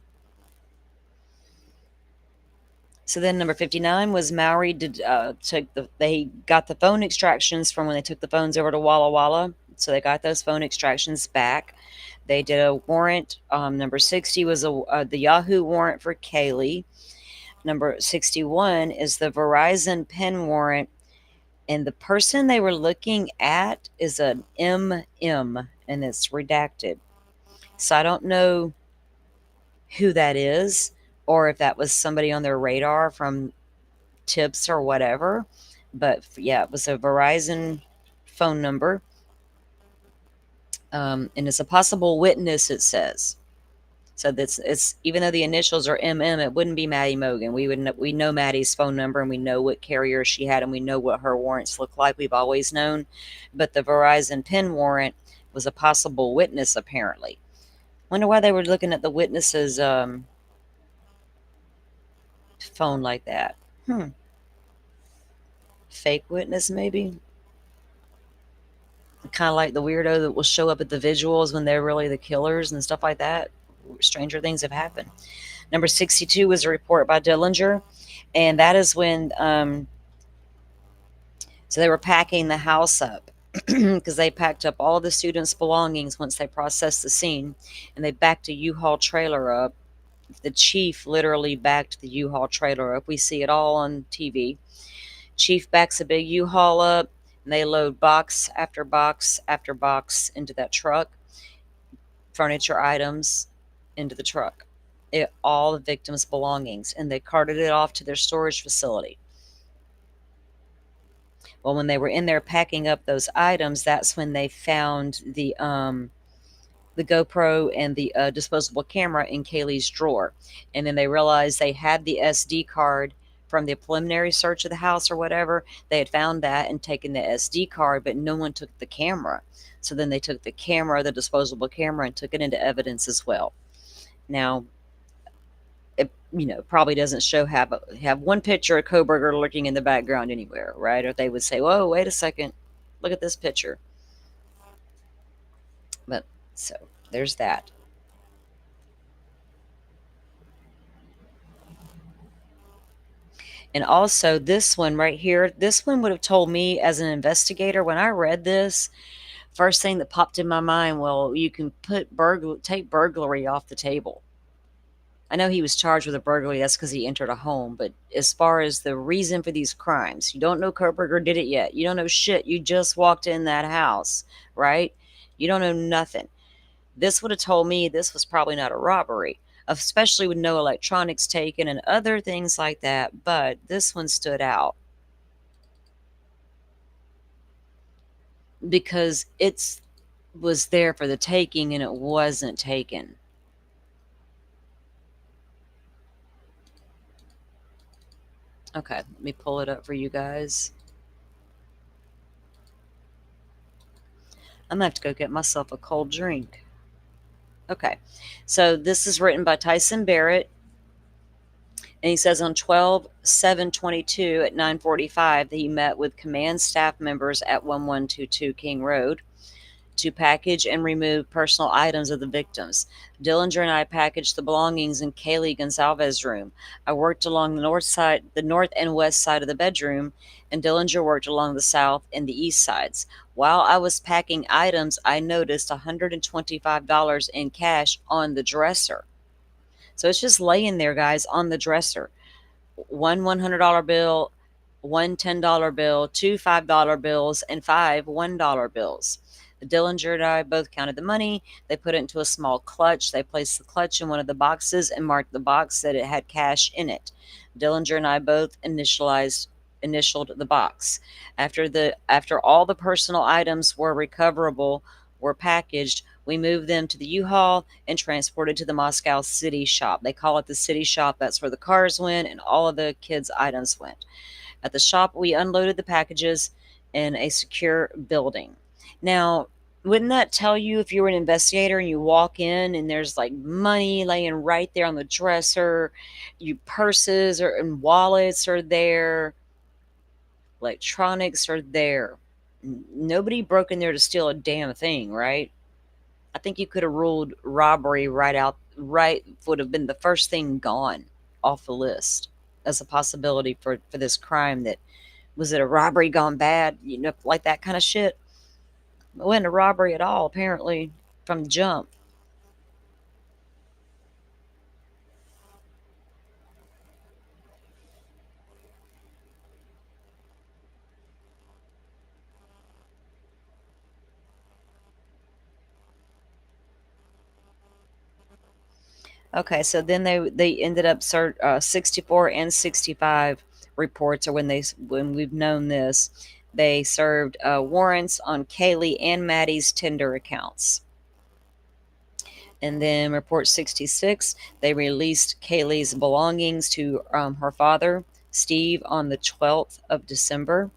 So then number 59 was Maori they got the phone extractions from when they took the phones over to Walla Walla. So they got those phone extractions back. They did a warrant. Number 60 was the Yahoo warrant for Kaylee. Number 61 is the Verizon PIN warrant. And the person they were looking at is an MM, and it's redacted. So I don't know who that is, or if that was somebody on their radar from tips or whatever. But yeah, it was a Verizon phone number. And it's a possible witness, it says. So that's, it's, even though the initials are MM, it wouldn't be Maddie Mogan. We know Maddie's phone number, and we know what carrier she had, and we know what her warrants look like. We've always known. But the Verizon PIN warrant was a possible witness, apparently. Wonder why they were looking at the witness's phone like that. Fake witness, maybe? Kind of like the weirdo that will show up at the visuals when they're really the killers and stuff like that. Stranger things have happened. Number 62 was a report by Dillinger, and that is when so they were packing the house up because they packed up all the students' belongings once they processed the scene, and they backed a U-Haul trailer up. The chief literally backed the U-Haul trailer up. We see it all on TV. Chief backs a big U-Haul up, and they load box after box after box into that truck, furniture items into the truck, all the victims' belongings, and they carted it off to their storage facility. Well, when they were in there packing up those items, that's when they found the GoPro and the disposable camera in Kaylee's drawer. And then they realized they had the SD card from the preliminary search of the house or whatever. They had found that and taken the SD card, but no one took the camera. So then they took the camera, the disposable camera, and took it into evidence as well. Now, it, probably doesn't have one picture of Coburger lurking in the background anywhere, right? Or they would say, whoa, wait a second, look at this picture. But so there's that. And also this one right here, this one would have told me as an investigator, when I read this, first thing that popped in my mind, well, you can take burglary off the table. I know he was charged with a burglary. That's because he entered a home. But as far as the reason for these crimes, you don't know Coburger did it yet. You don't know shit. You just walked in that house, right? You don't know nothing. This would have told me this was probably not a robbery, especially with no electronics taken and other things like that. But this one stood out because it was there for the taking and it wasn't taken. Okay, let me pull it up for you guys. I'm going to have to go get myself a cold drink. Okay, so this is written by Tyson Barrett. And he says on 12/7/22 at 9:45 that he met with command staff members at 1122 King Road. to package and remove personal items of the victims. Dillinger and I packaged the belongings in Kaylee Gonzalez's room. I worked along the north and west side of the bedroom, and Dillinger worked along the south and the east sides. While I was packing items, I noticed $125 in cash on the dresser. So it's just laying there, guys, on the dresser. One $100 bill, one $10 bill, two $5 bills, and five $1 bills. Dillinger and I both counted the money. They put it into a small clutch. They placed the clutch in one of the boxes and marked the box that it had cash in it. Dillinger and I both initialed the box. After all the personal items were packaged, we moved them to the U-Haul and transported to the Moscow City shop. They call it the city shop. That's where the cars went and all of the kids' items went. At the shop, we unloaded the packages in a secure building. Now, wouldn't that tell you if you were an investigator and you walk in and there's like money laying right there on the dresser, purses and wallets are there, electronics are there. Nobody broke in there to steal a damn thing, right? I think you could have ruled robbery right would have been the first thing gone off the list as a possibility for this crime. That was it a robbery gone bad, like that kind of shit. It wasn't a robbery at all, apparently, from the jump. Okay, so then they ended up 64 and 65 reports, or when we've known this, they served warrants on Kaylee and Maddie's Tinder accounts. And then report 66, they released Kaylee's belongings to her father, Steve, on the 12th of December.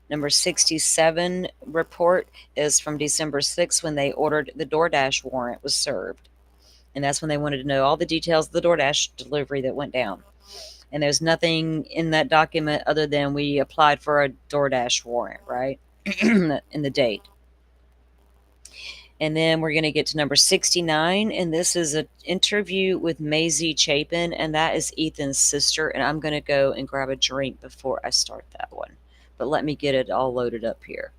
Number 67 report is from December 6th, when they ordered the DoorDash warrant was served. And that's when they wanted to know all the details of the DoorDash delivery that went down. And there's nothing in that document other than we applied for a DoorDash warrant, right? In the date. And then we're going to get to number 69. And this is an interview with Maisie Chapin. And that is Ethan's sister. And I'm going to go and grab a drink before I start that one. But let me get it all loaded up here.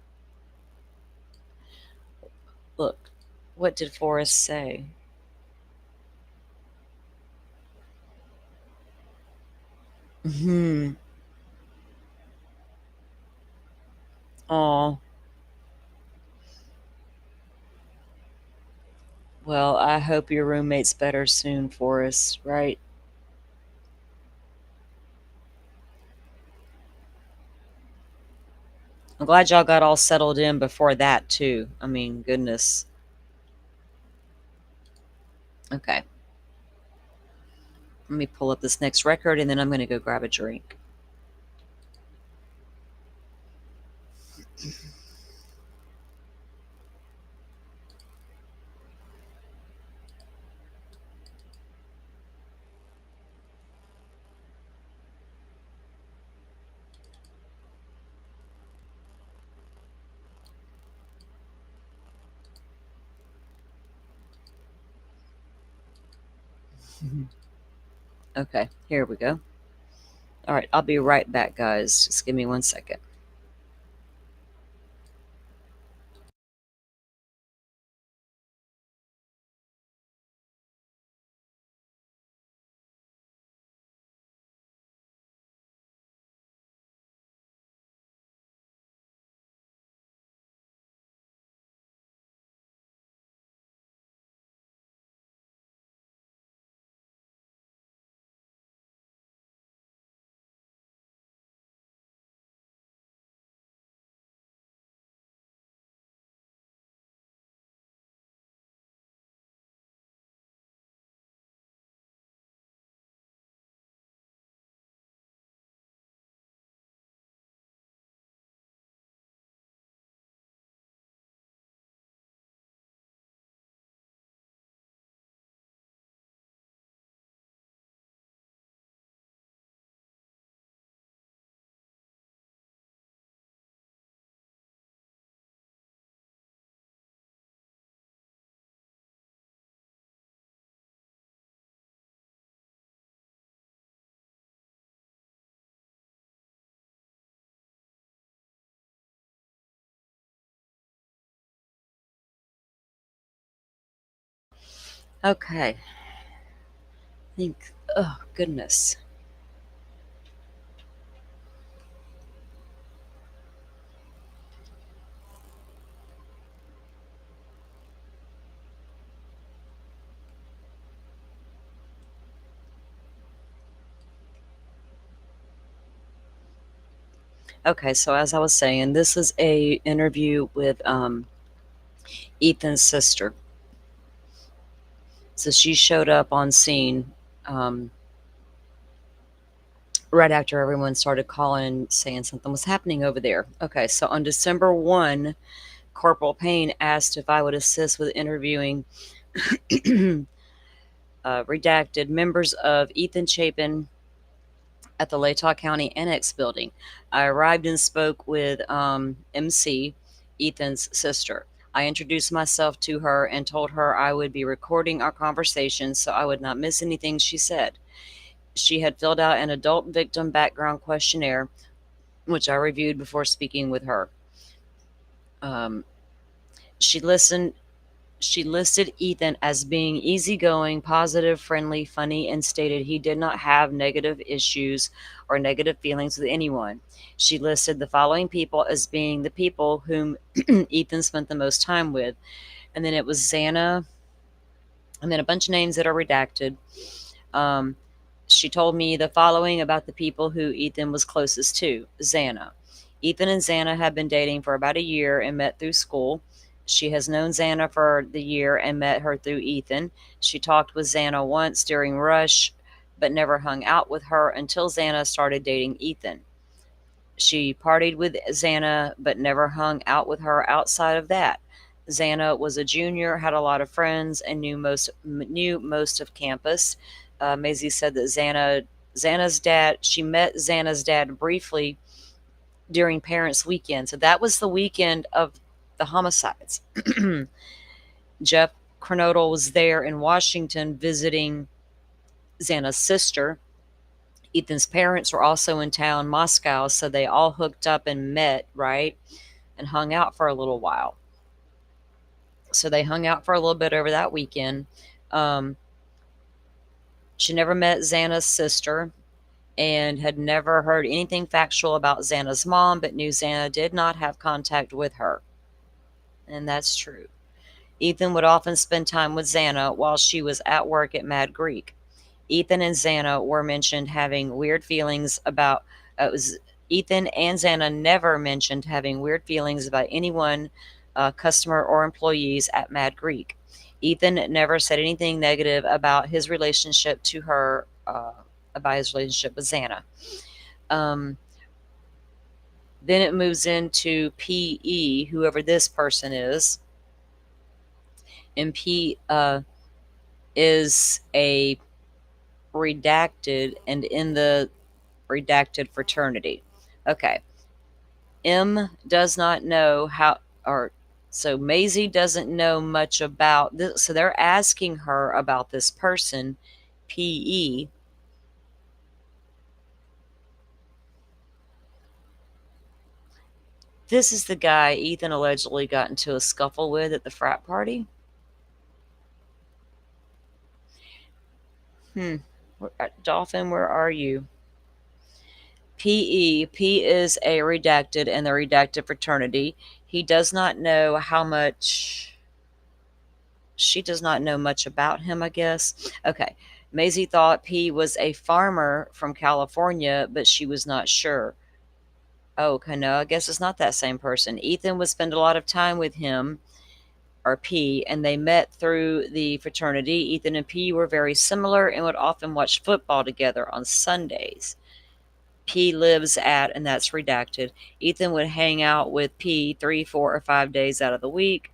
Look, what did Forrest say? Hmm. Oh, well, I hope your roommate's better soon, Forrest, right? I'm glad y'all got all settled in before that, too. I mean, goodness. Okay. Let me pull up this next record and then I'm going to go grab a drink. Okay, here we go. All right, I'll be right back, guys. Just give me 1 second. Okay. Think. Oh goodness. Okay, so as I was saying, this is a interview with Ethan's sister. So she showed up on scene um, right after everyone started calling saying something was happening over there. Okay, so on December 1, Corporal Payne asked if I would assist with interviewing redacted members of Ethan Chapin at the Latah County Annex building. I arrived and spoke with MC, Ethan's sister. I introduced myself to her and told her I would be recording our conversation so I would not miss anything she said. She had filled out an adult victim background questionnaire, which I reviewed before speaking with her. Um, she listened. She listed Ethan as being easygoing, positive, friendly, funny, and stated he did not have negative issues or negative feelings with anyone. She listed the following people as being the people whom Ethan spent the most time with. And then it was Xana, and then a bunch of names that are redacted. Um, she told me the following about the people who Ethan was closest to. Xana. Ethan and Xana have been dating for about a year and met through school. She has known Xana for the year and met her through Ethan. She talked with Xana once during Rush, but never hung out with her until Xana started dating Ethan. She partied with Xana, but never hung out with her outside of that. Xana was a junior, had a lot of friends, and knew most of campus. Maisie said that Xana's dad. She met Xana's dad briefly during Parents' Weekend. So that was the weekend of the homicides. Jeff Kernodle was there in Washington visiting Xana's sister. Ethan's parents were also in town, Moscow, so they all hooked up and met, right? And hung out for a little while. So they hung out for a little bit over that weekend. Um, she never met Xana's sister and had never heard anything factual about Xana's mom, but knew Xana did not have contact with her. And that's true. Ethan would often spend time with Xana while she was at work at Mad Greek. Ethan and Xana were mentioned having weird feelings about it was Ethan and Xana never mentioned having weird feelings about anyone, customer or employees at Mad Greek. Ethan never said anything negative about his relationship to her, about his relationship with Xana. Um, then it moves into PE, whoever this person is. And P is a redacted and in the redacted fraternity. Okay. M does not know how, or so Maisie doesn't know much about this. So they're asking her about this person, PE. This is the guy Ethan allegedly got into a scuffle with at the frat party. Dolphin, where are you? PE. P is a redacted and the redacted fraternity. He does not know how much. She does not know much about him, I guess. Okay. Maisie thought P was a farmer from California, but she was not sure. Oh, okay, no, I guess it's not that same person. Ethan would spend a lot of time with him, or P, and they met through the fraternity. Ethan and P were very similar and would often watch football together on Sundays. P lives at, and that's redacted. Ethan would hang out with P 3, 4, or 5 days out of the week.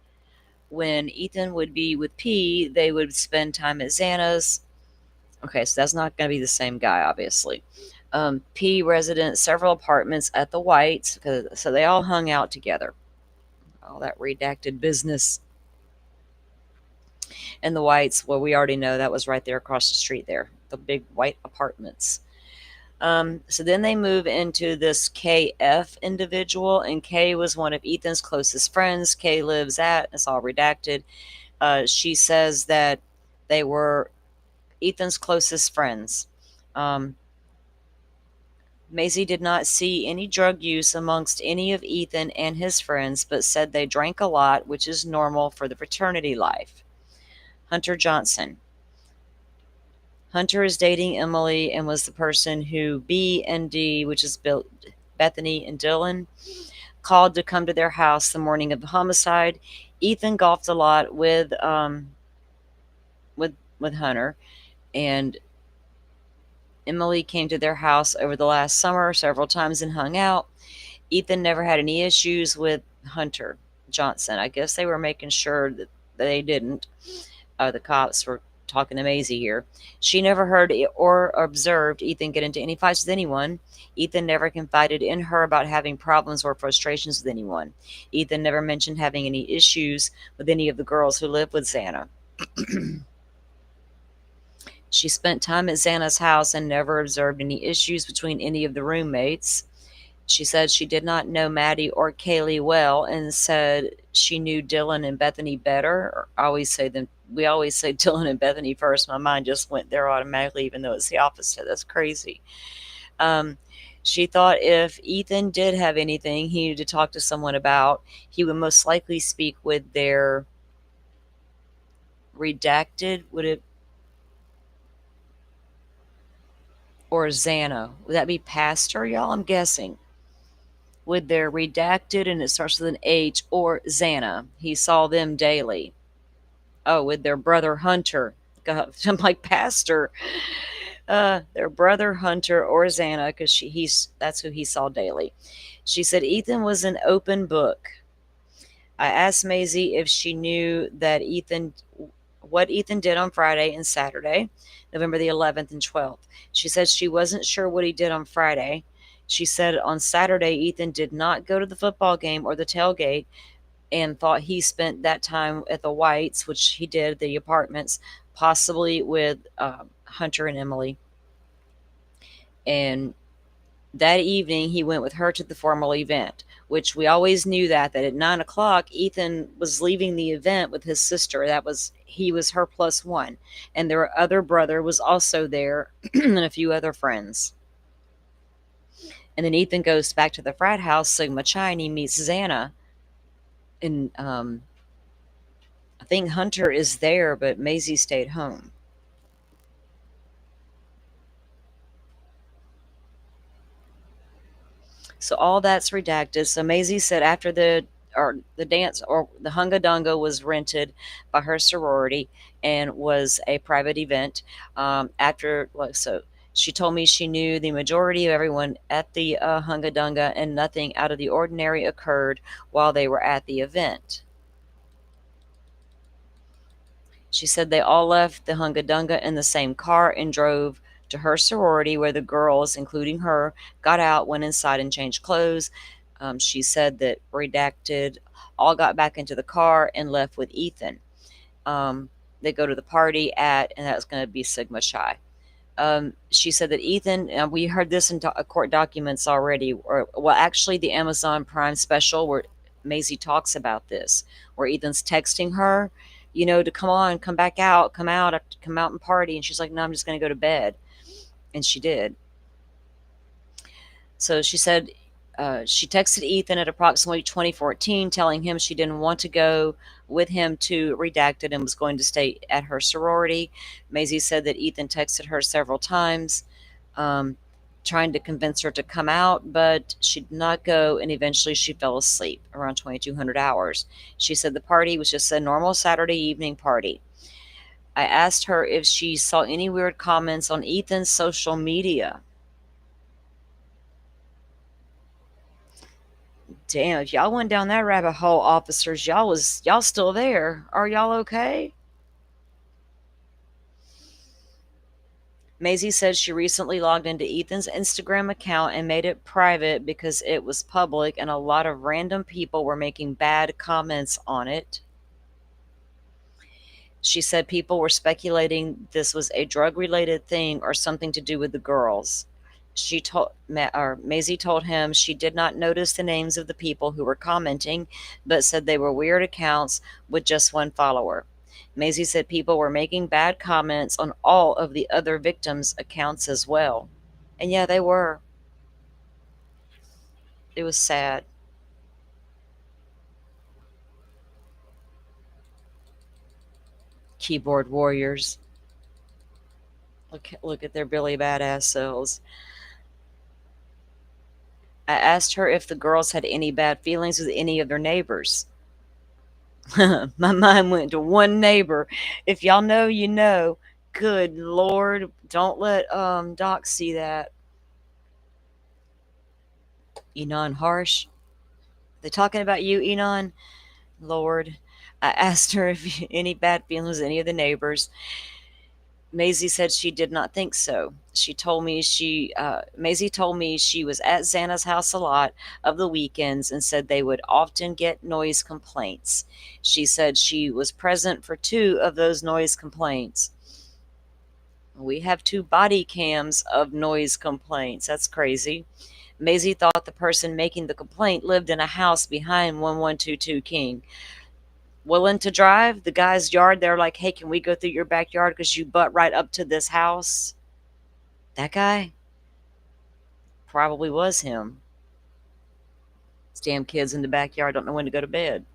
When Ethan would be with P, they would spend time at Xana's. Okay, so that's not going to be the same guy, obviously. P resident several apartments at the Whites, so they all hung out together. All that redacted business. And the Whites, well, we already know that was right there across the street there, the big white apartments. So then they move into this KF individual, and K was one of Ethan's closest friends. K lives at, it's all redacted. She says that They were Ethan's closest friends. Um, Maisie did not see any drug use amongst any of Ethan and his friends, but said they drank a lot, which is normal for the fraternity life. Hunter Johnson. Hunter is dating Emily and was the person who B and D, which is Bethany and Dylan, called to come to their house the morning of the homicide. Ethan golfed a lot with Hunter, and Emily came to their house over the last summer several times and hung out. Ethan never had any issues with Hunter Johnson. I guess they were making sure that they didn't. The cops were talking to Maisie here. She never heard or observed Ethan get into any fights with anyone. Ethan never confided in her about having problems or frustrations with anyone. Ethan never mentioned having any issues with any of the girls who lived with Xana. She spent time at Xana's house and never observed any issues between any of the roommates. She said she did not know Maddie or Kaylee well and said she knew Dylan and Bethany better. We always say Dylan and Bethany first. My mind just went there automatically, even though it's the opposite. That's crazy. Um, she thought if Ethan did have anything he needed to talk to someone about, he would most likely speak with their redacted, would it, or Xana? Would that be pastor, y'all? I'm guessing. With their redacted, and it starts with an H, or Xana. He saw them daily. Oh, with their brother Hunter. God, I'm like pastor. Their brother Hunter or Xana, because he's that's who he saw daily. She said Ethan was an open book. I asked Maisie if she knew that what Ethan did on Friday and Saturday, November the 11th and 12th. She said she wasn't sure what he did on Friday. She said on Saturday, Ethan did not go to the football game or the tailgate and thought he spent that time at the Whites, which he did, the apartments, possibly with Hunter and Emily. And that evening, he went with her to the formal event, which we always knew that at 9 o'clock, Ethan was leaving the event with his sister. He was her plus one, and their other brother was also there, and a few other friends. And then Ethan goes back to the frat house, Sigma Chi, and he meets Xana. And I think Hunter is there, but Maisie stayed home. So all that's redacted. So Maisie said after the dance or the Hunga Dunga was rented by her sorority and was a private event. So she told me she knew the majority of everyone at the Hunga Dunga and nothing out of the ordinary occurred while they were at the event. She said they all left the Hunga Dunga in the same car and drove to her sorority, where the girls, including her, got out, went inside, and changed clothes. She said that redacted all got back into the car and left with Ethan. They go to the party and that was going to be Sigma Chi. She said that Ethan, and we heard this in court documents already, actually the Amazon Prime special where Maisie talks about this, where Ethan's texting her, to come back out, come out and party. And she's like, no, I'm just going to go to bed. And she did. So she said she texted Ethan at approximately 2014, telling him she didn't want to go with him to Redacted and was going to stay at her sorority. Maisie said that Ethan texted her several times, trying to convince her to come out, but she did not go, and eventually she fell asleep around 2200 hours. She said the party was just a normal Saturday evening party. I asked her if she saw any weird comments on Ethan's social media. Damn, if y'all went down that rabbit hole, officers, y'all still there. Are y'all okay? Maisie said she recently logged into Ethan's Instagram account and made it private because it was public and a lot of random people were making bad comments on it. She said people were speculating this was a drug-related thing or something to do with the girls. Maisie told him she did not notice the names of the people who were commenting, but said they were weird accounts with just one follower. Maisie said people were making bad comments on all of the other victims' accounts as well. And yeah, they were. It was sad. Keyboard warriors. Look at their Billy Badass selves. I asked her if the girls had any bad feelings with any of their neighbors. My mind went to one neighbor. If y'all know, you know. Good Lord, don't let Doc see that. Enon Harsh. They talking about you, Enon? Lord. I asked her if any bad feelings with any of the neighbors. Maisie said she did not think so. Maisie told me she was at Xana's house a lot of the weekends and said they would often get noise complaints. She said she was present for 2 of those noise complaints. We have 2 body cams of noise complaints. That's crazy. Maisie thought the person making the complaint lived in a house behind 1122 King. Willing to drive the guy's yard. They're like, hey, can we go through your backyard because you butt right up to this house? That guy probably was him. These damn kids in the backyard don't know when to go to bed.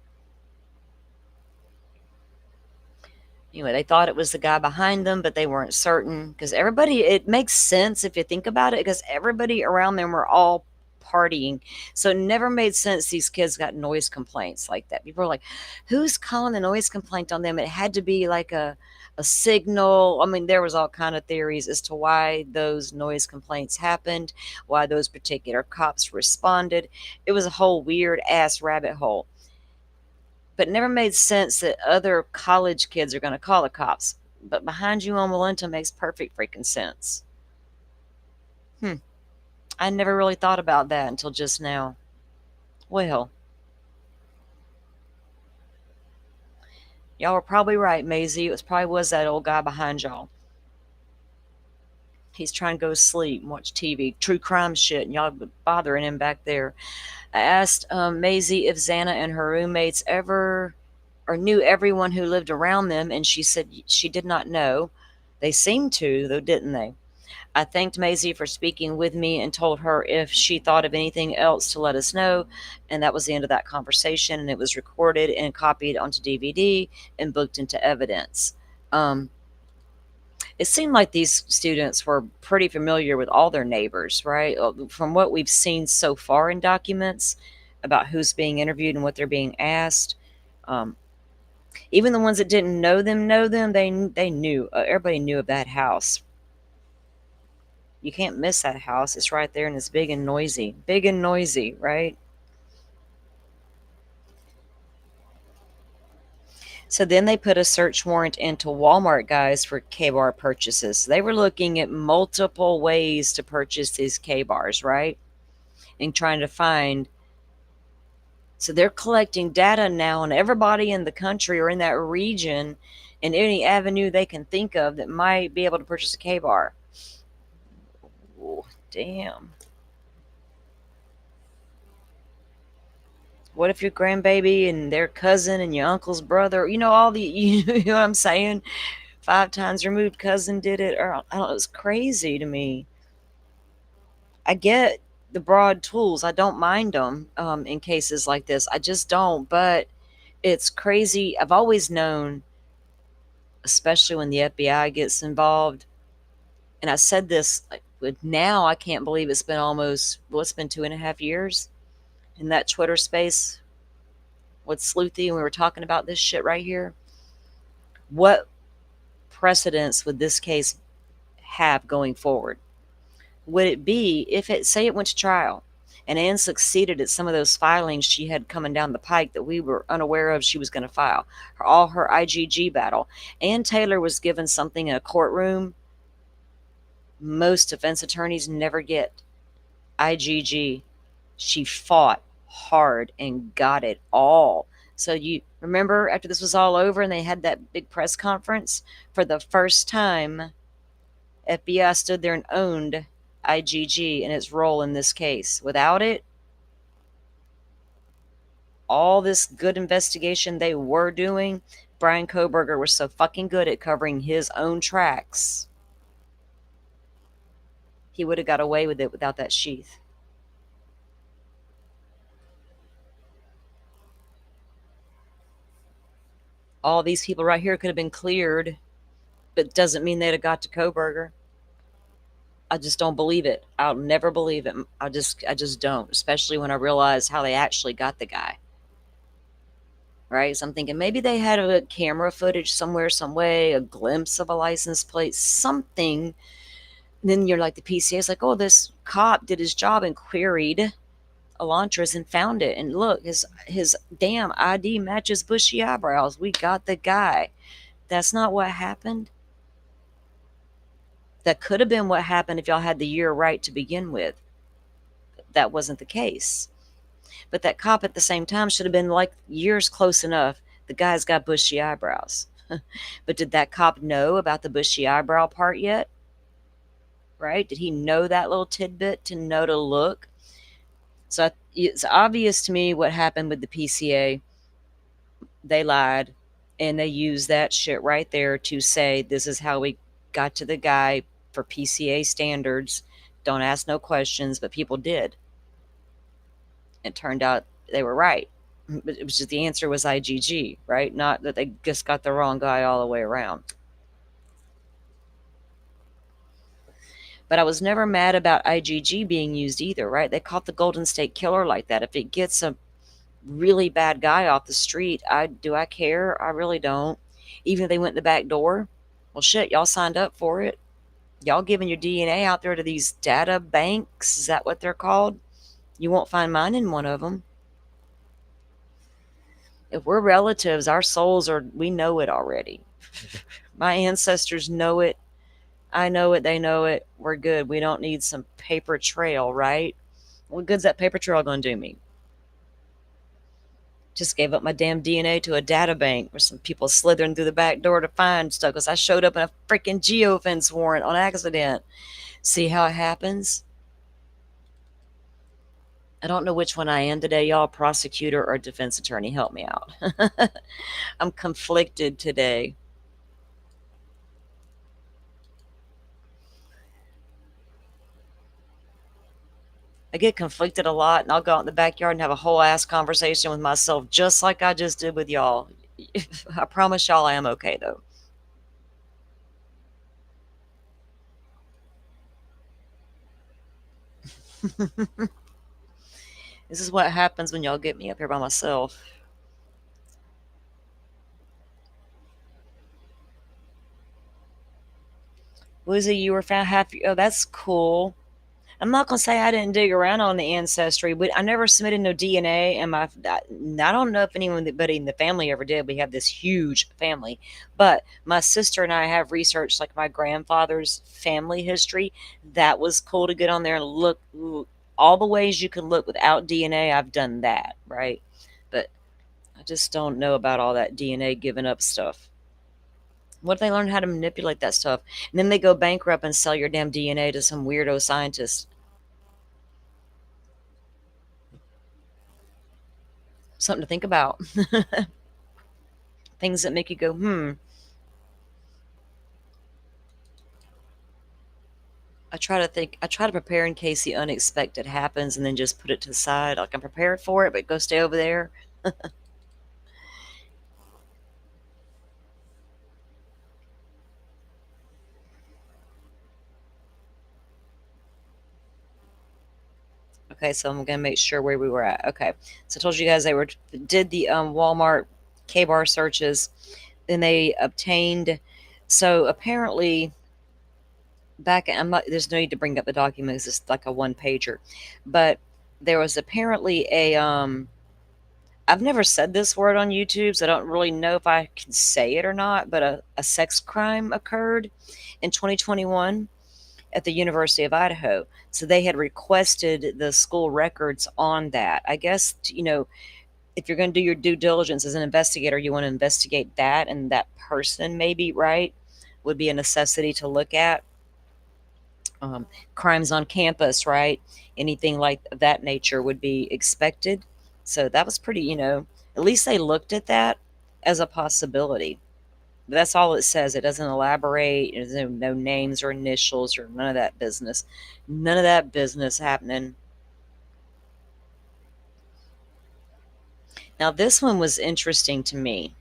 Anyway, they thought it was the guy behind them, but they weren't certain because everybody, it makes sense if you think about it, because everybody around them were all partying. So it never made sense these kids got noise complaints like that. People are like, who's calling a noise complaint on them? It had to be like a signal. I mean, there was all kind of theories as to why those noise complaints happened, why those particular cops responded. It was a whole weird ass rabbit hole, but it never made sense that other college kids are going to call the cops. But behind you on Walenta makes perfect freaking sense. Hmm. I never really thought about that until just now. Well, y'all were probably right, Maisie. Probably was that old guy behind y'all. He's trying to go to sleep and watch TV, true crime shit, and y'all bothering him back there. I asked Maisie if Xana and her roommates ever or knew everyone who lived around them, and she said she did not know. They seemed to, though, didn't they? I thanked Maisie for speaking with me and told her if she thought of anything else to let us know. And that was the end of that conversation. And it was recorded and copied onto DVD and booked into evidence. It seemed like these students were pretty familiar with all their neighbors, right? From what we've seen so far in documents about who's being interviewed and what they're being asked. Um, Even the ones that didn't know them, they knew. Everybody knew of that house. You can't miss that house. It's right there and it's big and noisy. Big and noisy, right? So then they put a search warrant into Walmart, guys, for K-bar purchases. They were looking at multiple ways to purchase these K-bars, right? And trying to find. So they're collecting data now on everybody in the country or in that region in any avenue they can think of that might be able to purchase a K-bar. Ooh, damn. What if your grandbaby and their cousin and your uncle's brother, all the, you know what I'm saying? 5 times removed cousin did it, or I don't know, it's crazy to me. I get the broad tools. I don't mind them in cases like this. I just don't, but it's crazy. I've always known, especially when the FBI gets involved, and I said this, but now I can't believe it's been almost, well, it's been 2.5 years in that Twitter space with Sleuthy, and we were talking about this shit right here. What precedence would this case have going forward? Would it be if say it went to trial and Anne succeeded at some of those filings she had coming down the pike that we were unaware of she was going to file, all her IGG battle. Ann Taylor was given something in a courtroom most defense attorneys never get. IGG. She fought hard and got it all. So you remember after this was all over and they had that big press conference, for the first time, FBI stood there and owned IGG and its role in this case. Without it, all this good investigation they were doing, Brian Coburger was so fucking good at covering his own tracks, he would have got away with it without that sheath. All these people right here could have been cleared, but doesn't mean they'd have got to Coburger. I just don't believe it. I'll never believe it. I just don't, especially when I realize how they actually got the guy. Right? So I'm thinking maybe they had a camera footage somewhere, some way, a glimpse of a license plate, something. And then you're like, the PCA is like, oh, this cop did his job and queried Elantris and found it. And look, his damn ID matches bushy eyebrows. We got the guy. That's not what happened. That could have been what happened if y'all had the year right to begin with. That wasn't the case. But that cop at the same time should have been like, years close enough. The guy's got bushy eyebrows. But did that cop know about the bushy eyebrow part yet? Right? Did he know that little tidbit to know to look? So it's obvious to me what happened with the PCA. They lied, and they used that shit right there to say this is how we got to the guy for PCA standards. Don't ask no questions, but people did. It turned out they were right. But it was just the answer was IGG, right? Not that they just got the wrong guy all the way around. But I was never mad about IGG being used either, right? They caught the Golden State Killer like that. If it gets a really bad guy off the street, I care? I really don't. Even if they went in the back door, well, shit, y'all signed up for it. Y'all giving your DNA out there to these data banks. Is that what they're called? You won't find mine in one of them. If we're relatives, our souls are, we know it already. My ancestors know it. I know it. They know it. We're good. We don't need some paper trail, right? What good's that paper trail going to do me? Just gave up my damn DNA to a data bank where some people slithering through the back door to find stuff because I showed up in a freaking geofence warrant on accident. See how it happens? I don't know which one I am today, y'all. Prosecutor or defense attorney, help me out. I'm conflicted today. I get conflicted a lot, and I'll go out in the backyard and have a whole ass conversation with myself, just like I just did with y'all. I promise y'all I am okay, though. This is what happens when y'all get me up here by myself. Lizzie, you were found happy. Oh, that's cool. I'm not gonna say I didn't dig around on the ancestry, but I never submitted no DNA, and I don't know if anybody in the family ever did. We have this huge family, but my sister and I have researched like my grandfather's family history. That was cool to get on there and look all the ways you can look without DNA. I've done that, right? But I just don't know about all that DNA giving up stuff. What if they learn how to manipulate that stuff? And then they go bankrupt and sell your damn DNA to some weirdo scientist. Something to think about. Things that make you go, I try to prepare in case the unexpected happens and then just put it to the side. Like I'm prepared for it, but go stay over there. Okay, so I'm gonna make sure where we were at. Okay, so I told you guys they were did the Walmart K-bar searches, then they obtained. So apparently, there's no need to bring up the documents. It's like a one pager, but there was apparently a I've never said this word on YouTube, so I don't really know if I can say it or not. But a sex crime occurred in 2021 at the University of Idaho. So they had requested the school records on that. I guess, if you're going to do your due diligence as an investigator, you want to investigate that, and that person maybe, right, would be a necessity to look at. Crimes on campus, right? Anything like that nature would be expected. So that was pretty, at least they looked at that. as a possibility. That's all it says. It doesn't elaborate. There's no names or initials or none of that business. None of that business happening. Now, this one was interesting to me.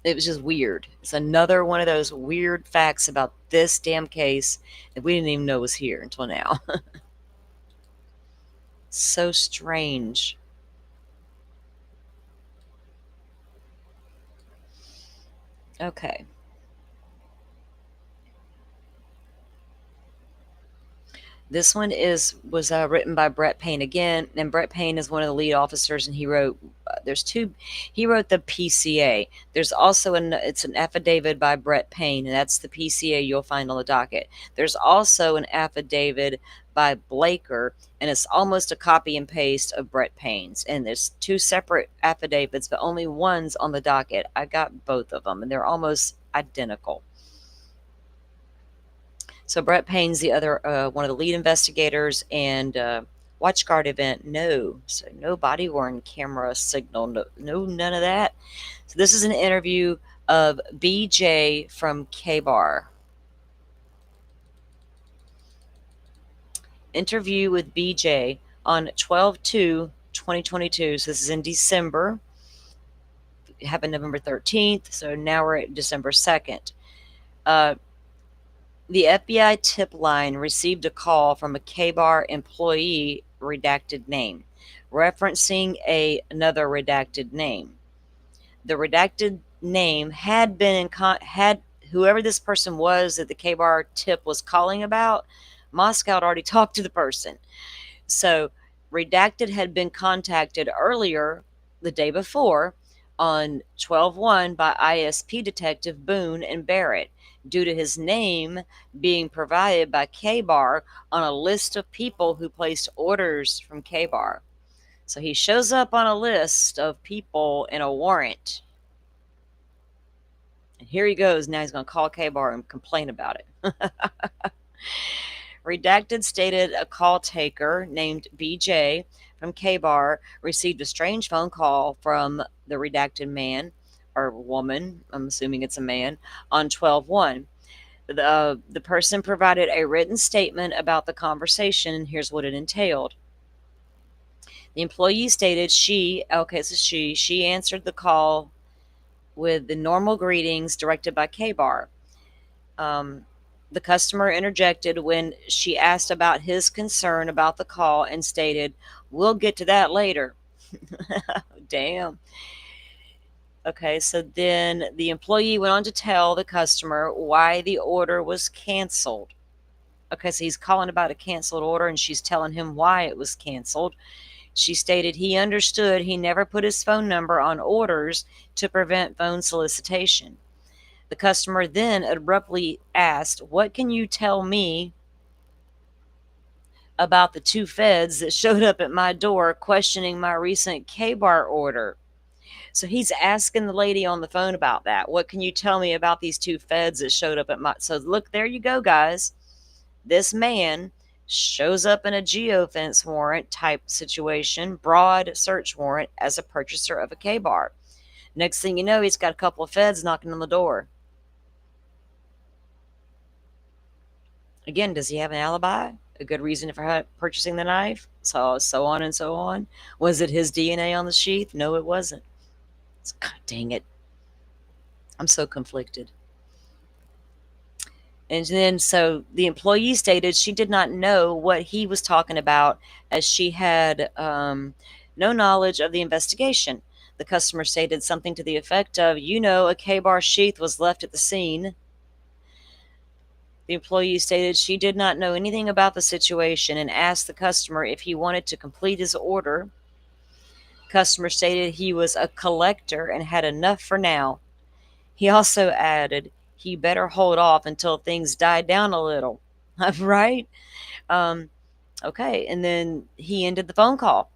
It was just weird. It's another one of those weird facts about this damn case that we didn't even know was here until now. So strange. Okay. This one was written by Brett Payne again, and Brett Payne is one of the lead officers, and he wrote. There's two. He wrote the PCA. There's also it's an affidavit by Brett Payne, and that's the PCA you'll find on the docket. There's also an affidavit by Blaker, and it's almost a copy and paste of Brett Payne's. And there's two separate affidavits, but only one's on the docket. I got both of them, and they're almost identical. So Brett Payne's the other one of the lead investigators, and WatchGuard event, no. So no body worn camera signal, no, none of that. So this is an interview of BJ from K-Bar. Interview with BJ on 12/2/2022. So this is in December. It happened November 13th. So now we're at December 2nd. The FBI tip line received a call from a K-Bar employee, redacted name, referencing another redacted name. The redacted name had been had whoever this person was that the K-Bar tip was calling about, Moscow had already talked to the person. So redacted had been contacted earlier the day before on 12/1 by ISP detective Boone and Barrett due to his name being provided by K-Bar on a list of people who placed orders from K-Bar. So he shows up on a list of people in a warrant. And here he goes. Now he's going to call K-Bar and complain about it. Redacted stated a call taker named BJ from K-Bar received a strange phone call from the redacted man or woman, I'm assuming it's a man, on 12/1. The person provided a written statement about the conversation, and here's what it entailed. The employee stated she answered the call with the normal greetings directed by K-Bar. The customer interjected when she asked about his concern about the call and stated, "We'll get to that later." Damn. Okay, so then the employee went on to tell the customer why the order was canceled. Okay, so he's calling about a canceled order and she's telling him why it was canceled. She stated he understood he never put his phone number on orders to prevent phone solicitation. The customer then abruptly asked, "What can you tell me about the two feds that showed up at my door questioning my recent K-Bar order?" So he's asking the lady on the phone about that. What can you tell me about these two feds that showed up at my... So look, there you go, guys. This man shows up in a geofence warrant type situation, broad search warrant, as a purchaser of a K-Bar. Next thing you know, he's got a couple of feds knocking on the door. Again, does he have an alibi? A good reason for purchasing the knife? So on and so on. Was it his DNA on the sheath? No, it wasn't. God dang it. I'm so conflicted. And then, so the employee stated she did not know what he was talking about as she had no knowledge of the investigation. The customer stated something to the effect of, a K-Bar sheath was left at the scene. The employee stated she did not know anything about the situation and asked the customer if he wanted to complete his order. Customer stated he was a collector and had enough for now. He also added he better hold off until things died down a little. Right? Okay, and then he ended the phone call.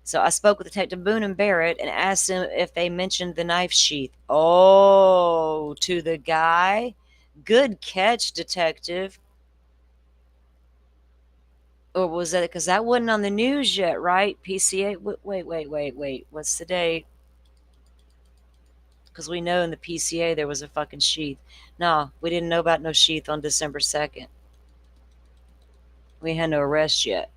So I spoke with Detective Boone and Barrett and asked him if they mentioned the knife sheath. Oh, to the guy? Good catch, Detective. Or was that because that wasn't on the news yet, right? PCA. Wait. What's the date? Because we know in the PCA there was a fucking sheath. No, we didn't know about no sheath on December 2nd. We had no arrest yet.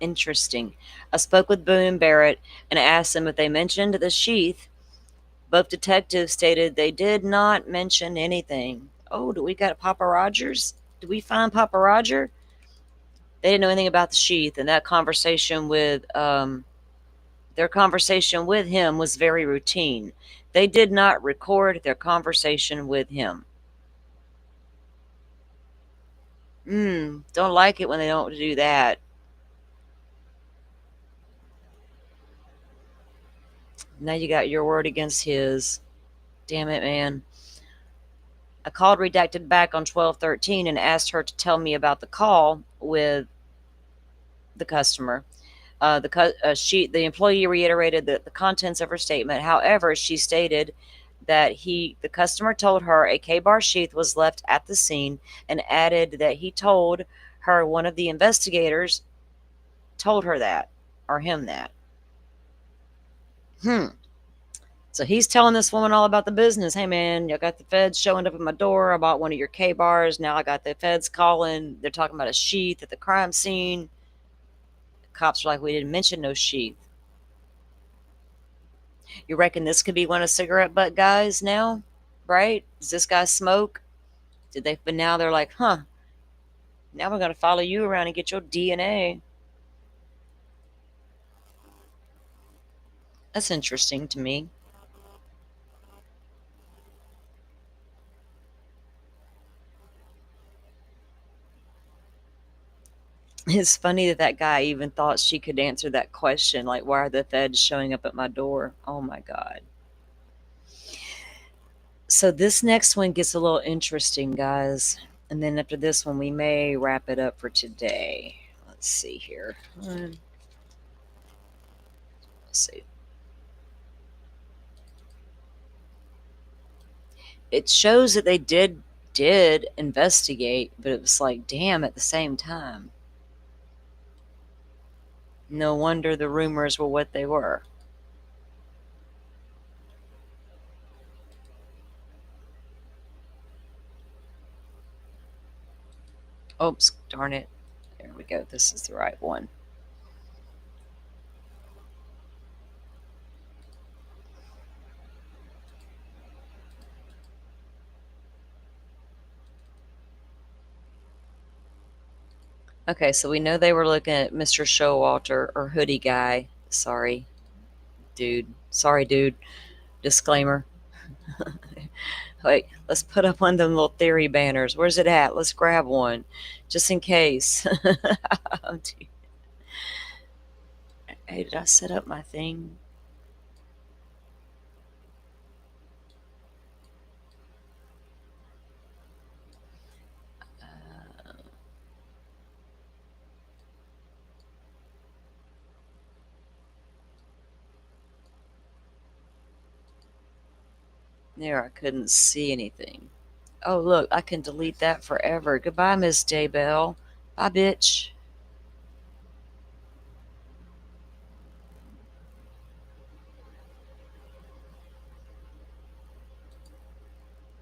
Interesting. I spoke with Boone and Barrett and asked them if they mentioned the sheath. Both detectives stated they did not mention anything. Oh, do we got Papa Rogers? Did we find Papa Roger? They didn't know anything about the sheath, and that conversation with their conversation with him was very routine. They did not record their conversation with him. Don't like it when they don't do that. Now you got your word against his. Damn it, man. I called Redacted back on 12/13 and asked her to tell me about the call with the customer. The employee reiterated the contents of her statement. However, she stated that the customer told her a K-bar sheath was left at the scene, and added that he told her one of the investigators told her that, or him that. Hmm. So he's telling this woman all about the business. Hey man, I got the feds showing up at my door. I bought one of your K bars. Now I got the feds calling. They're talking about a sheath at the crime scene. The cops are like, we didn't mention no sheath. You reckon this could be one of cigarette butt guys now? Right? Does this guy smoke? Did they? But now they're like, huh, now we're going to follow you around and get your DNA. That's interesting to me. It's funny that that guy even thought she could answer that question. Like, why are the feds showing up at my door? Oh my God. So this next one gets a little interesting, guys. And then after this one, we may wrap it up for today. Let's see here. Let's see. It shows that they did investigate, but it was like, damn, at the same time. No wonder the rumors were what they were. Oops, darn it. There we go. This is the right one. Okay, so we know they were looking at Mr. Showalter, or Hoodie Guy. Sorry, dude. Sorry, dude. Disclaimer. Wait, let's put up one of them little theory banners. Where's it at? Let's grab one, just in case. Hey, did I set up my thing? There, I couldn't see anything. Oh, look, I can delete that forever. Goodbye, Miss Daybell. Bye, bitch.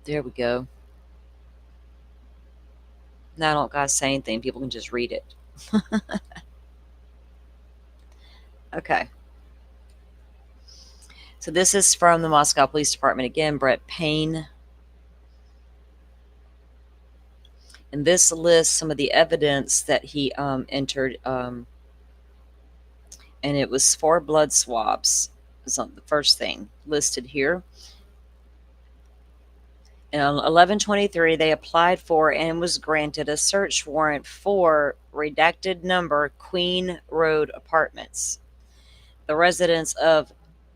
There we go. Now I don't gotta say anything. People can just read it. Okay. So this is from the Moscow Police Department again, Brett Payne. And this lists some of the evidence that he entered, and it was 4 blood swabs. Is the first thing listed here. And on 11/23, they applied for and was granted a search warrant for redacted number Queen Road Apartments, the residence of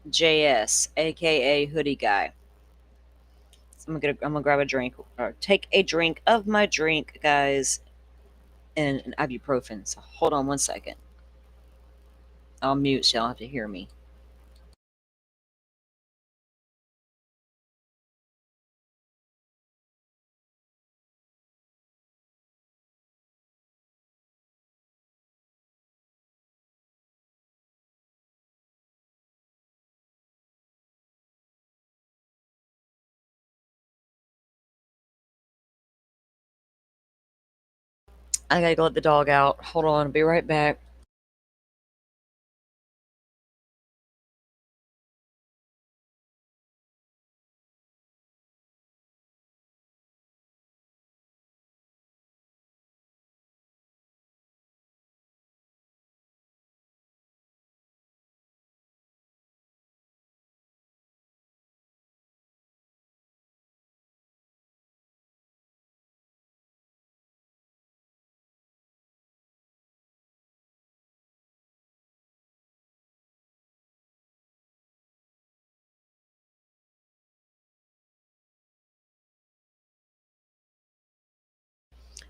JS, aka Hoodie Guy. So I'm gonna grab a drink, or take a drink of my drink, guys, and an ibuprofen. So hold on one second. I'll mute so y'all have to hear me. I gotta go let the dog out. Hold on, I'll be right back.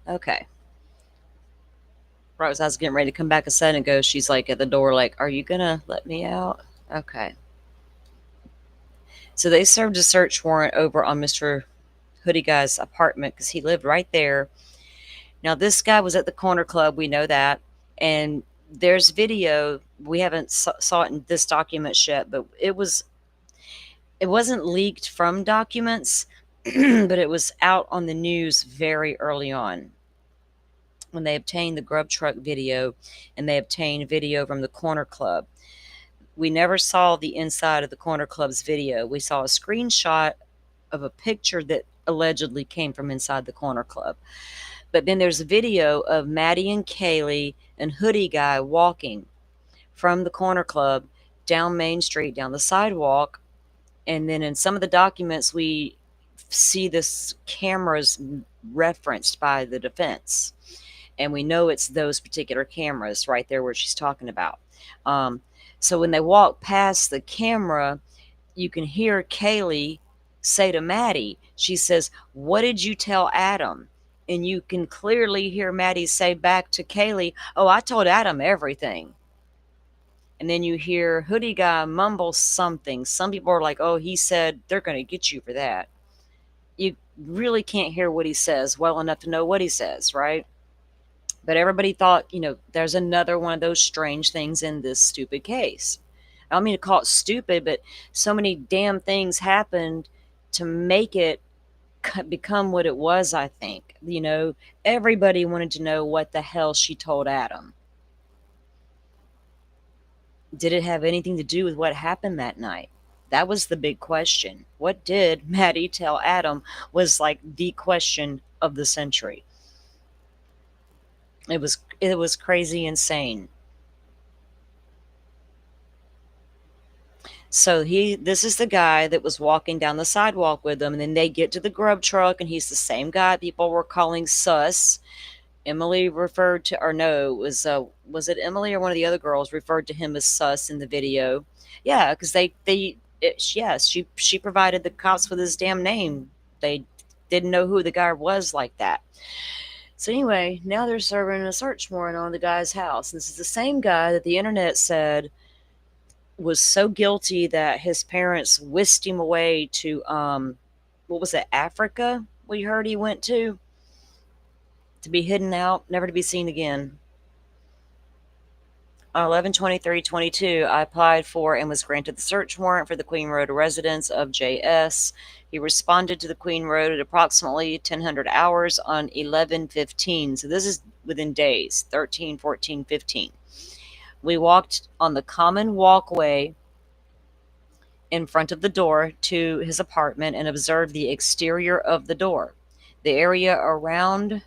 Okay. Right as I was getting ready to come back a second ago, she's like at the door, like, "Are you gonna let me out?" Okay. So they served a search warrant over on Mr. Hoodie Guy's apartment because he lived right there. Now, this guy was at the corner club. We know that. And there's video. We haven't saw it in this documents yet, but it wasn't leaked from documents, but it was out on the news very early on when they obtained the Grub Truck video and they obtained video from the corner club. We never saw the inside of the corner club's video. We saw a screenshot of a picture that allegedly came from inside the corner club. But then there's a video of Maddie and Kaylee and Hoodie Guy walking from the corner club down Main Street, down the sidewalk. And then in some of the documents, we see this cameras referenced by the defense. And we know it's those particular cameras right there where she's talking about. Um, so when they walk past the camera, you can hear Kaylee say to Maddie, she says, "What did you tell Adam?" And you can clearly hear Maddie say back to Kaylee, "Oh, I told Adam everything." And then you hear Hoodie Guy mumble something. Some people are like, "Oh, he said they're going to get you for that." You really can't hear what he says well enough to know what he says, right? But everybody thought, there's another one of those strange things in this stupid case. I don't mean to call it stupid, but so many damn things happened to make it become what it was, I think. Everybody wanted to know what the hell she told Adam. Did it have anything to do with what happened that night? That was the big question. What did Maddie tell Adam was like the question of the century. It was crazy insane. So this is the guy that was walking down the sidewalk with them, and then they get to the Grub Truck, and he's the same guy people were calling sus. Emily referred to, or no, was it Emily or one of the other girls referred to him as sus in the video? Yeah, because yes, she provided the cops with his damn name. They didn't know who the guy was like that. So anyway, now they're serving a search warrant on the guy's house. This is the same guy that the internet said was so guilty that his parents whisked him away to what was it, Africa? We heard he went to be hidden out, never to be seen again. On 11/23/22, I applied for and was granted the search warrant for the Queen Road residence of J.S. He responded to the Queen Road at approximately 1000 hours on 11/15. So this is within days, 13, 14, 15. We walked on the common walkway in front of the door to his apartment and observed the exterior of the door. The area around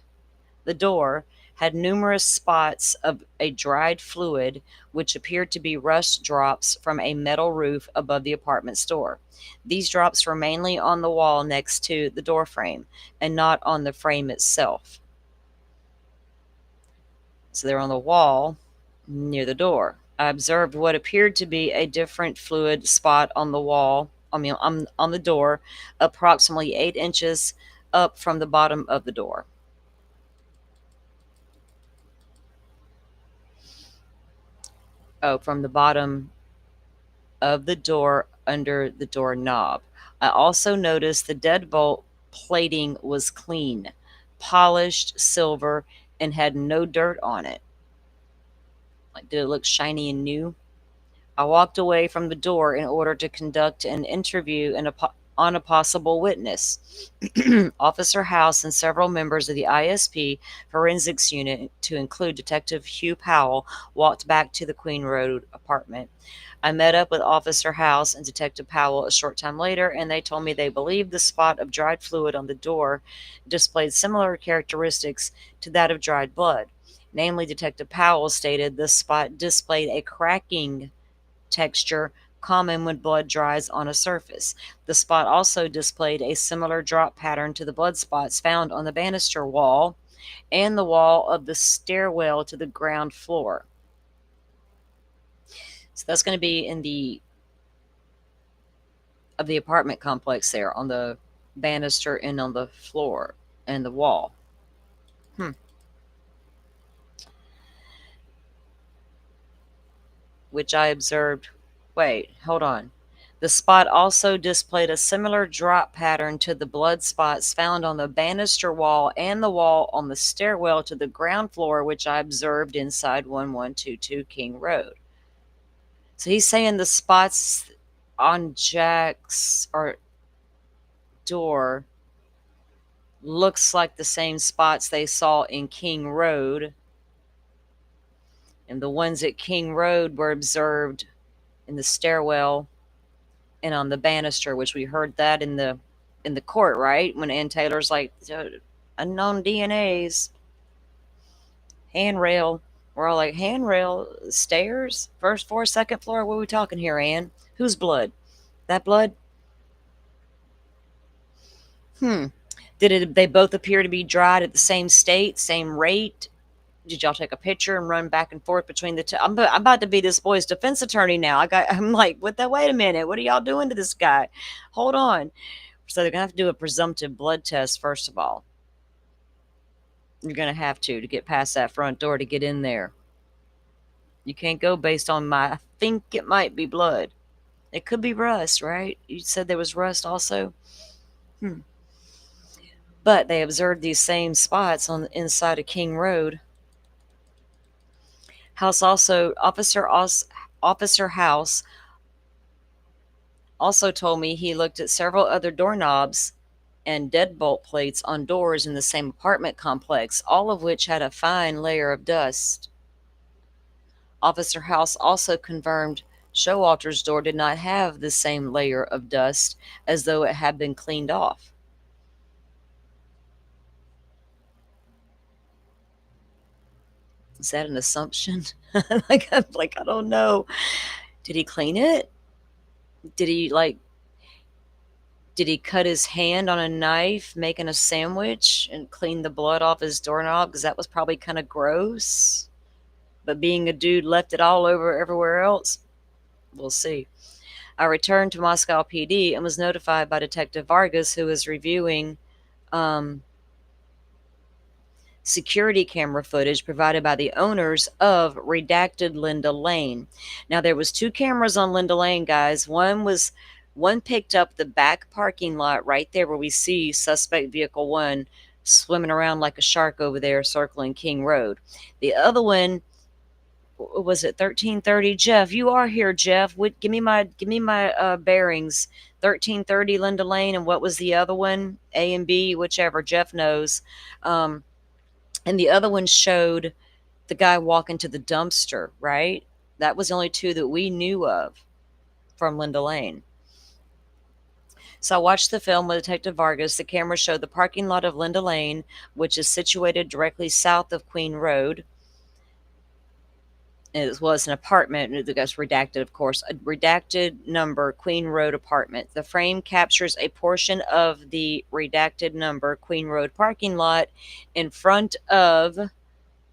the door had numerous spots of a dried fluid, which appeared to be rust drops from a metal roof above the apartment's door. These drops were mainly on the wall next to the door frame and not on the frame itself. So they're on the wall near the door. I observed what appeared to be a different fluid spot on the wall, on the door, approximately 8 inches up from the bottom of the door. Oh, from the bottom of the door under the doorknob. I also noticed the deadbolt plating was clean, polished silver, and had no dirt on it. Like, did it look shiny and new? I walked away from the door in order to conduct an interview on a possible witness. Officer House and several members of the ISP forensics unit, to include Detective Hugh Powell, walked back to the Queen Road apartment. I met up with Officer House and Detective Powell a short time later, and they told me they believed the spot of dried fluid on the door displayed similar characteristics to that of dried blood. Namely, Detective Powell stated the spot displayed a cracking texture common when blood dries on a surface. The spot also displayed a similar drop pattern to the blood spots found on the banister wall and the wall of the stairwell to the ground floor. So that's going to be in the apartment complex there on the banister and on the floor and the wall. Hmm. Which I observed. Wait, hold on. The spot also displayed a similar drop pattern to the blood spots found on the banister wall and the wall on the stairwell to the ground floor, which I observed inside 1122 King Road. So he's saying the spots on Jack's or door looks like the same spots they saw in King Road, and the ones at King Road were observed in the stairwell and on the banister, which we heard that in the court, right? When Ann Taylor's like, unknown DNAs, handrail. We're all like, handrail, stairs, first floor, second floor. What are we talking here, Ann? Whose blood? That blood? Hmm. They both appear to be dried at the same state, same rate? Did y'all take a picture and run back and forth between the two? I'm about to be this boy's defense attorney now. I'm like, what the, wait a minute. What are y'all doing to this guy? Hold on. So they're going to have to do a presumptive blood test, first of all. You're going to have to get past that front door to get in there. You can't go based on I think it might be blood. It could be rust, right? You said there was rust also? Hmm. But they observed these same spots on the inside of King Road. Officer House also told me he looked at several other doorknobs and deadbolt plates on doors in the same apartment complex, all of which had a fine layer of dust. Officer House also confirmed Showalter's door did not have the same layer of dust, as though it had been cleaned off. Is that an assumption? like I don't know. Did he clean it? Did he did he cut his hand on a knife making a sandwich and clean the blood off his doorknob? Because that was probably kind of gross. But being a dude left it all over everywhere else? We'll see. I returned to Moscow PD and was notified by Detective Vargas, who was reviewing security camera footage provided by the owners of redacted Linda Lane. Now there was two cameras on Linda Lane, guys. One picked up the back parking lot right there where we see suspect vehicle 1 swimming around like a shark over there circling King Road. The other one was it 1330 Jeff? You are here, Jeff. Give me my bearings. 1330 Linda Lane, and what was the other one? A and B, whichever. Jeff knows. And the other one showed the guy walking to the dumpster, right? That was the only two that we knew of from Linda Lane. So I watched the film with Detective Vargas. The camera showed the parking lot of Linda Lane, which is situated directly south of Queen Road. It was an apartment, that's redacted, of course, a redacted number, Queen Road apartment. The frame captures a portion of the redacted number, Queen Road parking lot in front of, and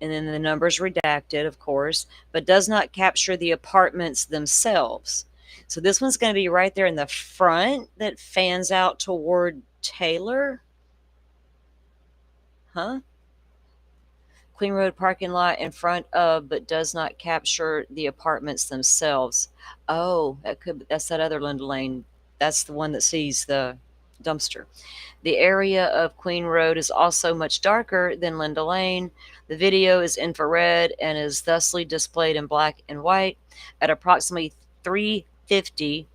then the number's redacted, of course, but does not capture the apartments themselves. So this one's going to be right there in the front that fans out toward Taylor. Huh? Queen Road parking lot in front of, but does not capture the apartments themselves. Oh, that's that other Linda Lane. That's the one that sees the dumpster. The area of Queen Road is also much darker than Linda Lane. The video is infrared and is thusly displayed in black and white at approximately 3:50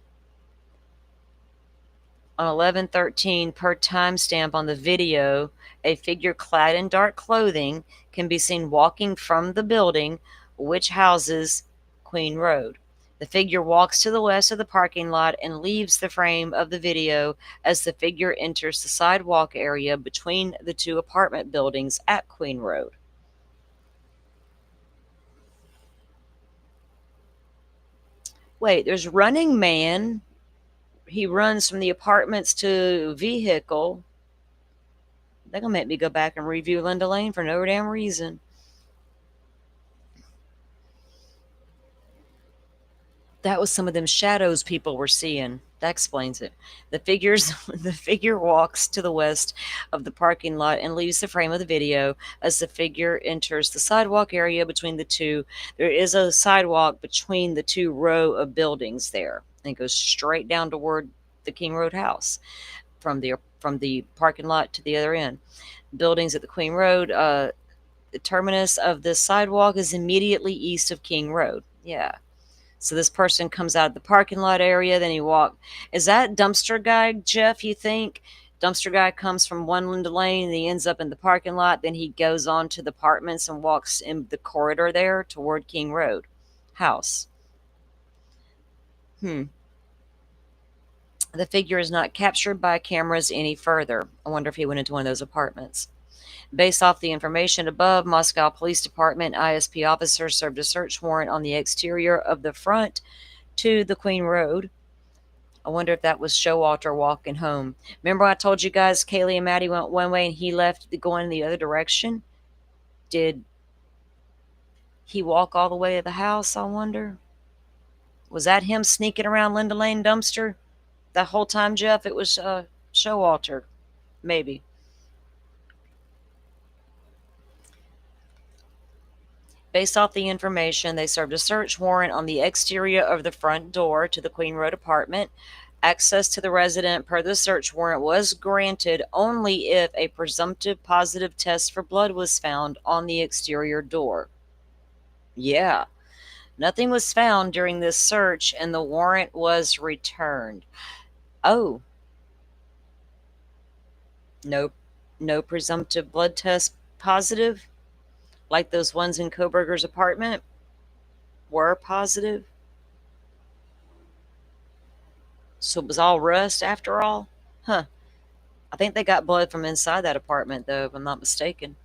On 11:13, per timestamp on the video, a figure clad in dark clothing can be seen walking from the building which houses Queen Road. The figure walks to the west of the parking lot and leaves the frame of the video as the figure enters the sidewalk area between the two apartment buildings at Queen Road. Wait, there's Running Man. He runs from the apartments to vehicle. They're gonna make me go back and review Linda Lane for no damn reason. That was some of them shadows people were seeing. That explains it. The figure walks to the west of the parking lot and leaves the frame of the video as the figure enters the sidewalk area between the two. There is a sidewalk between the two row of buildings there. And it goes straight down toward the King Road house from the parking lot to the other end. Buildings at the Queen Road, the terminus of this sidewalk is immediately east of King Road. Yeah. So this person comes out of the parking lot area, then he walks. Is that dumpster guy, Jeff, you think? Dumpster guy comes from one Linda Lane and he ends up in the parking lot. Then he goes on to the apartments and walks in the corridor there toward King Road house. The figure is not captured by cameras any further. I wonder if he went into one of those apartments. Based off the information above, Moscow Police Department ISP officers served a search warrant on the exterior of the front to the Queen Road. I wonder if that was Showalter walking home. Remember I told you guys Kaylee and Maddie went one way and he left going the other direction? Did he walk all the way to the house, I wonder? Was that him sneaking around Linda Lane dumpster that whole time, Jeff? It was Showalter, maybe. Based off the information, they served a search warrant on the exterior of the front door to the Queen Road apartment. Access to the resident per the search warrant was granted only if a presumptive positive test for blood was found on the exterior door. Yeah. Nothing was found during this search and the warrant was returned. Oh. No presumptive blood test positive? Like those ones in Coburger's apartment were positive. So it was all rust after all? Huh. I think they got blood from inside that apartment, though, if I'm not mistaken.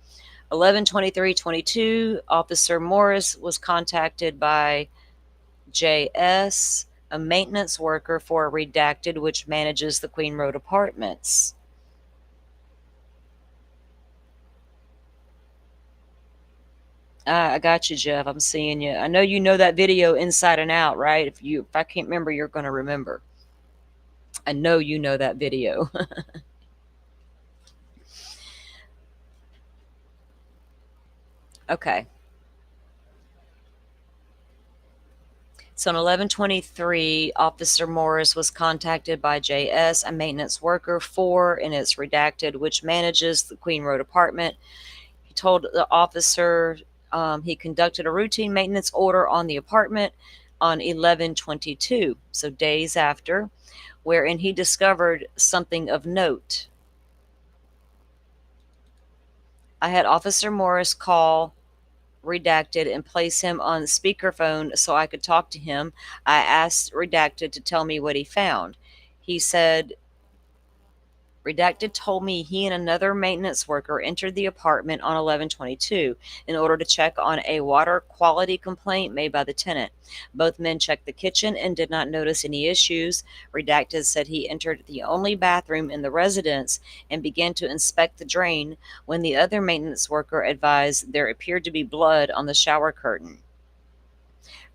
11/23/22, Officer Morris was contacted by JS, a maintenance worker for Redacted, which manages the Queen Road apartments. I got you, Jeff. I'm seeing you. I know you know that video inside and out, right? If I can't remember, you're going to remember. I know you know that video. Okay. So on 11/23, Officer Morris was contacted by JS, a maintenance worker for, and it's Redacted, which manages the Queen Road apartment. He told the officer he conducted a routine maintenance order on the apartment on 11/22, so days after, wherein he discovered something of note. I had Officer Morris call Redacted and place him on speakerphone so I could talk to him. I asked Redacted to tell me what he found. He said, Redacted told me he and another maintenance worker entered the apartment on 11/22 in order to check on a water quality complaint made by the tenant. Both men checked the kitchen and did not notice any issues. Redacted said he entered the only bathroom in the residence and began to inspect the drain when the other maintenance worker advised there appeared to be blood on the shower curtain.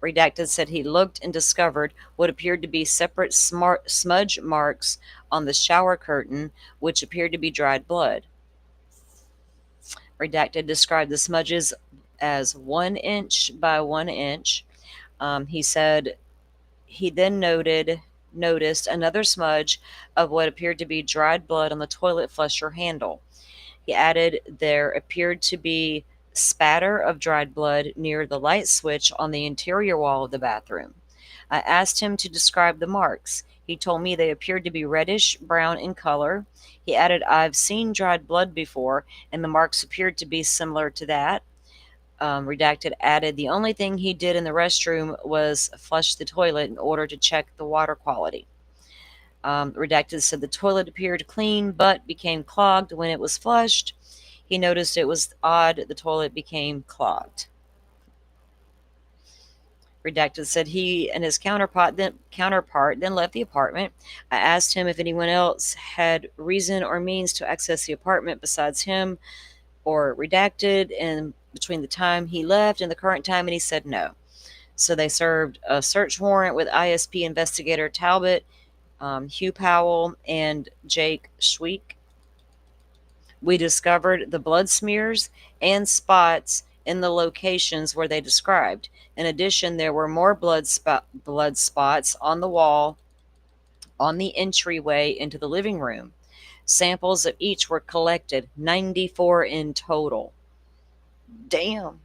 Redacted said he looked and discovered what appeared to be separate smudge marks on the shower curtain, which appeared to be dried blood. Redacted described the smudges as 1 inch by 1 inch. He said he then noticed another smudge of what appeared to be dried blood on the toilet flusher handle. He added there appeared to be spatter of dried blood near the light switch on the interior wall of the bathroom. I asked him to describe the marks. He told me they appeared to be reddish brown in color. He added, I've seen dried blood before, and the marks appeared to be similar to that. Redacted added, the only thing he did in the restroom was flush the toilet in order to check the water quality. Redacted said the toilet appeared clean but became clogged when it was flushed. He noticed it was odd the toilet became clogged. Redacted said he and his counterpart then left the apartment. I asked him if anyone else had reason or means to access the apartment besides him or Redacted, and between the time he left and the current time, and he said no. So they served a search warrant with ISP investigator Talbot, Hugh Powell, and Jake Schweik. We discovered the blood smears and spots in the locations where they described. In addition, there were more blood spots on the wall on the entryway into the living room. Samples of each were collected, 94 in total. Damn.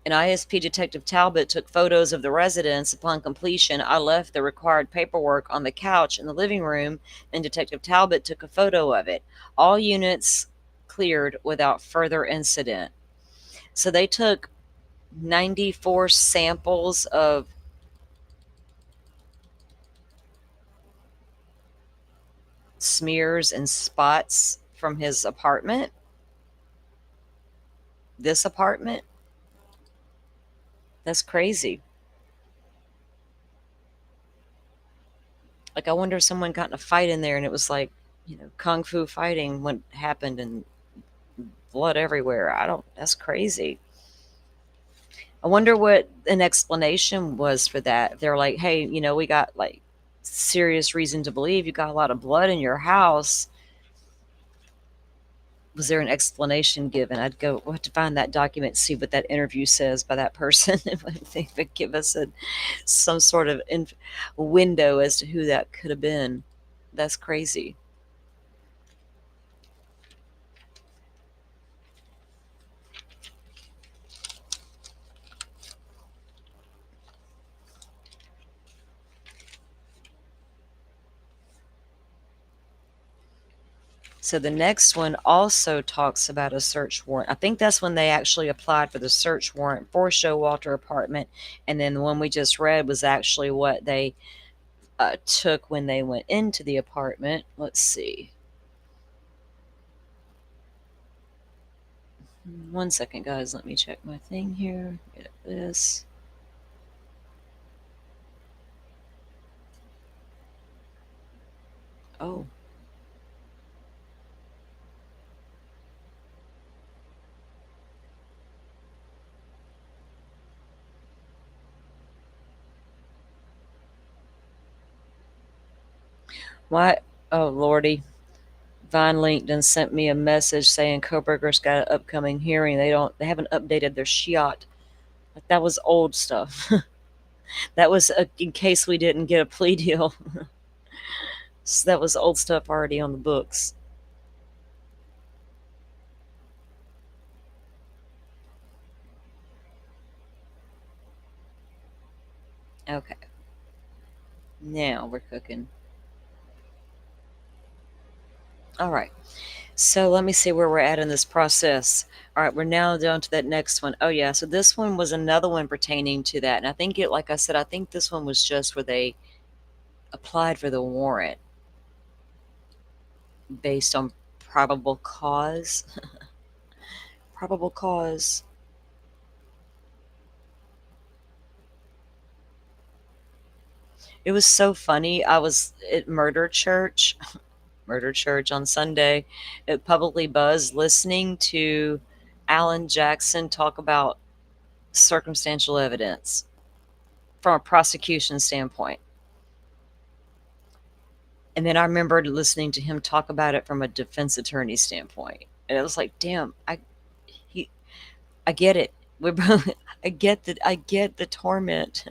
And ISP Detective Talbot took photos of the residence. Upon completion, I left the required paperwork on the couch in the living room, and Detective Talbot took a photo of it. All units cleared without further incident. So they took 94 samples of smears and spots from his apartment. This apartment? That's crazy. Like, I wonder if someone got in a fight in there and it was like, kung fu fighting what happened and blood everywhere. That's crazy. I wonder what an explanation was for that. They're like, hey, we got like serious reason to believe you got a lot of blood in your house. Was there an explanation given? We'll have to find that document, see what that interview says by that person. If they would give us some sort of window as to who that could have been. That's crazy. So the next one also talks about a search warrant. I think that's when they actually applied for the search warrant for Showalter apartment. And then the one we just read was actually what they took when they went into the apartment. Let's see. One second, guys. Let me check my thing here. Get this. Oh. Why? Oh, Lordy. Vine LinkedIn sent me a message saying Coburger's got an upcoming hearing. They haven't updated their shiat. Like, that was old stuff. That was in case we didn't get a plea deal. So that was old stuff already on the books. Okay. Now we're cooking. All right. So let me see where we're at in this process. All right, we're now down to that next one. Oh yeah, so this one was another one pertaining to that. And I think like I said, I think this one was just where they applied for the warrant based on probable cause. Probable cause. It was so funny. I was at Murder Church on Sunday at Publicly Buzz listening to Alan Jackson talk about circumstantial evidence from a prosecution standpoint. And then I remembered listening to him talk about it from a defense attorney standpoint. And it was like, damn, he, I get it. We're both, I get the torment.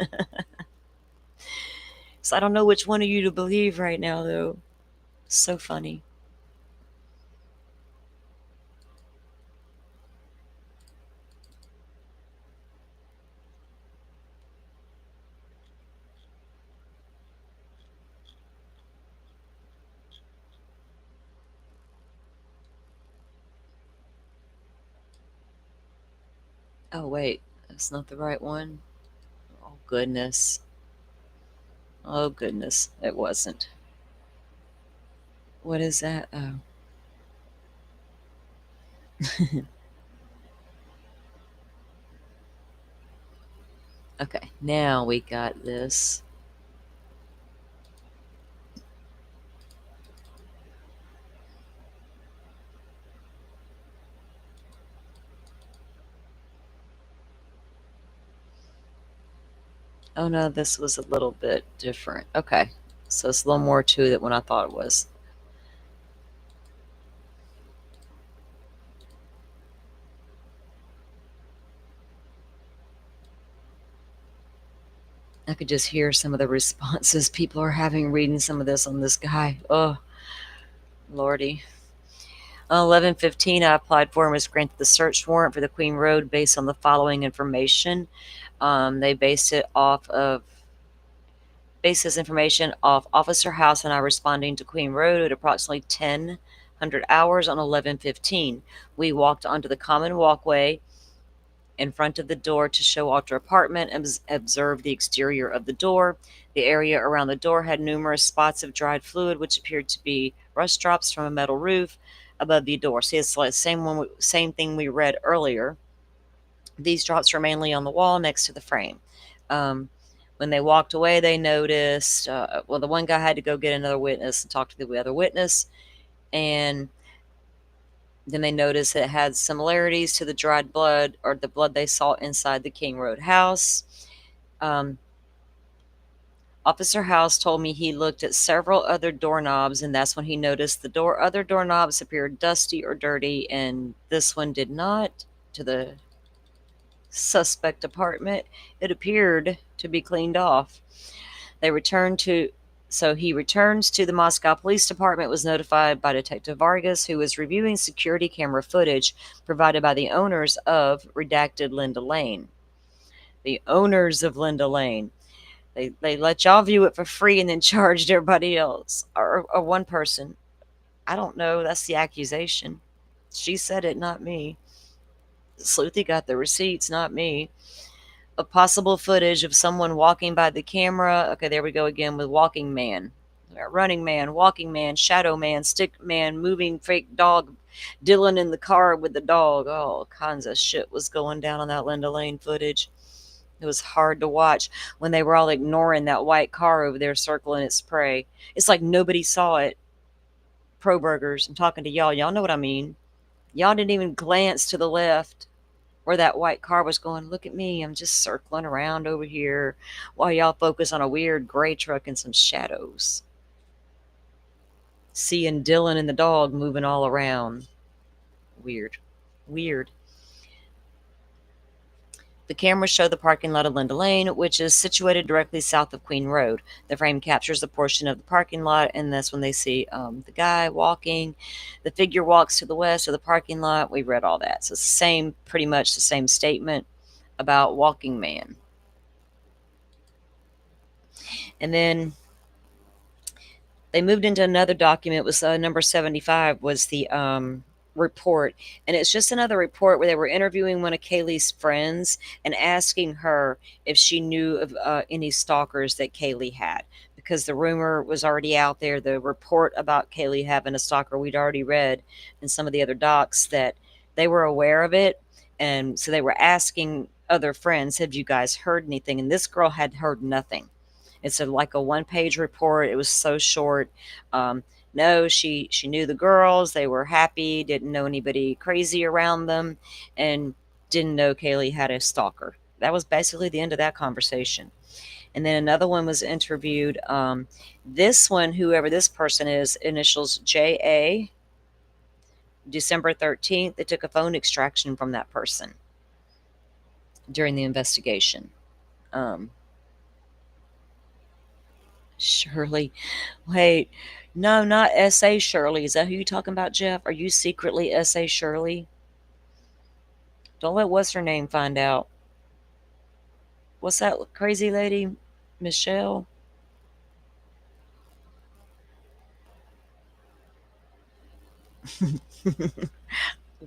So I don't know which one of you to believe right now, though. So funny. Oh, wait, that's not the right one. Oh, goodness. Oh, goodness. It wasn't. What is that? Oh. Okay, now we got this. Oh no, this was a little bit different. Okay, so it's a little more to it than I thought it was. I could just hear some of the responses people are having reading some of this on this guy. Oh, lordy. On 11/15, I applied for and was granted the search warrant for the Queen Road based on the following information. They based this information off Officer House and I responding to Queen Road at approximately 1000 hours on 11/15. We walked onto the common walkway in front of the door to show Alter apartment and observed the exterior of the door. The area around the door had numerous spots of dried fluid, which appeared to be rust drops from a metal roof above the door. See, it's like same thing we read earlier. These drops were mainly on the wall next to the frame. Um, when they walked away, they noticed. Well, the one guy had to go get another witness and talk to the other witness, and then they noticed that it had similarities to the dried blood or the blood they saw inside the King Road house. Um, Officer House told me he looked at several other doorknobs, and that's when he noticed other doorknobs appeared dusty or dirty, and this one did not. To the suspect apartment, it appeared to be cleaned off. They returned to so he returns to the Moscow Police Department, was notified by Detective Vargas, who was reviewing security camera footage provided by the owners of redacted Linda Lane. The owners of Linda Lane. They let y'all view it for free and then charged everybody else. Or one person. I don't know. That's the accusation. She said it, not me. Sleuthy got the receipts, not me. A possible footage of someone walking by the camera. Okay, there we go again with walking man. Running man, walking man, shadow man, stick man, moving fake dog, Dylan in the car with the dog. All kinds of shit was going down on that Linda Lane footage. It was hard to watch when they were all ignoring that white car over there circling its prey. It's like nobody saw it. Pro Burgers, I'm talking to y'all. Y'all know what I mean. Y'all didn't even glance to the left where that white car was going. Look at me. I'm just circling around over here while y'all focus on a weird gray truck and some shadows. Seeing Dylan and the dog moving all around. Weird. Weird. The cameras show the parking lot of Linda Lane, which is situated directly south of Queen Road. The frame captures a portion of the parking lot, and that's when they see the guy walking. The figure walks to the west of the parking lot. We read all that. So it's the same, pretty much the same statement about walking man. And then they moved into another document. It was number 75 was the report, and it's just another report where they were interviewing one of Kaylee's friends and asking her if she knew of any stalkers that Kaylee had, because the rumor was already out there. The report about Kaylee having a stalker, we'd already read in some of the other docs that they were aware of it, and so they were asking other friends, have you guys heard anything? And this girl had heard nothing. It's like a one-page report. It was so short. No, she knew the girls. They were happy. Didn't know anybody crazy around them, and didn't know Kaylee had a stalker. That was basically the end of that conversation. And then another one was interviewed. This one, whoever this person is, initials J.A. December 13th. They took a phone extraction from that person during the investigation. Um, Shirley. Wait, no, not S.A. Shirley. Is that who you talking about, Jeff? Are you secretly S.A. Shirley? Don't let what's her name find out. What's that crazy lady? Michelle?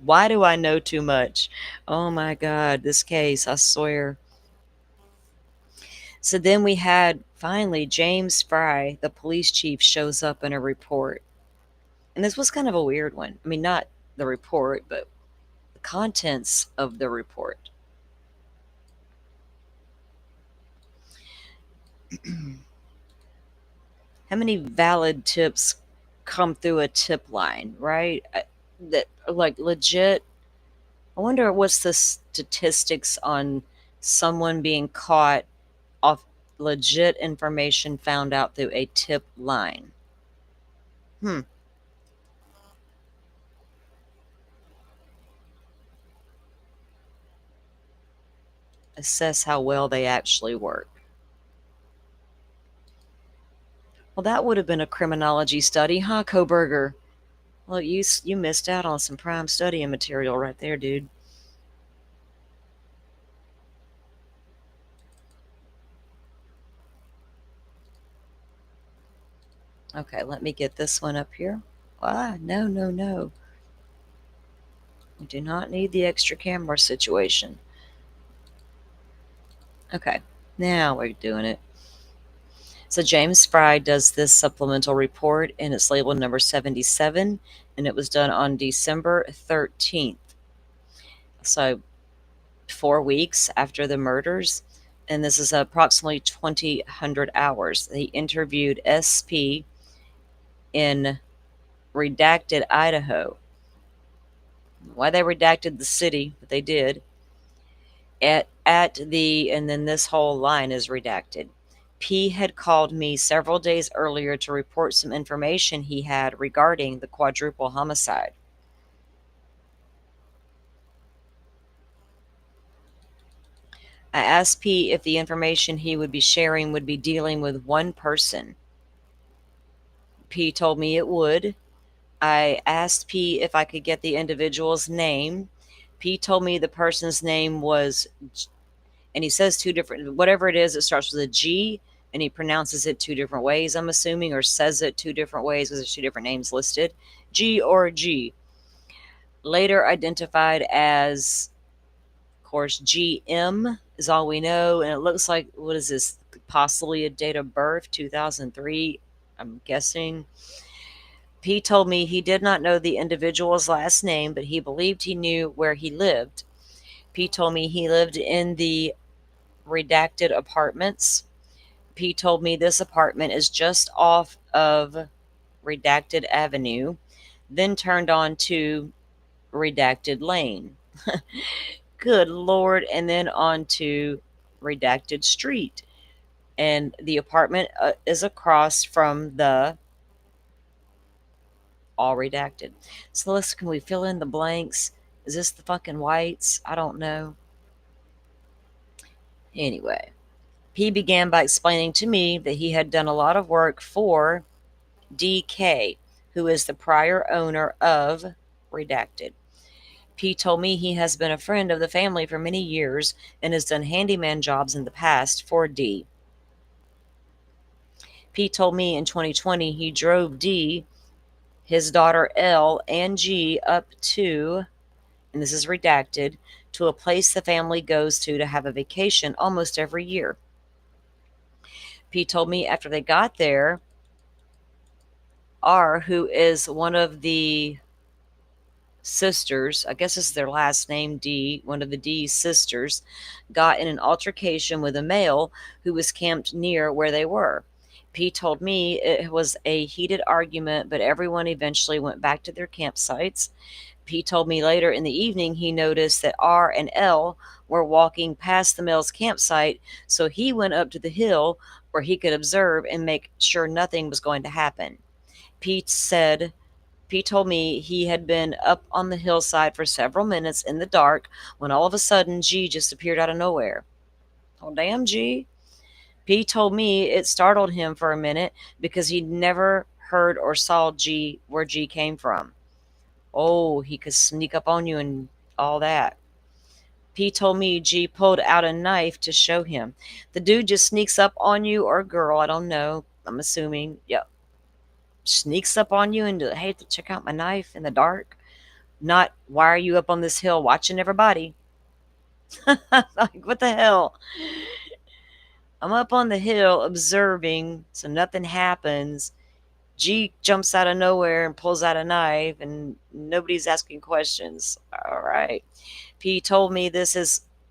Why do I know too much? Oh my God, this case, I swear. So then we had finally James Fry, the police chief, shows up in a report. And this was kind of a weird one. I mean, not the report, but the contents of the report. How many valid tips come through a tip line, right? That like legit. I wonder what's the statistics on someone being caught off legit information found out through a tip line. Hmm. Assess how well they actually work. Well, that would have been a criminology study, huh, Coburger? Well, you missed out on some prime studying material right there, dude. Okay, let me get this one up here. Ah, no, no, no. We do not need the extra camera situation. Okay, now we're doing it. So James Fry does this supplemental report, and it's labeled number 77, and it was done on December 13th. So 4 weeks after the murders, and this is approximately 2,000 hours. They interviewed SP in redacted Idaho. Why they redacted the city, but they did. At the, and then this whole line is redacted. P had called me several days earlier to report some information he had regarding the quadruple homicide. I asked P if the information he would be sharing would be dealing with one person. P told me it would. I asked P if I could get the individual's name. P told me the person's name was, and he says two different, whatever it is, it starts with a G, and he pronounces it two different ways, I'm assuming, or says it two different ways because there's two different names listed. G or G. Later identified as, of course, GM is all we know, and it looks like, what is this? Possibly a date of birth, 2003, I'm guessing. P told me he did not know the individual's last name, but he believed he knew where he lived. P told me he lived in the redacted apartments. P told me this apartment is just off of Redacted Avenue, then turned on to Redacted Lane. Good Lord. And then on to Redacted Street. And the apartment is across from the all redacted. So let's, can we fill in the blanks? Is this the fucking whites? I don't know. Anyway, he began by explaining to me that he had done a lot of work for DK, who is the prior owner of Redacted. P told me he has been a friend of the family for many years and has done handyman jobs in the past for D. P told me in 2020 he drove D, his daughter L, and G up to, and this is redacted, to a place the family goes to have a vacation almost every year. P told me after they got there, R, who is one of the sisters, I guess this is their last name, D, one of the D's sisters, got in an altercation with a male who was camped near where they were. P told me it was a heated argument, but everyone eventually went back to their campsites. P told me later in the evening he noticed that R and L were walking past the male's campsite, so he went up to the hill where he could observe and make sure nothing was going to happen. Pete told me he had been up on the hillside for several minutes in the dark when all of a sudden G just appeared out of nowhere. Oh, damn, G. Pete told me it startled him for a minute because he'd never heard or saw G where G came from. Oh, he could sneak up on you and all that. P told me G pulled out a knife to show him. The dude just sneaks up on you, or girl, I don't know. I'm assuming. Yep. Sneaks up on you and, hey, check out my knife in the dark. Not, why are you up on this hill watching everybody? Like, what the hell? I'm up on the hill observing, so nothing happens. G jumps out of nowhere and pulls out a knife, and nobody's asking questions. All right. P told me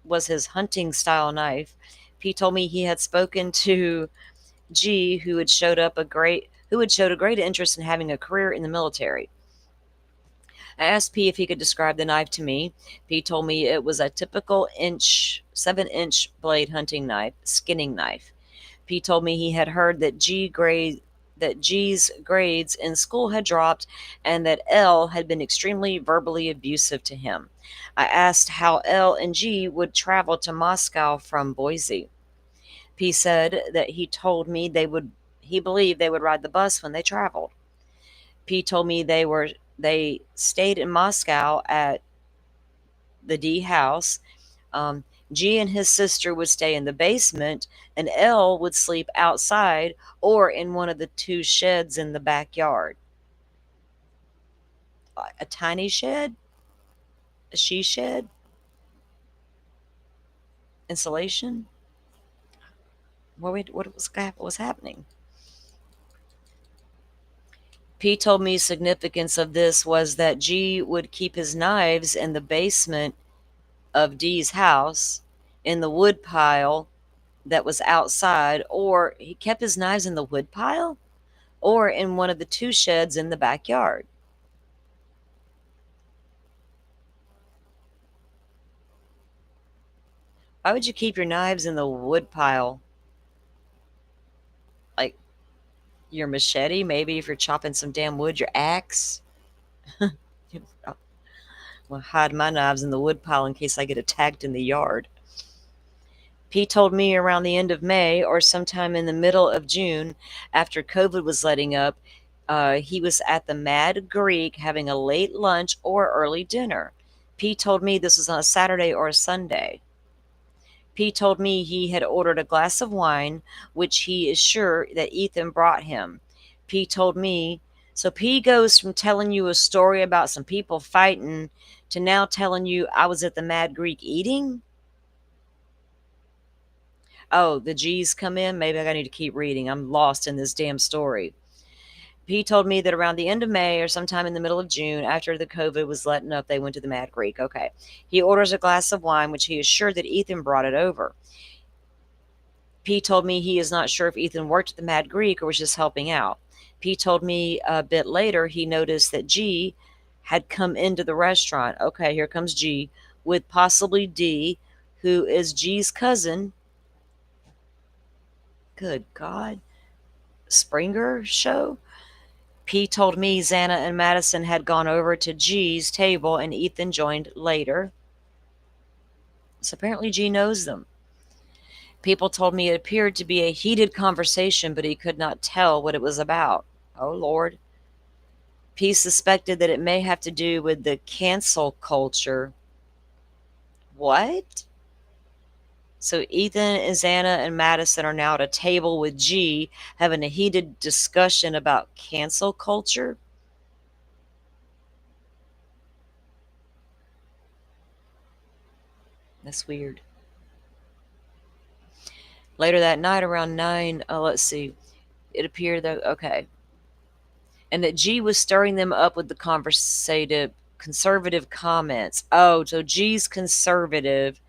was his hunting style knife. P told me he had spoken to G, who had showed a great interest in having a career in the military. I asked P if he could describe the knife to me. P told me it was a typical 7-inch blade hunting knife, skinning knife. P told me he had heard that G's grades in school had dropped and that L had been extremely verbally abusive to him. I asked how L and G would travel to Moscow from Boise. P said that he believed they would ride the bus when they traveled. P told me they stayed in Moscow at the D house. Um, G and his sister would stay in the basement, and L would sleep outside or in one of the two sheds in the backyard. A tiny shed, a she shed, insulation. What was happening? P told me significance of this was that G would keep his knives in the basement of D's house in the wood pile that was outside, or he kept his knives in the wood pile or in one of the two sheds in the backyard. Why would you keep your knives in the wood pile? Like your machete, maybe if you're chopping some damn wood, your axe. I'll hide my knives in the wood pile in case I get attacked in the yard. Pete told me around the end of May or sometime in the middle of June, after COVID was letting up, he was at the Mad Greek having a late lunch or early dinner. Pete told me this was on a Saturday or a Sunday. Pete told me he had ordered a glass of wine, which he is sure that Ethan brought him. Pete told me, so P goes from telling you a story about some people fighting to now telling you I was at the Mad Greek eating? Oh, the G's come in? Maybe I need to keep reading. I'm lost in this damn story. He told me that around the end of May or sometime in the middle of June, after the COVID was letting up, they went to the Mad Greek. Okay. He orders a glass of wine, which he is sure that Ethan brought it over. P told me he is not sure if Ethan worked at the Mad Greek or was just helping out. P told me a bit later he noticed that G had come into the restaurant. Okay, here comes G with possibly D, who is G's cousin. Good God. Springer show? P told me Xana and Madison had gone over to G's table and Ethan joined later. So apparently G knows them. People told me it appeared to be a heated conversation, but he could not tell what it was about. Oh, Lord. P suspected that it may have to do with the cancel culture. What? So Ethan and Xana and Madison are now at a table with G having a heated discussion about cancel culture? That's weird. Later that night around 9, let's see, it appeared that, okay, and that G was stirring them up with the conservative comments. Oh, so G's conservative,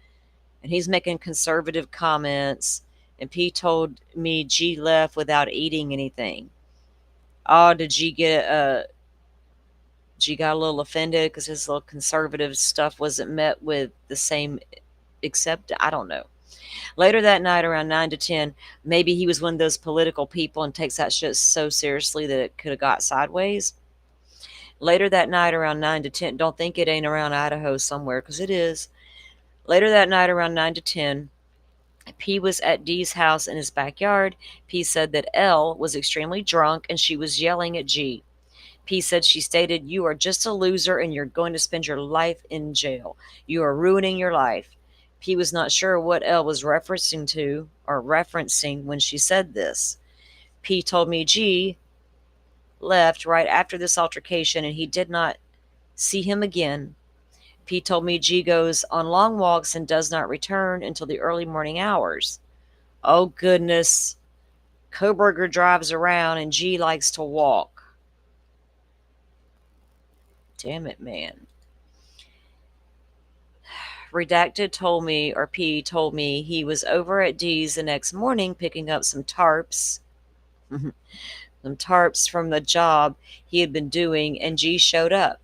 and he's making conservative comments, and P told me G left without eating anything. Oh, did G got a little offended because his little conservative stuff wasn't met with the same accept? I don't know. Later that night, around 9 to 10, maybe he was one of those political people and takes that shit so seriously that it could have got sideways. Later that night, around 9 to 10, don't think it ain't around Idaho somewhere, because it is. Later that night, around 9 to 10, P was at D's house in his backyard. P said that L was extremely drunk and she was yelling at G. P said she stated, "You are just a loser and you're going to spend your life in jail. You are ruining your life." P was not sure what L was referencing when she said this. P told me G left right after this altercation and he did not see him again. P told me G goes on long walks and does not return until the early morning hours. Oh goodness. Coburger drives around and G likes to walk. Damn it, man. Redacted told me, or P told me, he was over at D's the next morning picking up some tarps. Some tarps from the job he had been doing, and G showed up.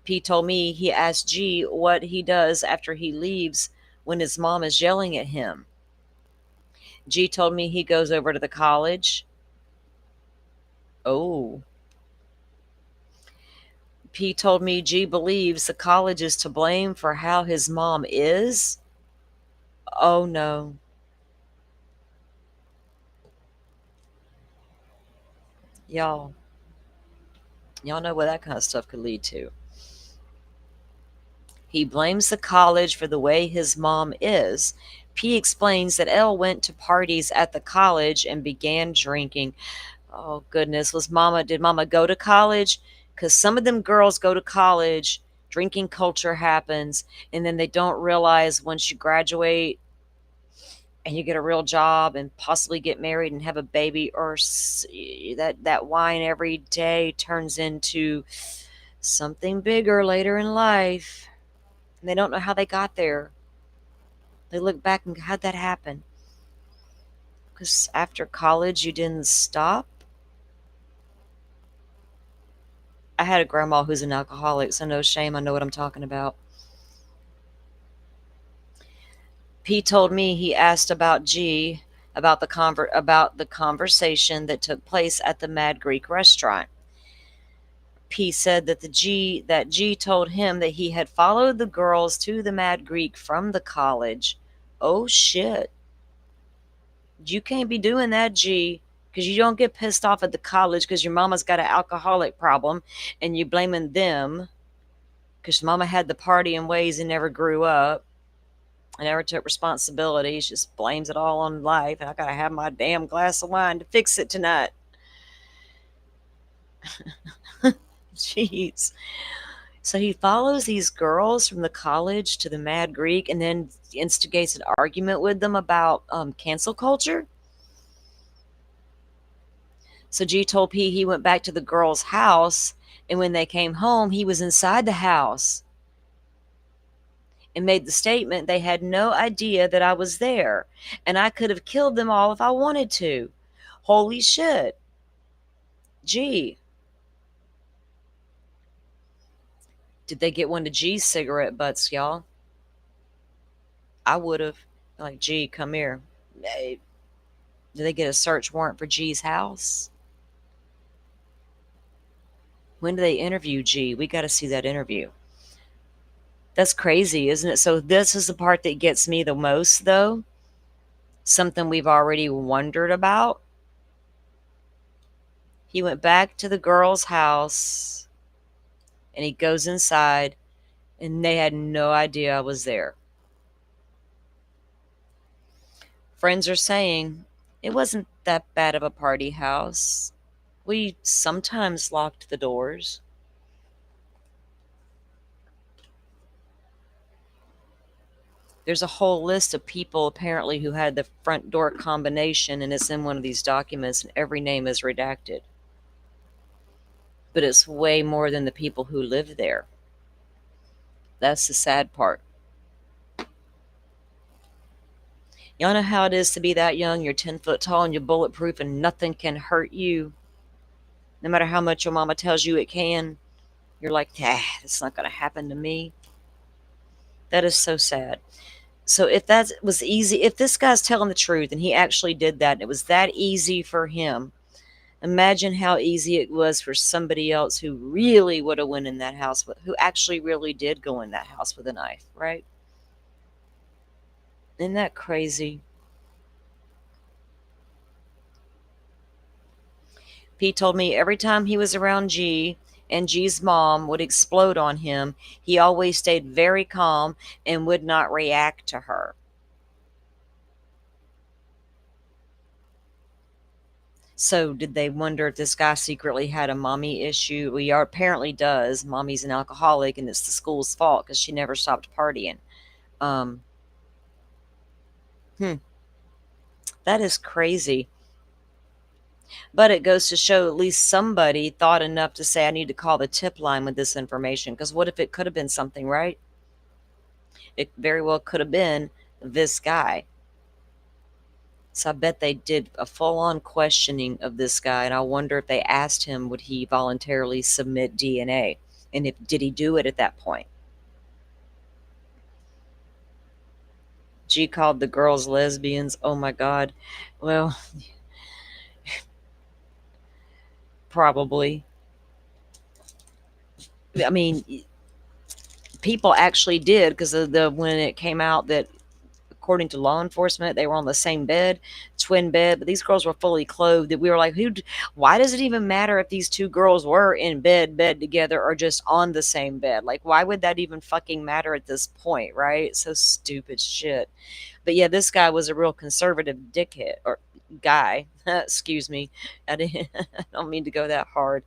P told me he asked G what he does after he leaves when his mom is yelling at him. G told me he goes over to the college. Oh. P told me G believes the college is to blame for how his mom is. Oh no. Y'all. Y'all know what that kind of stuff could lead to. He blames the college for the way his mom is. P explains that L went to parties at the college and began drinking. Oh goodness, did mama go to college? Because some of them girls go to college, drinking culture happens, and then they don't realize once you graduate and you get a real job and possibly get married and have a baby, or that wine every day turns into something bigger later in life. And they don't know how they got there. They look back and how'd that happen? Because after college you didn't stop. I had a grandma who's an alcoholic, so no shame, I know what I'm talking about. P told me he asked about G about the conversation that took place at the Mad Greek restaurant. P said that G told him that he had followed the girls to the Mad Greek from the college. Oh shit. You can't be doing that, G, because you don't get pissed off at the college because your mama's got an alcoholic problem and you blaming them because mama had the partying ways and never grew up and never took responsibility. She just blames it all on life. And I gotta have my damn glass of wine to fix it tonight. Jeez. So he follows these girls from the college to the Mad Greek and then instigates an argument with them about cancel culture. So G told P he went back to the girls' house, and when they came home, he was inside the house and made the statement they had no idea that I was there, and I could have killed them all if I wanted to. Holy shit. G. Did they get one of G's cigarette butts, y'all? I would have. Like, G, come here. Did they get a search warrant for G's house? When do they interview G? We got to see that interview. That's crazy, isn't it? So this is the part that gets me the most, though. Something we've already wondered about. He went back to the girl's house and he goes inside and they had no idea I was there. Friends are saying it wasn't that bad of a party house. We sometimes locked the doors. There's a whole list of people apparently who had the front door combination, and it's in one of these documents, and every name is redacted. But it's way more than the people who live there. That's the sad part. Y'all know how it is to be that young. You're 10 foot tall and you're bulletproof and nothing can hurt you. No matter how much your mama tells you it can. You're like, it's not going to happen to me. That is so sad. So if that was easy, if this guy's telling the truth and he actually did that and it was that easy for him, imagine how easy it was for somebody else who really would have went in that house, who actually really did go in that house with a knife, right? Isn't that crazy? Pete told me every time he was around G and G's mom would explode on him, he always stayed very calm and would not react to her. So did they wonder if this guy secretly had a mommy issue? Well, he apparently does. Mommy's an alcoholic, and it's the school's fault because she never stopped partying. Um, hmm, that is crazy. But it goes to show at least somebody thought enough to say, I need to call the tip line with this information. Because what if it could have been something, right? It very well could have been this guy. So I bet they did a full on questioning of this guy. And I wonder if they asked him, would he voluntarily submit DNA? And if did he do it at that point? G called the girls lesbians. Oh my God. Well, probably. I mean, people actually did because of the when it came out that according to law enforcement they were on the same bed, twin bed, but these girls were fully clothed. That we were like, who? Why does it even matter if these two girls were in bed together or just on the same bed? Like, why would that even fucking matter at this point, right? So stupid shit. But yeah, this guy was a real conservative dickhead or guy. Excuse me. I don't mean to go that hard.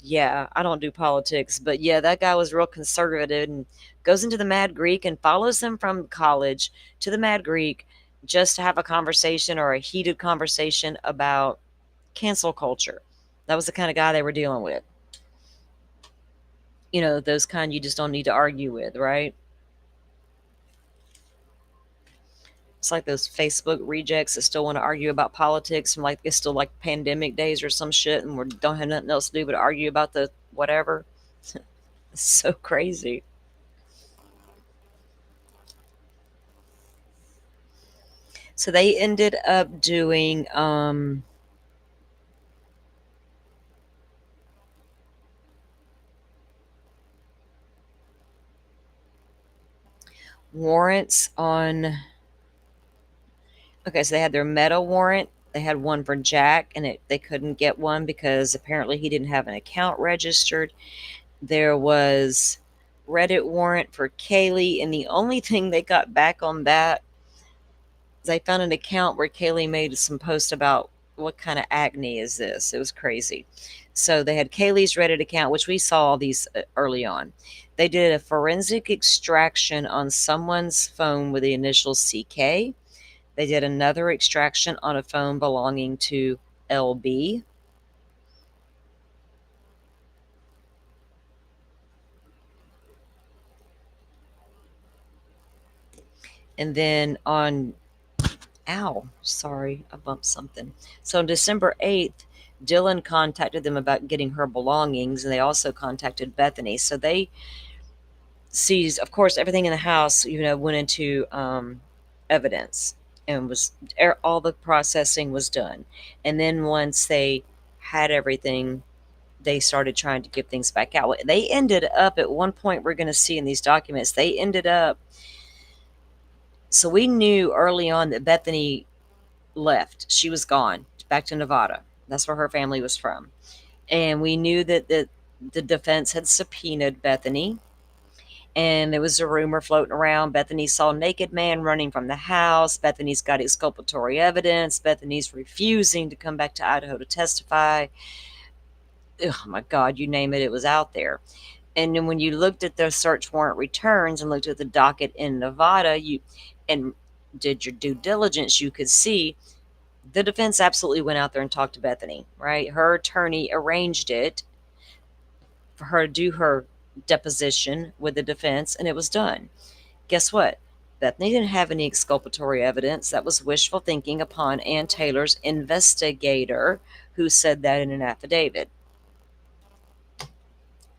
Yeah, I don't do politics, but yeah, that guy was real conservative and goes into the Mad Greek and follows them from college to the Mad Greek just to have a conversation or a heated conversation about cancel culture. That was the kind of guy they were dealing with. You know, those kind you just don't need to argue with, right? It's like those Facebook rejects that still want to argue about politics from like it's still like pandemic days or some shit and we don't have nothing else to do but argue about the whatever. It's so crazy. So they ended up doing warrants on. Okay, so they had their meta warrant. They had one for Jack, and they couldn't get one because apparently he didn't have an account registered. There was Reddit warrant for Kaylee, and the only thing they got back on that is they found an account where Kaylee made some post about what kind of acne is this. It was crazy. So they had Kaylee's Reddit account, which we saw these early on. They did a forensic extraction on someone's phone with the initial CK. They did another extraction on a phone belonging to LB. And then on, ow, sorry, I bumped something. So on December 8th, Dylan contacted them about getting her belongings, and they also contacted Bethany. So they seized, of course, everything in the house, went into evidence and was all the processing was done. And then once they had everything, they started trying to give things back out. They ended up at one point, we're going to see in these documents, they ended up, so we knew early on that Bethany left. She was gone back to Nevada. That's where her family was from. And we knew that the defense had subpoenaed Bethany. And there was a rumor floating around. Bethany saw a naked man running from the house. Bethany's got exculpatory evidence. Bethany's refusing to come back to Idaho to testify. Oh my God, you name it, it was out there. And then when you looked at the search warrant returns and looked at the docket in Nevada, and did your due diligence, you could see the defense absolutely went out there and talked to Bethany, right? Her attorney arranged it for her to do her deposition with the defense, and it was done. Guess what? Bethany didn't have any exculpatory evidence. That was wishful thinking upon Ann Taylor's investigator, who said that in an affidavit.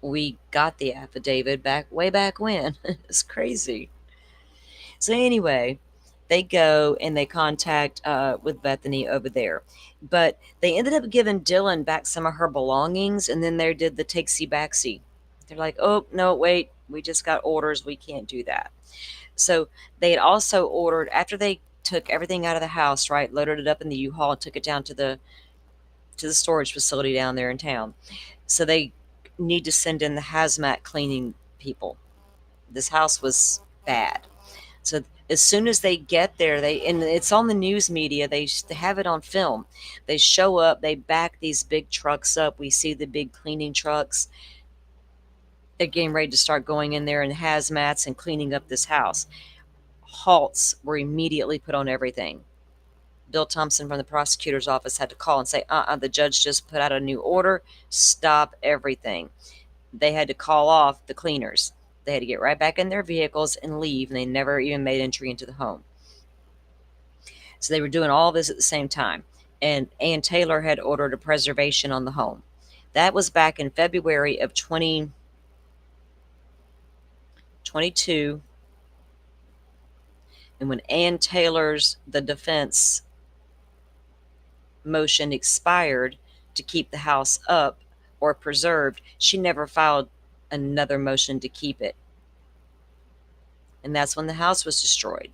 We got the affidavit way back when. It's crazy. So anyway, they go and they contact with Bethany over there. But they ended up giving Dylan back some of her belongings, and then they did the takesy backsy. They're like, oh, no, wait, we just got orders. We can't do that. So they had also ordered, after they took everything out of the house, right, loaded it up in the U-Haul and took it down to the storage facility down there in town. So they need to send in the hazmat cleaning people. This house was bad. So As soon as they get there, and it's on the news media, they have it on film. They show up, they back these big trucks up. We see the big cleaning trucks. They're getting ready to start going in there in hazmats and cleaning up this house. Halts were immediately put on everything. Bill Thompson from the prosecutor's office had to call and say, the judge just put out a new order, stop everything. They had to call off the cleaners. They had to get right back in their vehicles and leave, and they never even made entry into the home. So they were doing all this at the same time. And Ann Taylor had ordered a preservation on the home. That was back in February of 2022. And when Ann Taylor's, the defense motion expired to keep the house up or preserved, she never filed another motion to keep it. And that's when the house was destroyed.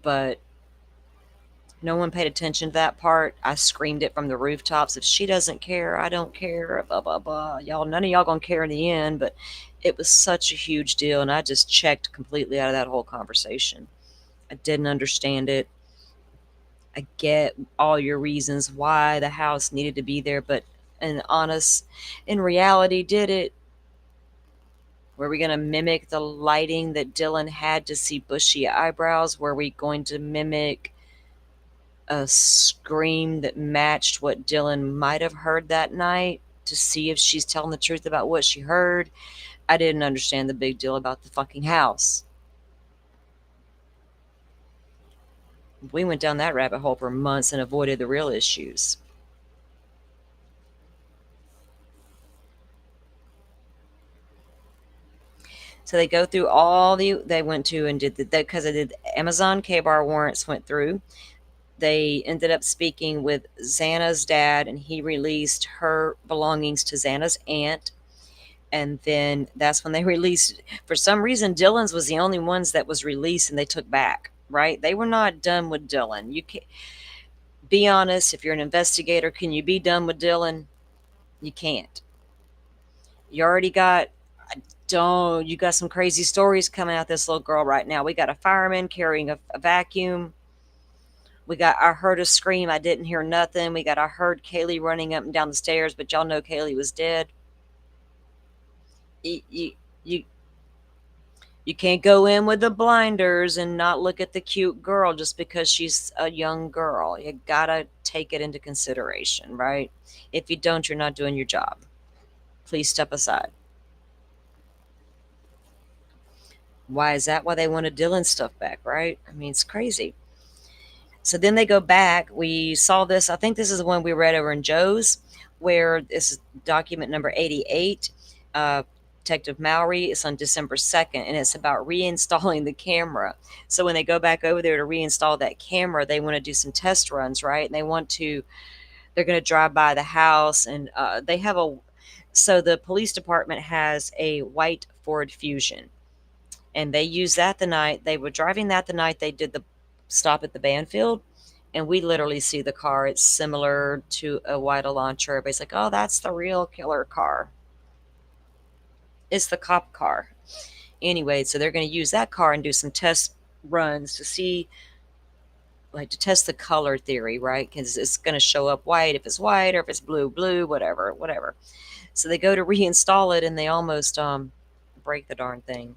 But no one paid attention to that part. I screamed it from the rooftops. If she doesn't care, I don't care. Blah, blah, blah. Y'all, none of y'all gonna care in the end. But it was such a huge deal, and I just checked completely out of that whole conversation. I didn't understand it. I get all your reasons why the house needed to be there, but in reality, did it? Were we going to mimic the lighting that Dylan had to see bushy eyebrows? Were we going to mimic a scream that matched what Dylan might have heard that night to see if she's telling the truth about what she heard? I didn't understand the big deal about the fucking house. We went down that rabbit hole for months and avoided the real issues. So they go through they went to and did that because they did Amazon K-Bar warrants went through. They ended up speaking with Xana's dad, and he released her belongings to Xana's aunt. And then that's when they released, for some reason, Dylan's was the only ones that was released and they took back, right? They were not done with Dylan. You can't, be honest, if you're an investigator, can you be done with Dylan? You can't. You already got, you got some crazy stories coming out this little girl right now. We got a fireman carrying a vacuum. I heard a scream. I didn't hear nothing. I heard Kaylee running up and down the stairs, but y'all know Kaylee was dead. You, you, you can't go in with the blinders and not look at the cute girl just because she's a young girl. You gotta take it into consideration, right? If you don't, you're not doing your job. Please step aside. Why is that? Why they wanted Dylan's stuff back, right? I mean, it's crazy. So then they go back. We saw this. I think this is the one we read over in Joe's, where this is document number 88. Detective Mowry. It's on December 2nd, and it's about reinstalling the camera. So when they go back over there to reinstall that camera, they want to do some test runs, right? And they're going to drive by the house, and so the police department has a white Ford Fusion, and they used that the night they were driving that the night they did the stop at the Banfield. And we literally see the car. It's similar to a white Elantra. Everybody's like, oh, that's the real killer car. It's the cop car. Anyway, so they're going to use that car and do some test runs to see, like, to test the color theory, right? Because it's going to show up white if it's white, or if it's blue, blue, whatever. So they go to reinstall it, and they almost break the darn thing.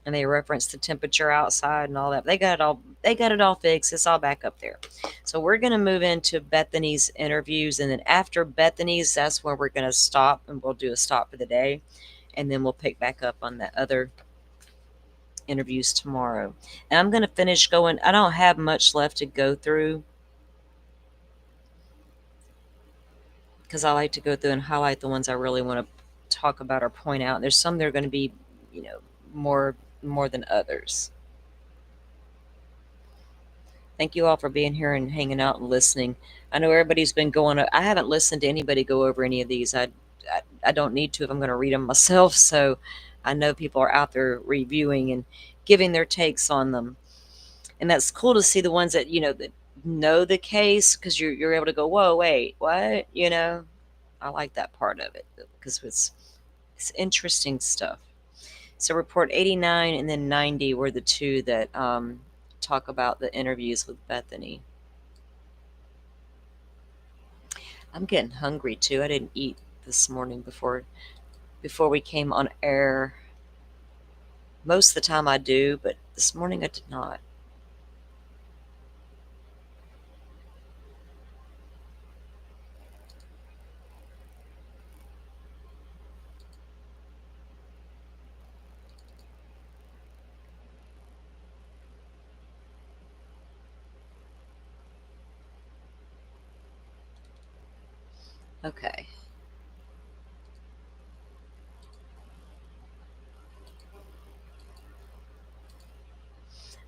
And they reference the temperature outside and all that. They got it all fixed. It's all back up there. So we're going to move into Bethany's interviews, and then after Bethany's, that's where we're going to stop, and we'll do a stop for the day, and then we'll pick back up on the other interviews tomorrow. And I'm going to finish going. I don't have much left to go through because I like to go through and highlight the ones I really want to talk about or point out. There's some that are going to be, more than others. Thank you all for being here and hanging out and listening. I know everybody's been I haven't listened to anybody go over any of these. I don't need to if I'm going to read them myself. So I know people are out there reviewing and giving their takes on them. And that's cool to see the ones that, that know the case, because you're able to go, whoa, wait, what? I like that part of it because it's interesting stuff. So report 89 and then 90 were the two that talk about the interviews with Bethany. I'm getting hungry too. I didn't eat this morning before we came on air. Most of the time I do, but this morning I did not. Okay.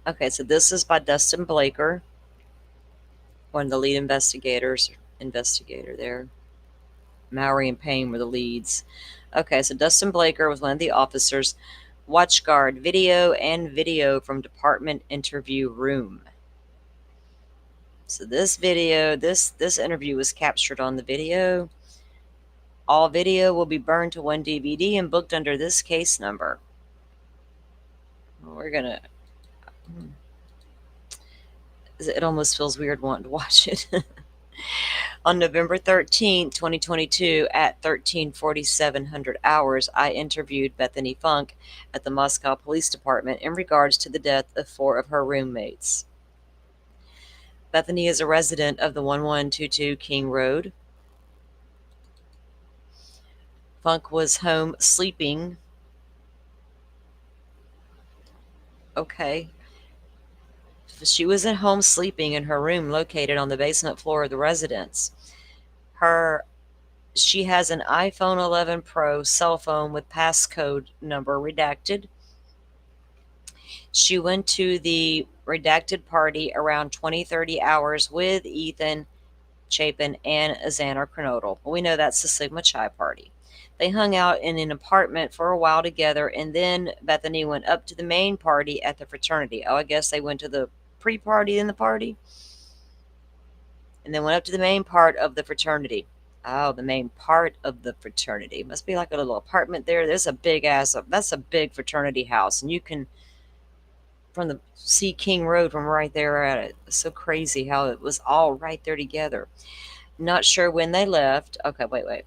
Okay, so this is by Dustin Blaker, one of the lead investigator there. Mowry and Payne were the leads. Okay, so Dustin Blaker was one of the officers. WatchGuard video from department interview room. So this video, this interview was captured on the video. All video will be burned to one DVD and booked under this case number. We're gonna. It almost feels weird wanting to watch it. On November 13th, 2022, at 13:47 hours, I interviewed Bethany Funk at the Moscow Police Department in regards to the death of 4 of her roommates. Bethany is a resident of the 1122 King Road. Funk was home sleeping. Okay. She was at home sleeping in her room located on the basement floor of the residence. She has an iPhone 11 Pro cell phone with passcode number redacted. She went to the redacted party around 20-30 hours with Ethan, Chapin, and Xander Kernodle. We know that's the Sigma Chi party. They hung out in an apartment for a while together, and then Bethany went up to the main party at the fraternity. Oh, I guess they went to the pre-party and the party, and then went up to the main part of the fraternity. Oh, the main part of the fraternity. Must be like a little apartment there. There's a that's a big fraternity house, and you can from the see King Road from right there at it. It's so crazy how it was all right there together. Not sure when they left. Okay, wait.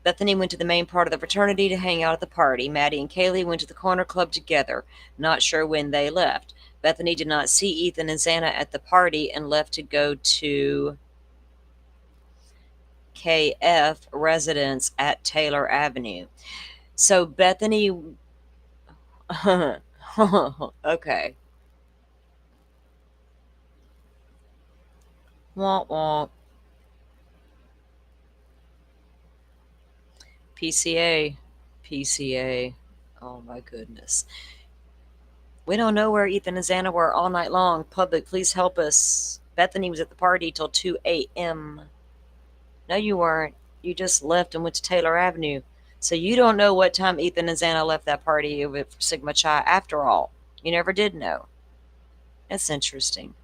Bethany went to the main part of the fraternity to hang out at the party. Maddie and Kaylee went to the corner club together. Not sure when they left. Bethany did not see Ethan and Xana at the party and left to go to KF residence at Taylor Avenue. So Bethany. Okay. Womp womp. PCA. PCA. Oh my goodness. We don't know where Ethan and Xana were all night long. Public, please help us. Bethany was at the party till 2 a.m. No, you weren't. You just left and went to Taylor Avenue. So you don't know what time Ethan and Xana left that party with Sigma Chi after all. You never did know. That's interesting.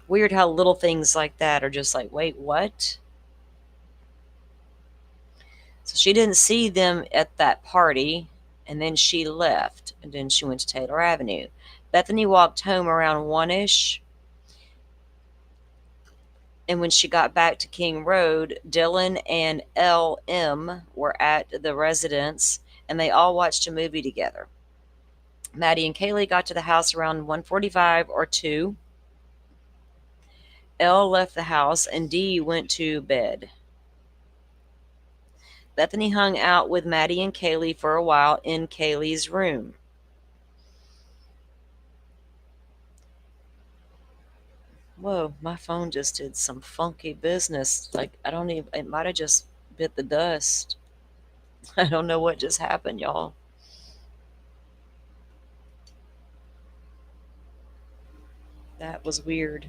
Weird how little things like that are just like, wait, what? So she didn't see them at that party, and then she left, and then she went to Taylor Avenue. Bethany walked home around 1-ish, and when she got back to King Road, Dylan and LM were at the residence, and they all watched a movie together. Maddie and Kaylee got to the house around 1:45 or 2. L left the house, and D went to bed. Bethany hung out with Maddie and Kaylee for a while in Kaylee's room. Whoa, my phone just did some funky business. Like, I don't even, it might have just bit the dust. I don't know what just happened, y'all. That was weird.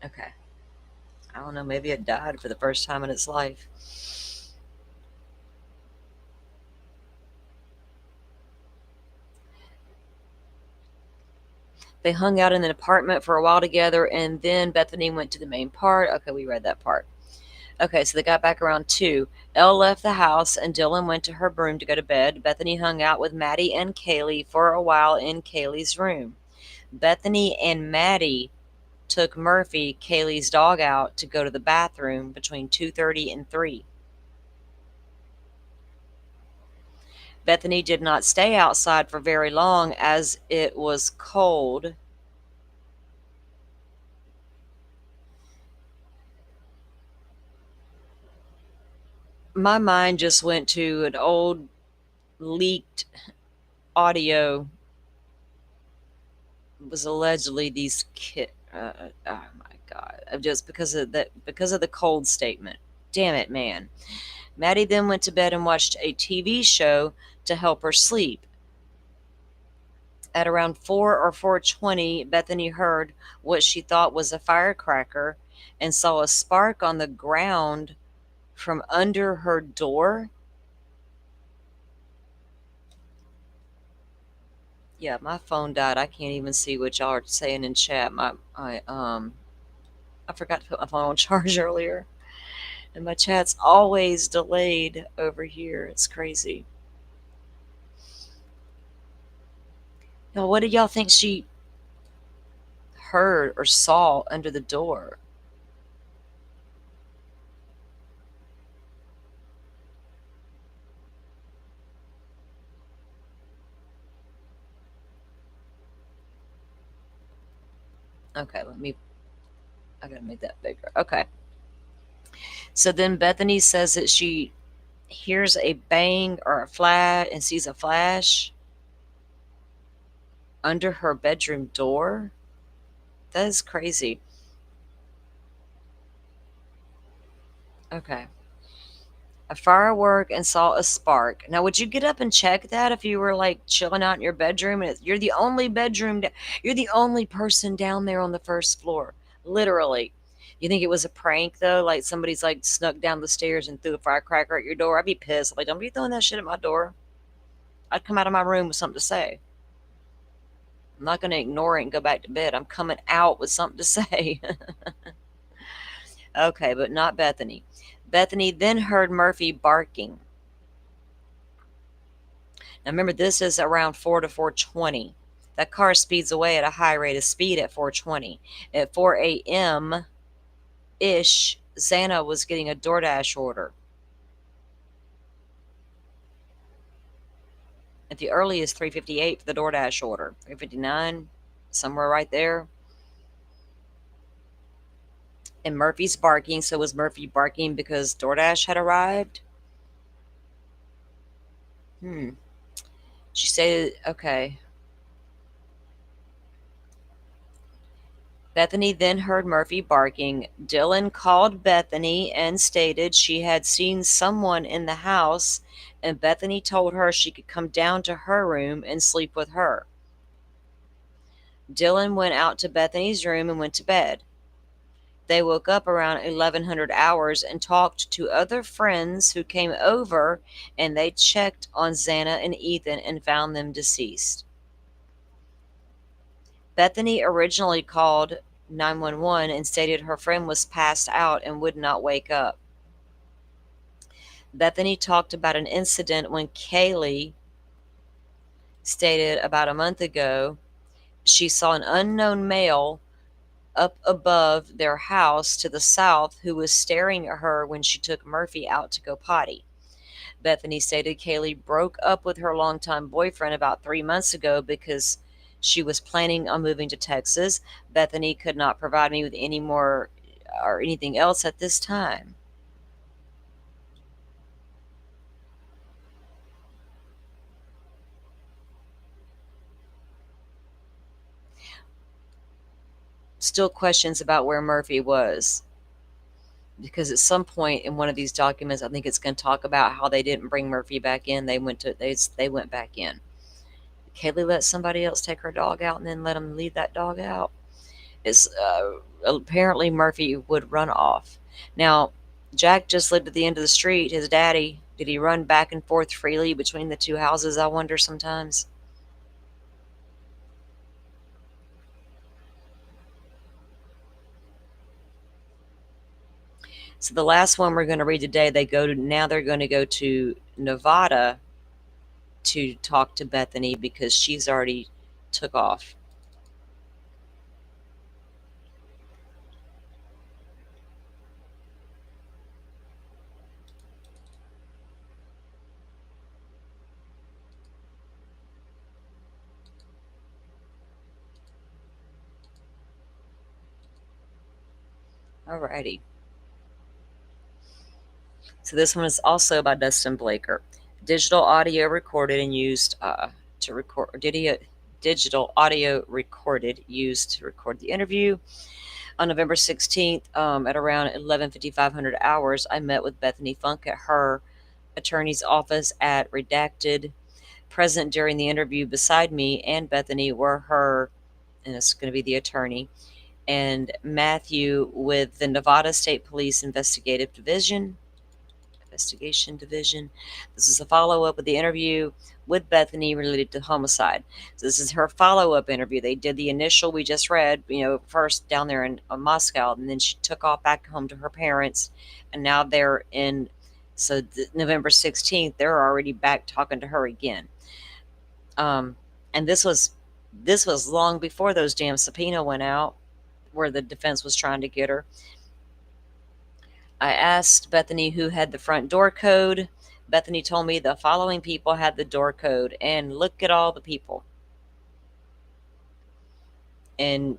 Okay. I don't know, maybe it died for the first time in its life. They hung out in an apartment for a while together, and then Bethany went to the main part. Okay, we read that part. Okay, so they got back around 2. Elle left the house, and Dylan went to her room to go to bed. Bethany hung out with Maddie and Kaylee for a while in Kaylee's room. Bethany and Maddie took Murphy, Kaylee's dog, out to go to the bathroom between 2:30 and 3. Bethany did not stay outside for very long as it was cold. My mind just went to an old leaked audio. It was allegedly these kids. Oh my god! Just because of the cold statement. Damn it, man. Maddie then went to bed and watched a TV show to help her sleep. At around 4 or 4:20, Bethany heard what she thought was a firecracker and saw a spark on the ground from under her door. Yeah, my phone died. I can't even see what y'all are saying in chat. I forgot to put my phone on charge earlier, and my chat's always delayed over here. It's crazy. Now, what did y'all think she heard or saw under the door? Okay, I gotta make that bigger. Okay. So then Bethany says that she hears a bang or a flash and sees a flash under her bedroom door. That is crazy. Okay. A firework and saw a spark. Now, would you get up and check that if you were like chilling out in your bedroom and you're the only you're the only person down there on the first floor, literally? You think it was a prank though? Like somebody's like snuck down the stairs and threw a firecracker at your door? I'd be pissed. Like, don't be throwing that shit at my door. I'd come out of my room with something to say. I'm not going to ignore it and go back to bed. I'm coming out with something to say. Okay, but not Bethany. Bethany then heard Murphy barking. Now remember, this is around 4 to 4:20. That car speeds away at a high rate of speed at 4:20. At 4 a.m. ish, Xana was getting a DoorDash order. At the earliest, 3:58 for the DoorDash order. 3:59, somewhere right there. And Murphy's barking. So was Murphy barking because DoorDash had arrived? She said, okay. Bethany then heard Murphy barking. Dylan called Bethany and stated she had seen someone in the house, and Bethany told her she could come down to her room and sleep with her. Dylan went out to Bethany's room and went to bed. They woke up around 1100 hours and talked to other friends who came over, and they checked on Xana and Ethan and found them deceased. Bethany originally called 911 and stated her friend was passed out and would not wake up. Bethany talked about an incident when Kaylee stated about a month ago she saw an unknown male up above their house to the south who was staring at her when she took Murphy out to go potty. Bethany stated Kaylee broke up with her longtime boyfriend about 3 months ago because she was planning on moving to Texas. Bethany could not provide me with any more or anything else at this time. Still questions about where Murphy was. Because at some point in one of these documents, I think it's going to talk about how they didn't bring Murphy back in. They went back in. Kaylee let somebody else take her dog out and then let them leave that dog out. It's apparently Murphy would run off. Now, Jack just lived at the end of the street. His daddy, did he run back and forth freely between the two houses? I wonder sometimes. So the last one we're going to read today, they're going to go to Nevada to talk to Bethany because she's already took off. Alrighty. So this one is also by Dustin Blaker. Digital audio recorded and used to record digital audio recorded used to record the interview. On November 16th, at around 11:55 hours, I met with Bethany Funk at her attorney's office at Redacted. Present during the interview beside me and Bethany were her, and it's going to be the attorney, and Matthew with the Nevada State Police Investigation Division. This is a follow up of the interview with Bethany related to homicide. So this is her follow up interview. They did the initial we just read, first down there in Moscow, and then she took off back home to her parents, and now they're in. So November 16th, they're already back talking to her again. And this was long before those damn subpoena went out, where the defense was trying to get her. I asked Bethany who had the front door code. Bethany told me the following people had the door code, and look at all the people. And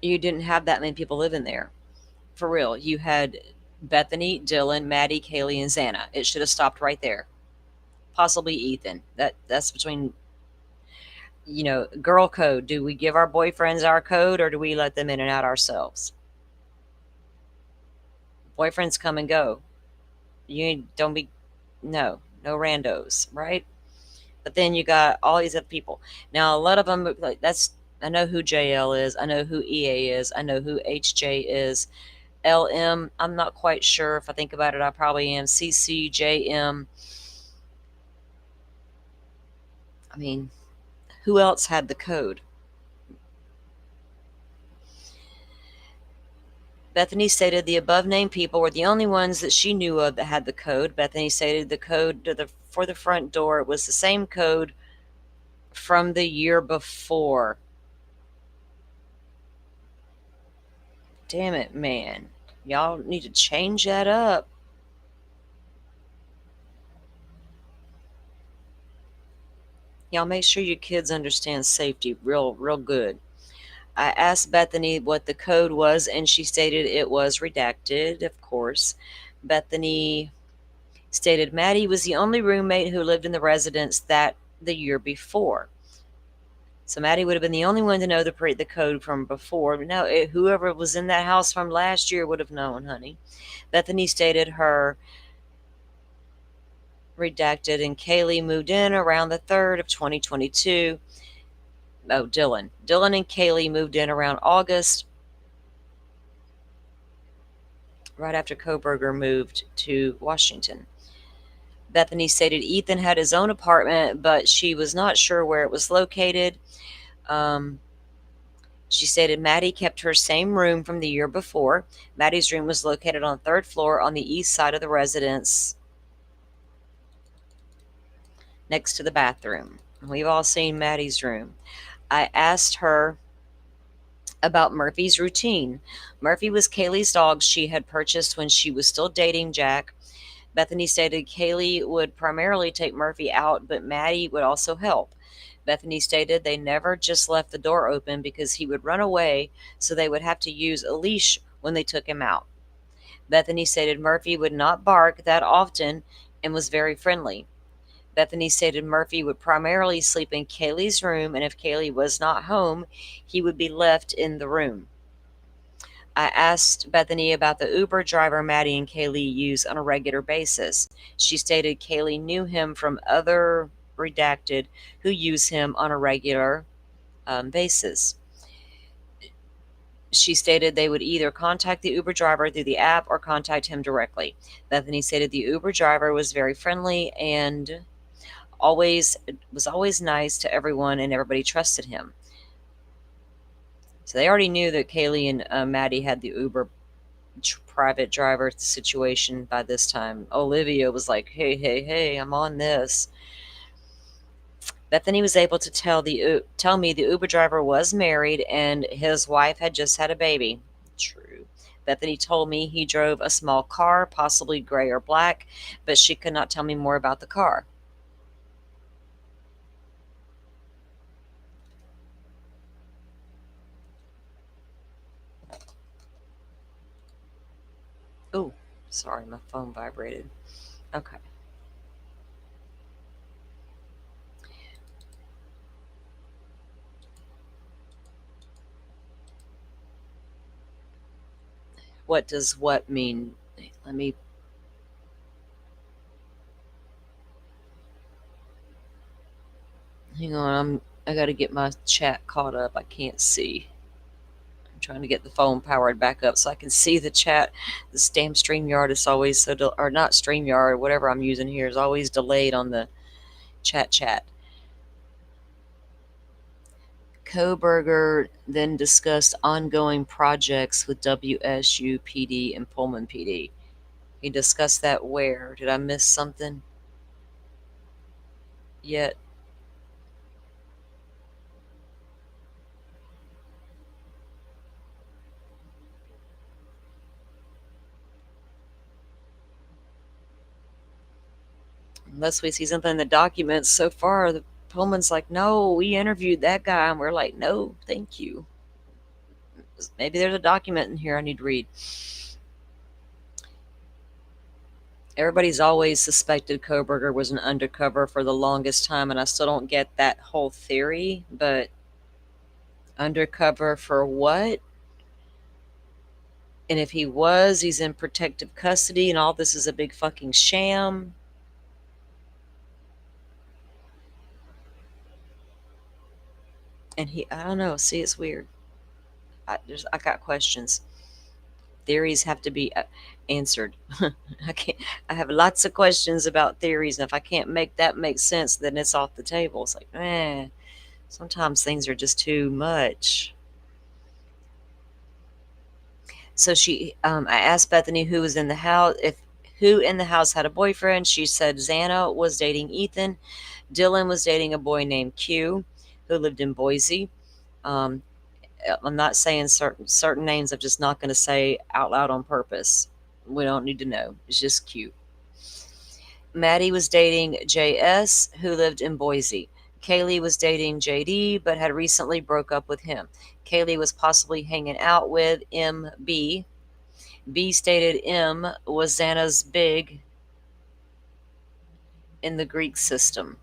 you didn't have that many people living there. For real. You had Bethany, Dylan, Maddie, Kaylee, and Xana. It should have stopped right there. Possibly Ethan. That's between, girl code. Do we give our boyfriends our code or do we let them in and out ourselves? Boyfriends come and go. You don't be, no randos, right? But then you got all these other people. Now, a lot of them, like, I know who JL is. I know who EA is. I know who HJ is. LM, I'm not quite sure. If I think about it, I probably am. CC, JM. I mean, who else had the code? Bethany stated the above named people were the only ones that she knew of that had the code. Bethany stated the code for the front door was the same code from the year before. Damn it, man. Y'all need to change that up. Y'all make sure your kids understand safety real good. I asked Bethany what the code was, and she stated it was redacted, of course. Bethany stated Maddie was the only roommate who lived in the residence the year before. So Maddie would have been the only one to know the code from before. No, whoever was in that house from last year would have known, honey. Bethany stated her redacted, and Kaylee moved in around the 3rd of 2022. Oh, Dylan and Kaylee moved in around August, right after Coburger moved to Washington. Bethany stated Ethan had his own apartment, but she was not sure where it was located. She stated Maddie kept her same room from the year before. Maddie's room was located on the 3rd floor on the east side of the residence, next to the bathroom. We've all seen Maddie's room. I asked her about Murphy's routine. Murphy was Kaylee's dog she had purchased when she was still dating Jack. Bethany stated Kaylee would primarily take Murphy out, but Maddie would also help. Bethany stated they never just left the door open because he would run away, so they would have to use a leash when they took him out. Bethany stated Murphy would not bark that often and was very friendly. Bethany stated Murphy would primarily sleep in Kaylee's room, and if Kaylee was not home, he would be left in the room. I asked Bethany about the Uber driver Maddie and Kaylee use on a regular basis. She stated Kaylee knew him from other redacted who use him on a regular basis. She stated they would either contact the Uber driver through the app or contact him directly. Bethany stated the Uber driver was very friendly and was always nice to everyone, and everybody trusted him. So they already knew that Kaylee and Maddie had the Uber private driver situation by this time. Olivia was like, hey, hey, hey, I'm on this. Bethany was able to tell me the Uber driver was married and his wife had just had a baby. True. Bethany told me he drove a small car, possibly gray or black, but she could not tell me more about the car. Oh, sorry, my phone vibrated. Okay. What does what mean? Let me. Hang on. I got to get my chat caught up. I can't see. I'm trying to get the phone powered back up so I can see the chat. This damn StreamYard is always or not StreamYard, whatever I'm using here is always delayed on the chat. Coburger then discussed ongoing projects with WSU PD and Pullman PD. He discussed that where? Did I miss something yet? Unless we see something in the documents. So far, the Pullman's like, no, we interviewed that guy. And we're like, no, thank you. Maybe there's a document in here I need to read. Everybody's always suspected Coburger was an undercover for the longest time, and I still don't get that whole theory, but undercover for what? And if he was, he's in protective custody, and all this is a big fucking sham. And I don't know. See, it's weird. I got questions. Theories have to be answered. I can't. I have lots of questions about theories, and if I can't make that make sense, then it's off the table. It's like, man, sometimes things are just too much. So I asked Bethany who was in the house, if who in the house had a boyfriend. She said Xana was dating Ethan. Dylan was dating a boy named Q, who lived in Boise. Um, I'm not saying certain names. I'm just not going to say out loud on purpose. We don't need to know. It's just Q. Maddie was dating JS, who lived in Boise. Kaylee was dating JD, but had recently broke up with him. Kaylee was possibly hanging out with MB. B stated M was Xana's big in the Greek system.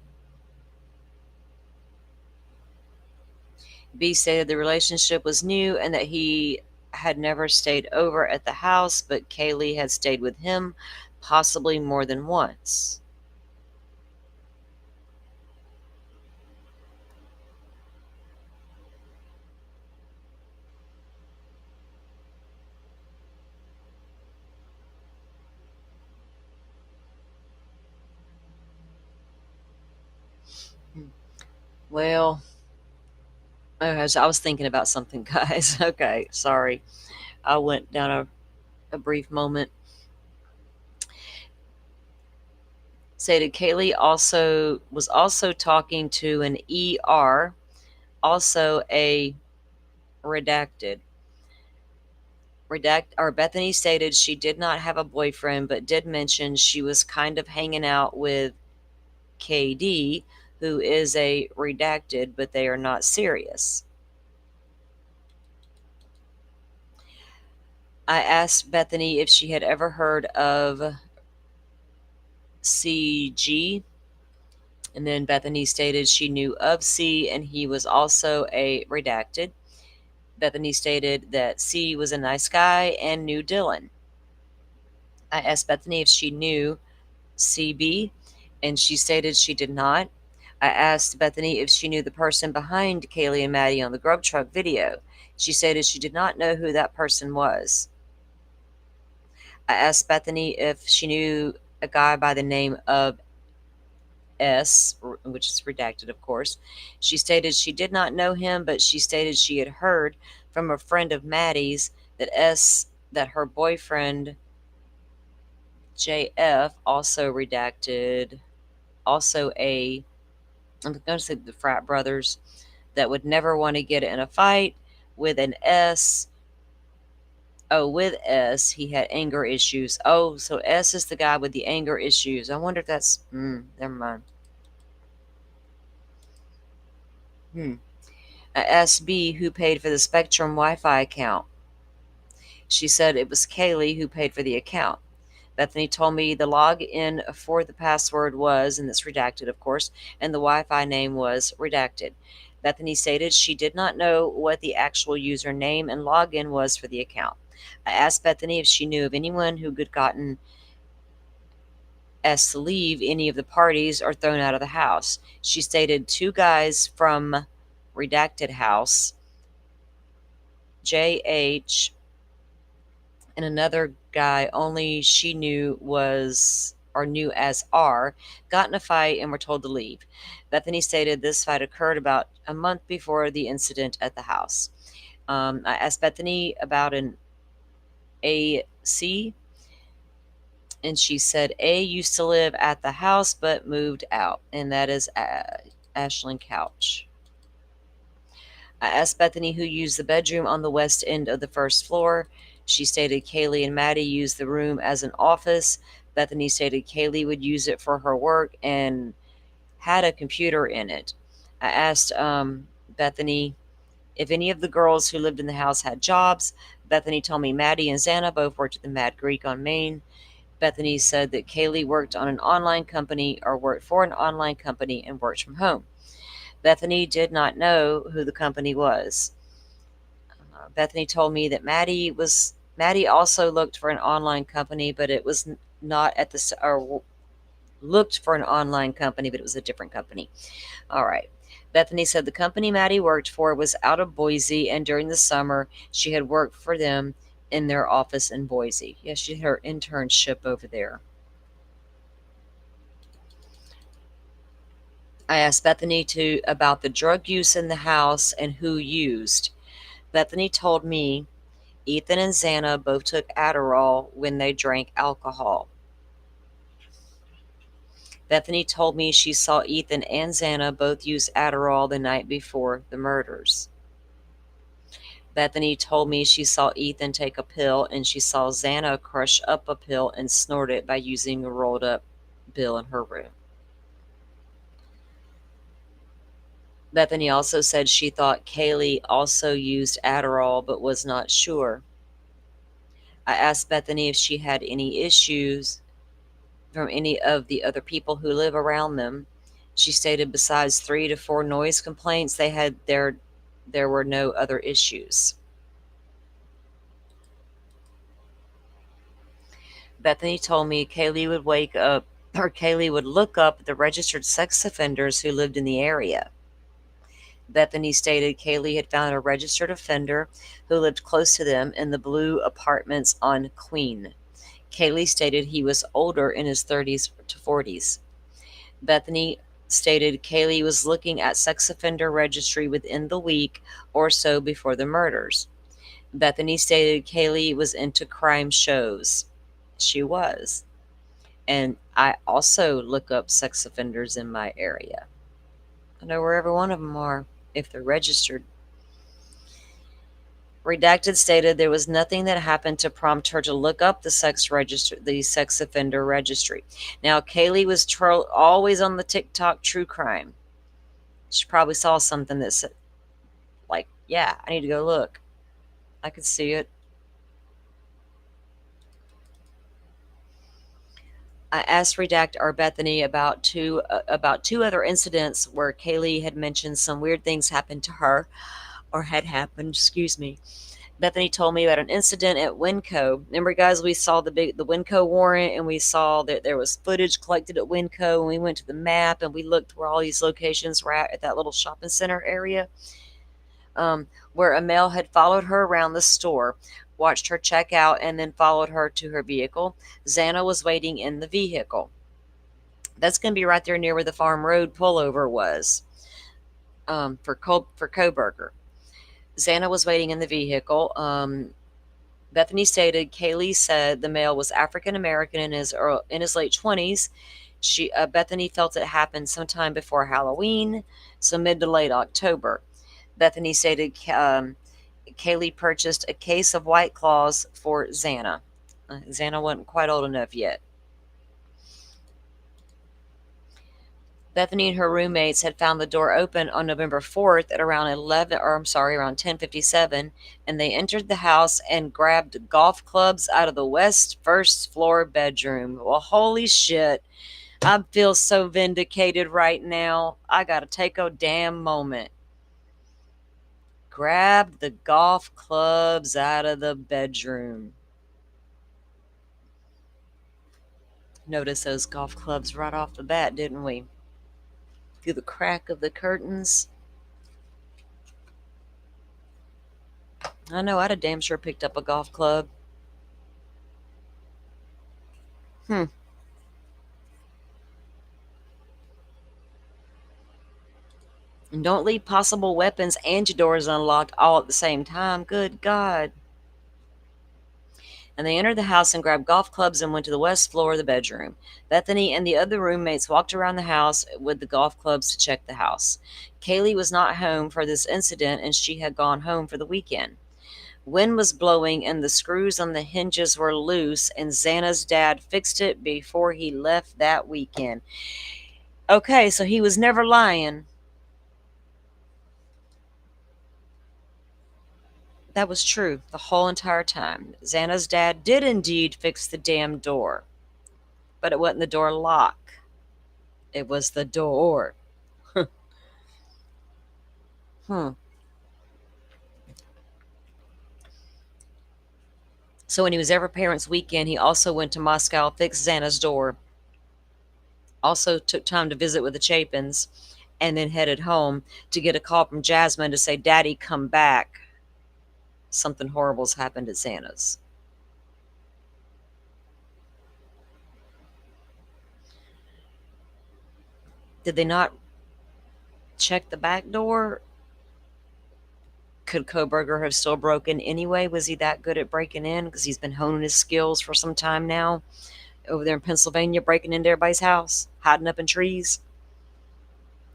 B stated the relationship was new and that he had never stayed over at the house, but Kaylee had stayed with him, possibly more than once. Well, okay, so I was thinking about something, guys. Okay, sorry. I went down a brief moment. Stated Kaylee was also talking to an ER, also a redacted. Bethany stated she did not have a boyfriend, but did mention she was kind of hanging out with KD, who is a redacted, but they are not serious. I asked Bethany if she had ever heard of CG, and then Bethany stated she knew of C and he was also a redacted. Bethany stated that C was a nice guy and knew Dylan. I asked Bethany if she knew CB, and she stated she did not. I asked Bethany if she knew the person behind Kaylee and Maddie on the Grub Truck video. She stated she did not know who that person was. I asked Bethany if she knew a guy by the name of S, which is redacted, of course. She stated she did not know him, but she stated she had heard from a friend of Maddie's that her boyfriend JF also redacted, also a, I'm going to say the frat brothers, that would never want to get in a fight with an S. Oh, with S, he had anger issues. Oh, so S is the guy with the anger issues. I wonder if that's. Never mind. Hmm. A SB who paid for the Spectrum Wi Fi account. She said it was Kaylee who paid for the account. Bethany told me the login for the password was, and it's redacted, of course, and the Wi Fi name was redacted. Bethany stated she did not know what the actual username and login was for the account. I asked Bethany if she knew of anyone who had gotten S to leave any of the parties or thrown out of the house. She stated two guys from redacted house, JH, and another guy only she knew was or knew as R, got in a fight and were told to leave. Bethany stated this fight occurred about a month before the incident at the house. I asked Bethany about an AC, and she said A used to live at the house but moved out, and that is Ashlyn Couch. I asked Bethany who used the bedroom on the west end of the first floor. She stated Kaylee and Maddie used the room as an office. Bethany stated Kaylee would use it for her work and had a computer in it. I asked Bethany if any of the girls who lived in the house had jobs. Bethany told me Maddie and Xana both worked at the Mad Greek on Main. Bethany said that Kaylee worked on an online company or worked for an online company and worked from home. Bethany did not know who the company was. Bethany told me that Maddie also looked for an online company, but it was not at the or looked for an online company, but it was a different company. All right. Bethany said the company Maddie worked for was out of Boise, and during the summer she had worked for them in their office in Boise. Yes, she had her internship over there. I asked Bethany about the drug use in the house and who used. Bethany told me Ethan and Xana both took Adderall when they drank alcohol. Bethany told me she saw Ethan and Xana both use Adderall the night before the murders. Bethany told me she saw Ethan take a pill and she saw Xana crush up a pill and snort it by using a rolled up bill in her room. Bethany also said she thought Kaylee also used Adderall but was not sure. I asked Bethany if she had any issues from any of the other people who live around them. She stated besides 3 to 4 noise complaints, there were no other issues. Bethany told me Kaylee would look up the registered sex offenders who lived in the area. Bethany stated Kaylee had found a registered offender who lived close to them in the blue apartments on Queen. Kaylee stated he was older, in his 30s to 40s. Bethany stated Kaylee was looking at sex offender registry within the week or so before the murders. Bethany stated Kaylee was into crime shows. She was. And I also look up sex offenders in my area. I know where every one of them are, if they're registered. Redacted stated there was nothing that happened to prompt her to look up the sex offender registry. Now, Kaylee was always on the TikTok true crime. She probably saw something that said, like, yeah, I need to go look. I could see it. I asked Redact or Bethany about two other incidents where Kaylee had mentioned some weird things happened to her, or had happened. Excuse me. Bethany told me about an incident at Winco. Remember, guys, we saw the Winco warrant, and we saw that there was footage collected at Winco, and we went to the map and we looked where all these locations were at that little shopping center area, where a male had followed her around the store, watched her check out, and then followed her to her vehicle. Xana was waiting in the vehicle. That's going to be right there near where the Farm Road pullover was, for Coburger. Xana was waiting in the vehicle. Bethany stated Kaylee said the male was African American in his late 20s. Bethany felt it happened sometime before Halloween, so mid to late October. Bethany stated Kaylee purchased a case of White Claws for Xana. Xana wasn't quite old enough yet. Bethany and her roommates had found the door open on November 4th at around 10:57, and they entered the house and grabbed golf clubs out of the west first floor bedroom. Well, holy shit. I feel so vindicated right now. I gotta take a damn moment. Grabbed the golf clubs out of the bedroom. Notice those golf clubs right off the bat, didn't we? Through the crack of the curtains. I know I'd have damn sure picked up a golf club. Hmm. And don't leave possible weapons and your doors unlocked all at the same time. Good God. And they entered the house and grabbed golf clubs and went to the west floor of the bedroom. Bethany and the other roommates walked around the house with the golf clubs to check the house. Kaylee was not home for this incident and she had gone home for the weekend. Wind was blowing and the screws on the hinges were loose, and Xana's dad fixed it before he left that weekend. Okay, so he was never lying. That was true the whole entire time. Xana's dad did indeed fix the damn door, but it wasn't the door lock. It was the door. Hmm. So when he was ever parents' weekend, he also went to Moscow, fixed Xana's door, also took time to visit with the Chapins, and then headed home to get a call from Jasmine to say, Daddy, come back. Something horrible's happened at Xana's. Did they not check the back door? Could Coburger have still broken anyway? Was he that good at breaking in? Because he's been honing his skills for some time now over there in Pennsylvania, breaking into everybody's house, hiding up in trees,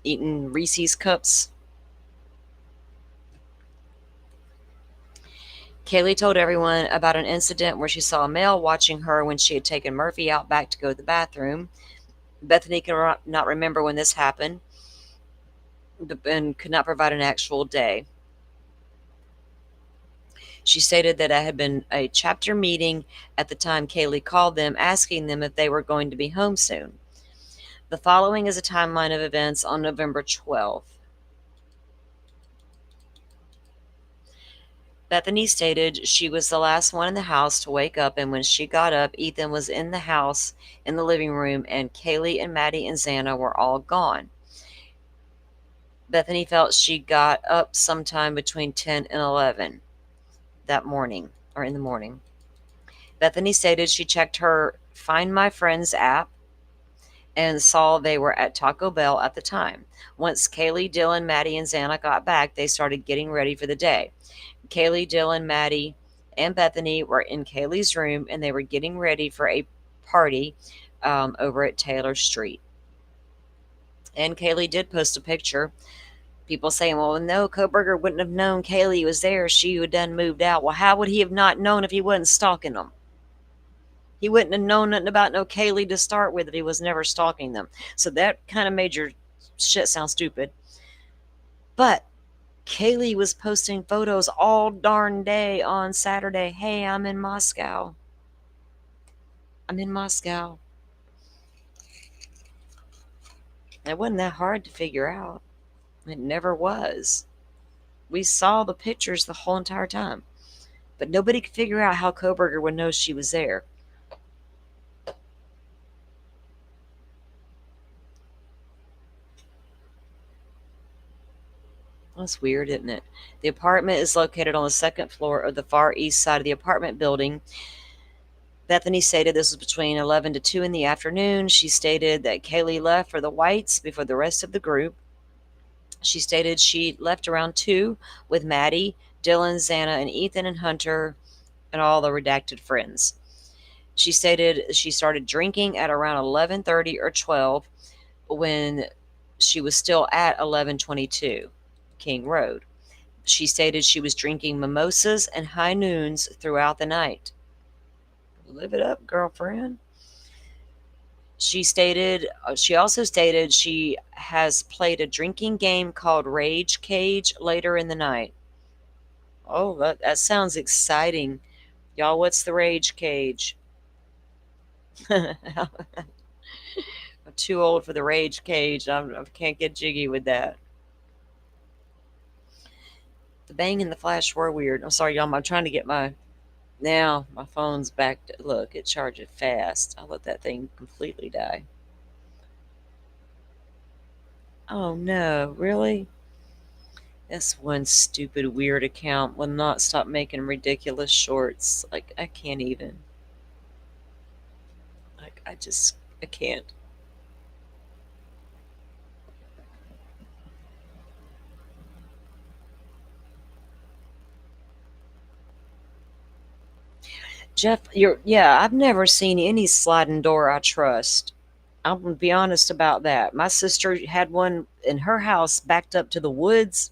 eating Reese's cups. Kaylee told everyone about an incident where she saw a male watching her when she had taken Murphy out back to go to the bathroom. Bethany could not remember when this happened and could not provide an actual day. She stated that it had been a chapter meeting at the time Kaylee called them, asking them if they were going to be home soon. The following is a timeline of events on November 12th. Bethany stated she was the last one in the house to wake up, and when she got up, Ethan was in the house in the living room, and Kaylee and Maddie and Xana were all gone. Bethany felt she got up sometime between 10 and 11 that morning, or in the morning. Bethany stated she checked her Find My Friends app and saw they were at Taco Bell at the time. Once Kaylee, Dylan, Maddie, and Xana got back, they started getting ready for the day. Kaylee, Dylan, Maddie, and Bethany were in Kaylee's room, and they were getting ready for a party over at Taylor Street. And Kaylee did post a picture. People saying, well, no, Coburger wouldn't have known Kaylee was there. She would have done moved out. Well, how would he have not known if he wasn't stalking them? He wouldn't have known nothing about no Kaylee to start with if he was never stalking them. So that kind of made your shit sound stupid. But Kaylee was posting photos all darn day on Saturday. Hey, I'm in Moscow. I'm in Moscow. It wasn't that hard to figure out. It never was. We saw the pictures the whole entire time. But nobody could figure out how Coburger would know she was there. That's weird, isn't it? The apartment is located on the second floor of the far east side of the apartment building. Bethany stated this was between 11 to 2 in the afternoon. She stated that Kaylee left for the Whites before the rest of the group. She stated she left around 2 with Maddie, Dylan, Xana, and Ethan and Hunter, and all the redacted friends. She stated she started drinking at around 11:30 or 12 when she was still at 1122 King Road. She stated she was drinking mimosas and high noons throughout the night. Live it up, girlfriend. She also stated she has played a drinking game called Rage Cage later in the night. Oh, that sounds exciting. Y'all, what's the Rage Cage? I'm too old for the Rage Cage. I can't get jiggy with that. The bang and the flash were weird. I'm sorry, y'all. I'm trying to get my. Now, my phone's back. Look, it charges fast. I let that thing completely die. Oh no, really? This one stupid weird account will not stop making ridiculous shorts. Like, I can't even. Like, I can't. Jeff, I've never seen any sliding door I trust. I'm gonna be honest about that. My sister had one in her house backed up to the woods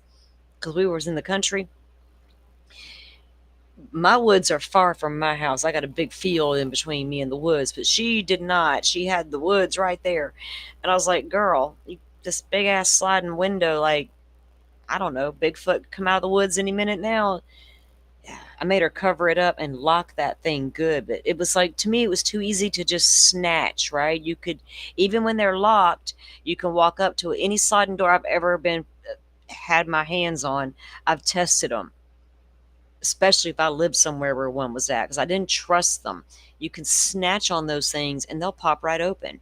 because we was in the country. My woods are far from my house. I got a big field in between me and the woods, but she did not. She had the woods right there. And I was like, girl, this big ass sliding window, like, I don't know, Bigfoot come out of the woods any minute now. I made her cover it up and lock that thing good. But it was like, to me, it was too easy to just snatch, right? You could, even when they're locked, you can walk up to any sliding door I've ever had my hands on. I've tested them, especially if I lived somewhere where one was at, because I didn't trust them. You can snatch on those things and they'll pop right open,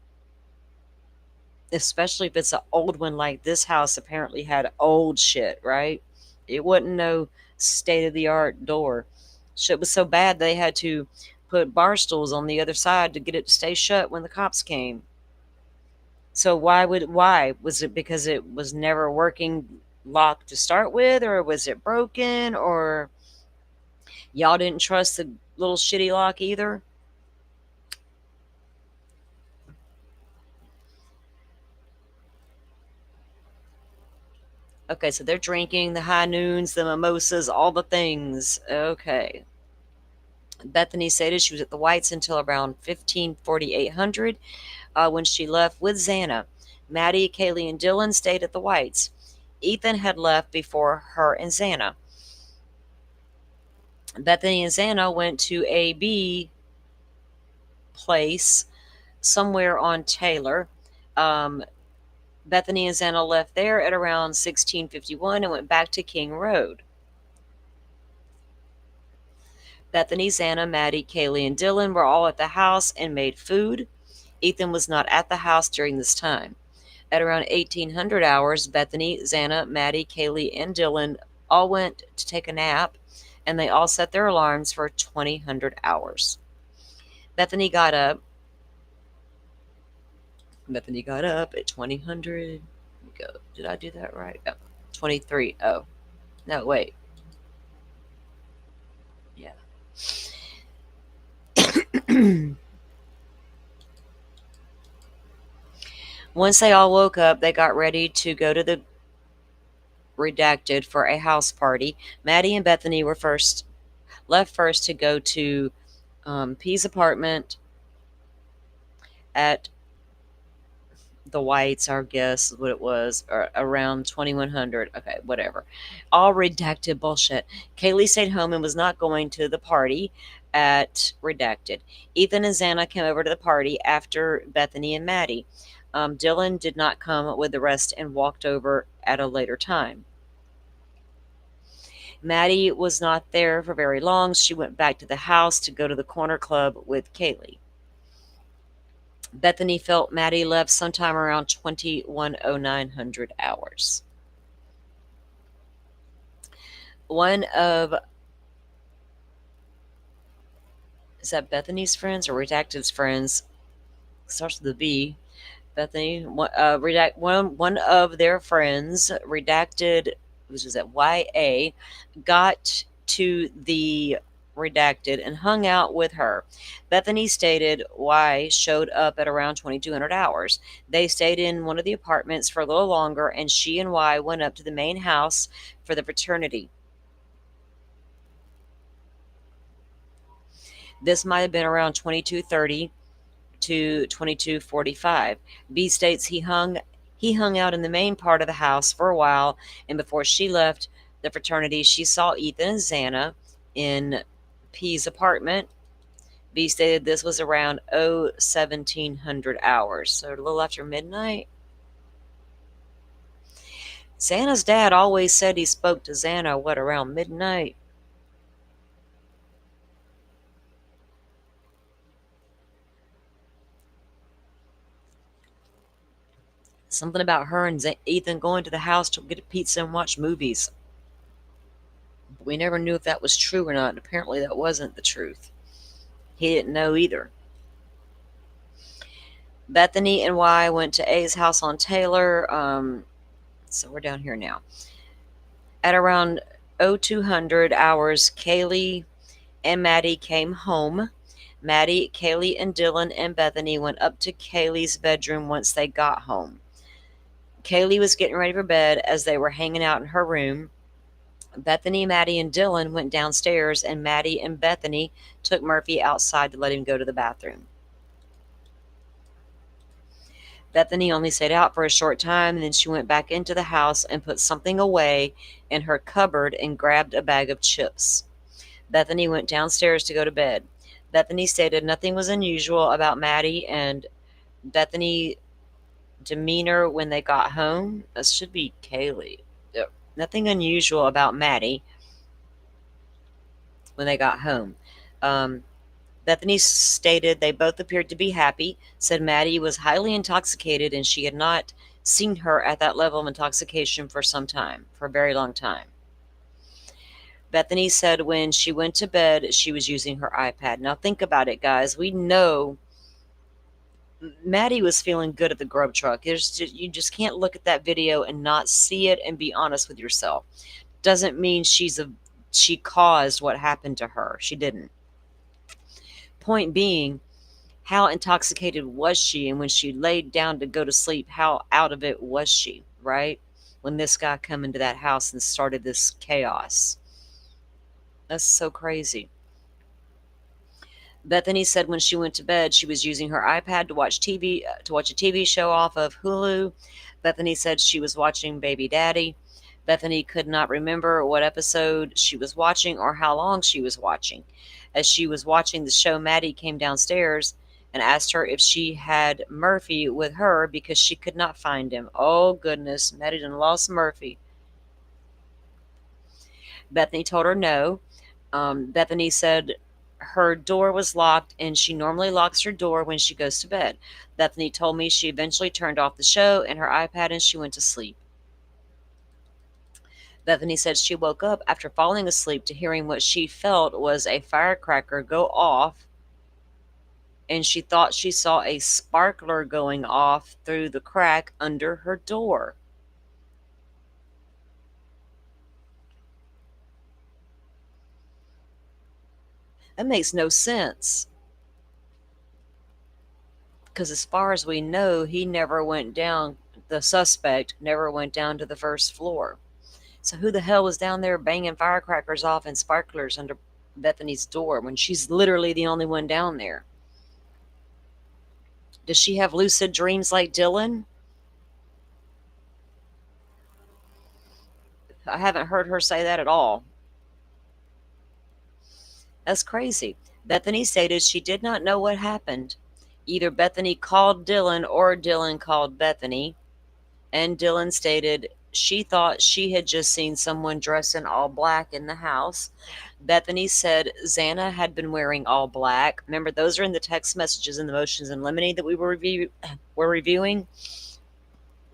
especially if it's an old one like this house apparently had old shit, right? It wasn't no state of the art door. Shit was so bad they had to put bar stools on the other side to get it to stay shut when the cops came. So why was it because it was never working locked to start with, or was it broken, or y'all didn't trust the little shitty lock either? Okay, so they're drinking the high noons, the mimosas, all the things. Okay. Bethany stated she was at the Whites until around 15:4800 when she left with Xana. Maddie, Kaylee, and Dylan stayed at the Whites. Ethan had left before her and Xana. Bethany and Xana went to a B place somewhere on Taylor. Um, Bethany and Xana left there at around 16:51 and went back to King Road. Bethany, Xana, Maddie, Kaylee, and Dylan were all at the house and made food. Ethan was not at the house during this time. At around 1800 hours, Bethany, Xana, Maddie, Kaylee, and Dylan all went to take a nap, and they all set their alarms for 2000 hours. Bethany got up. Bethany got up at 2000. Go. Did I do that right? Oh, 23. Oh, no, wait. Yeah. Once they all woke up, they got ready to go to the redacted for a house party. Maddie and Bethany were left first to go to P's apartment at the Whites, our guess is what it was, or around 2100. Okay, whatever. All redacted bullshit. Kaylee stayed home and was not going to the party at redacted. Ethan and Xana came over to the party after Bethany and Maddie. Dylan did not come with the rest and walked over at a later time. Maddie was not there for very long. She went back to the house to go to the corner club with Kaylee. Bethany felt Maddie left sometime around 210900 hours. One of is that Bethany's friends or Redacted's friends? Starts with a B. Bethany, one of their friends, Redacted, which is at YA, got to the redacted and hung out with her. Bethany stated Y showed up at around 2200 hours. They stayed in one of the apartments for a little longer, and she and Y went up to the main house for the fraternity. This might have been around 2230 to 2245. B states he hung out in the main part of the house for a while, and before she left the fraternity, she saw Ethan and Xana in P's apartment. B stated this was around 1700 hours, so a little after midnight. Xana's dad always said he spoke to Xana, around midnight? Something about her and Ethan going to the house to get a pizza and watch movies. We never knew if that was true or not. Apparently, that wasn't the truth. He didn't know either. Bethany and Y went to A's house on Taylor. So we're down here now. At around 0200 hours, Kaylee and Maddie came home. Maddie, Kaylee, and Dylan and Bethany went up to Kaylee's bedroom once they got home. Kaylee was getting ready for bed as they were hanging out in her room. Bethany, Maddie, and Dylan went downstairs, and Maddie and Bethany took Murphy outside to let him go to the bathroom. Bethany only stayed out for a short time, and then she went back into the house and put something away in her cupboard and grabbed a bag of chips. Bethany went downstairs to go to bed. Bethany stated nothing was unusual about Maddie and Bethany demeanor when they got home. This should be Kaylee. Nothing unusual about Maddie when they got home. Bethany stated they both appeared to be happy, said Maddie was highly intoxicated and she had not seen her at that level of intoxication for some time, for a very long time. Bethany said when she went to bed, she was using her iPad. Now think about it, guys. We know Maddie was feeling good at the Grub Truck. You just can't look at that video and not see it and be honest with yourself. Doesn't mean she caused what happened to her. She didn't. Point being, how intoxicated was she? And when she laid down to go to sleep, how out of it was she, right? When this guy come into that house and started this chaos. That's so crazy. Bethany said when she went to bed, she was using her iPad to watch a TV show off of Hulu. Bethany said she was watching Baby Daddy. Bethany could not remember what episode she was watching or how long she was watching. As she was watching the show, Maddie came downstairs and asked her if she had Murphy with her because she could not find him. Oh, goodness. Maddie done lost Murphy. Bethany told her no. Bethany said her door was locked and she normally locks her door when she goes to bed. Bethany told me she eventually turned off the show and her iPad and she went to sleep. Bethany said she woke up after falling asleep to hearing what she felt was a firecracker go off, and she thought she saw a sparkler going off through the crack under her door. That makes no sense. Because as far as we know, the suspect never went down to the first floor. So who the hell was down there banging firecrackers off and sparklers under Bethany's door when she's literally the only one down there? Does she have lucid dreams like Dylan? I haven't heard her say that at all. That's crazy. Bethany stated she did not know what happened. Either Bethany called Dylan or Dylan called Bethany. And Dylan stated she thought she had just seen someone dressed in all black in the house. Bethany said Xana had been wearing all black. Remember, those are in the text messages and the motions in limine that we were reviewing.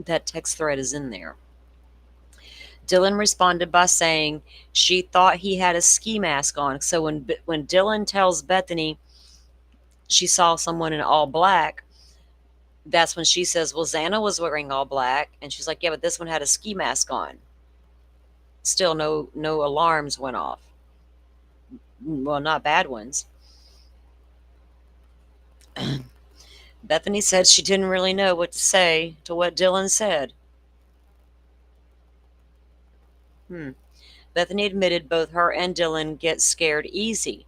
That text thread is in there. Dylan responded by saying she thought he had a ski mask on. So when Dylan tells Bethany she saw someone in all black, that's when she says, well, Xana was wearing all black. And she's like, yeah, but this one had a ski mask on. Still, no alarms went off. Well, not bad ones. Bethany said she didn't really know what to say to what Dylan said. Hmm. Bethany admitted both her and Dylan get scared easy.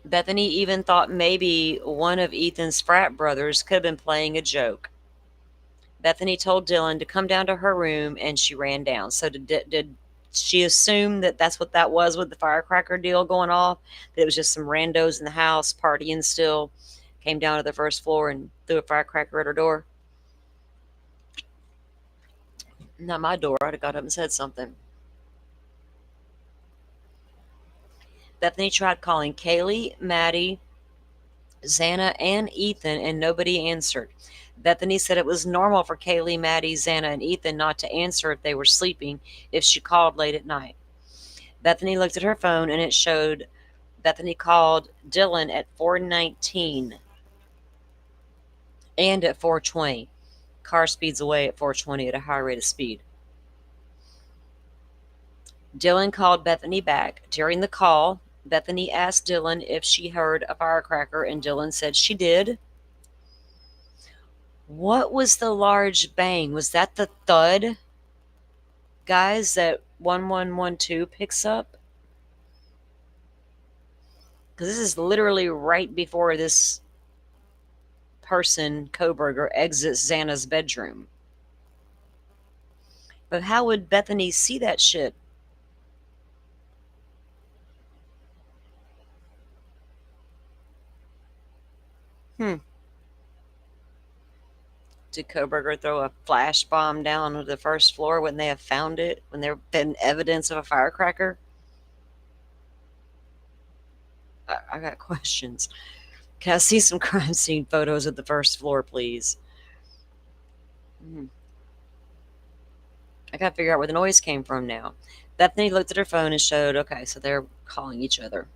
Bethany even thought maybe one of Ethan's frat brothers could have been playing a joke. Bethany told Dylan to come down to her room, and she ran down. So did she assume that that's what that was with the firecracker deal going off? That it was just some randos in the house partying still? Came down to the first floor and threw a firecracker at her door? Not my door. I'd have got up and said something. Bethany tried calling Kaylee, Maddie, Xana, and Ethan, and nobody answered. Bethany said it was normal for Kaylee, Maddie, Xana, and Ethan not to answer if they were sleeping if she called late at night. Bethany looked at her phone and it showed Bethany called Dylan at 4:19 and at 4:20. Car speeds away at 4:20 at a high rate of speed. Dylan called Bethany back. During the call, Bethany asked Dylan if she heard a firecracker, and Dylan said she did. What was the large bang? Was that the thud, guys, that 1112 picks up? Because this is literally right before this person, Coburger, exits Xana's bedroom. But how would Bethany see that shit? Hmm. Did Coburger throw a flash bomb down to the first floor when they have found it? When there been evidence of a firecracker? I got questions. Can I see some crime scene photos of the first floor, please? Hmm. I gotta figure out where the noise came from now. Bethany looked at her phone and showed, okay, so they're calling each other.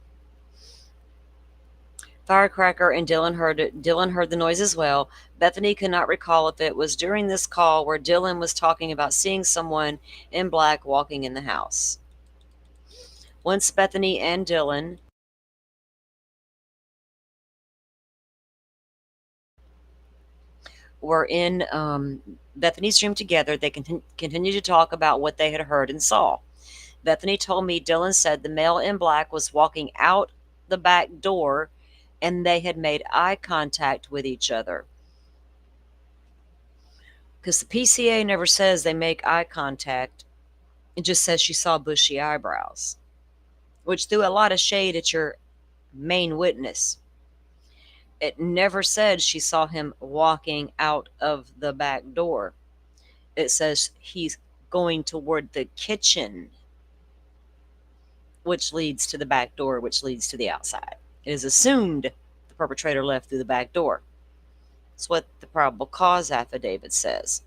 Firecracker and Dylan heard it. Dylan heard the noise as well. Bethany could not recall if it was during this call where Dylan was talking about seeing someone in black walking in the house. Once Bethany and Dylan were in Bethany's room together, they continued to talk about what they had heard and saw. Bethany told me Dylan said the male in black was walking out the back door and they had made eye contact with each other. Because the PCA never says they make eye contact, it just says she saw bushy eyebrows, which threw a lot of shade at your main witness. It never said she saw him walking out of the back door. It says he's going toward the kitchen, which leads to the back door, which leads to the outside. It is assumed the perpetrator left through the back door. That's what the probable cause affidavit says.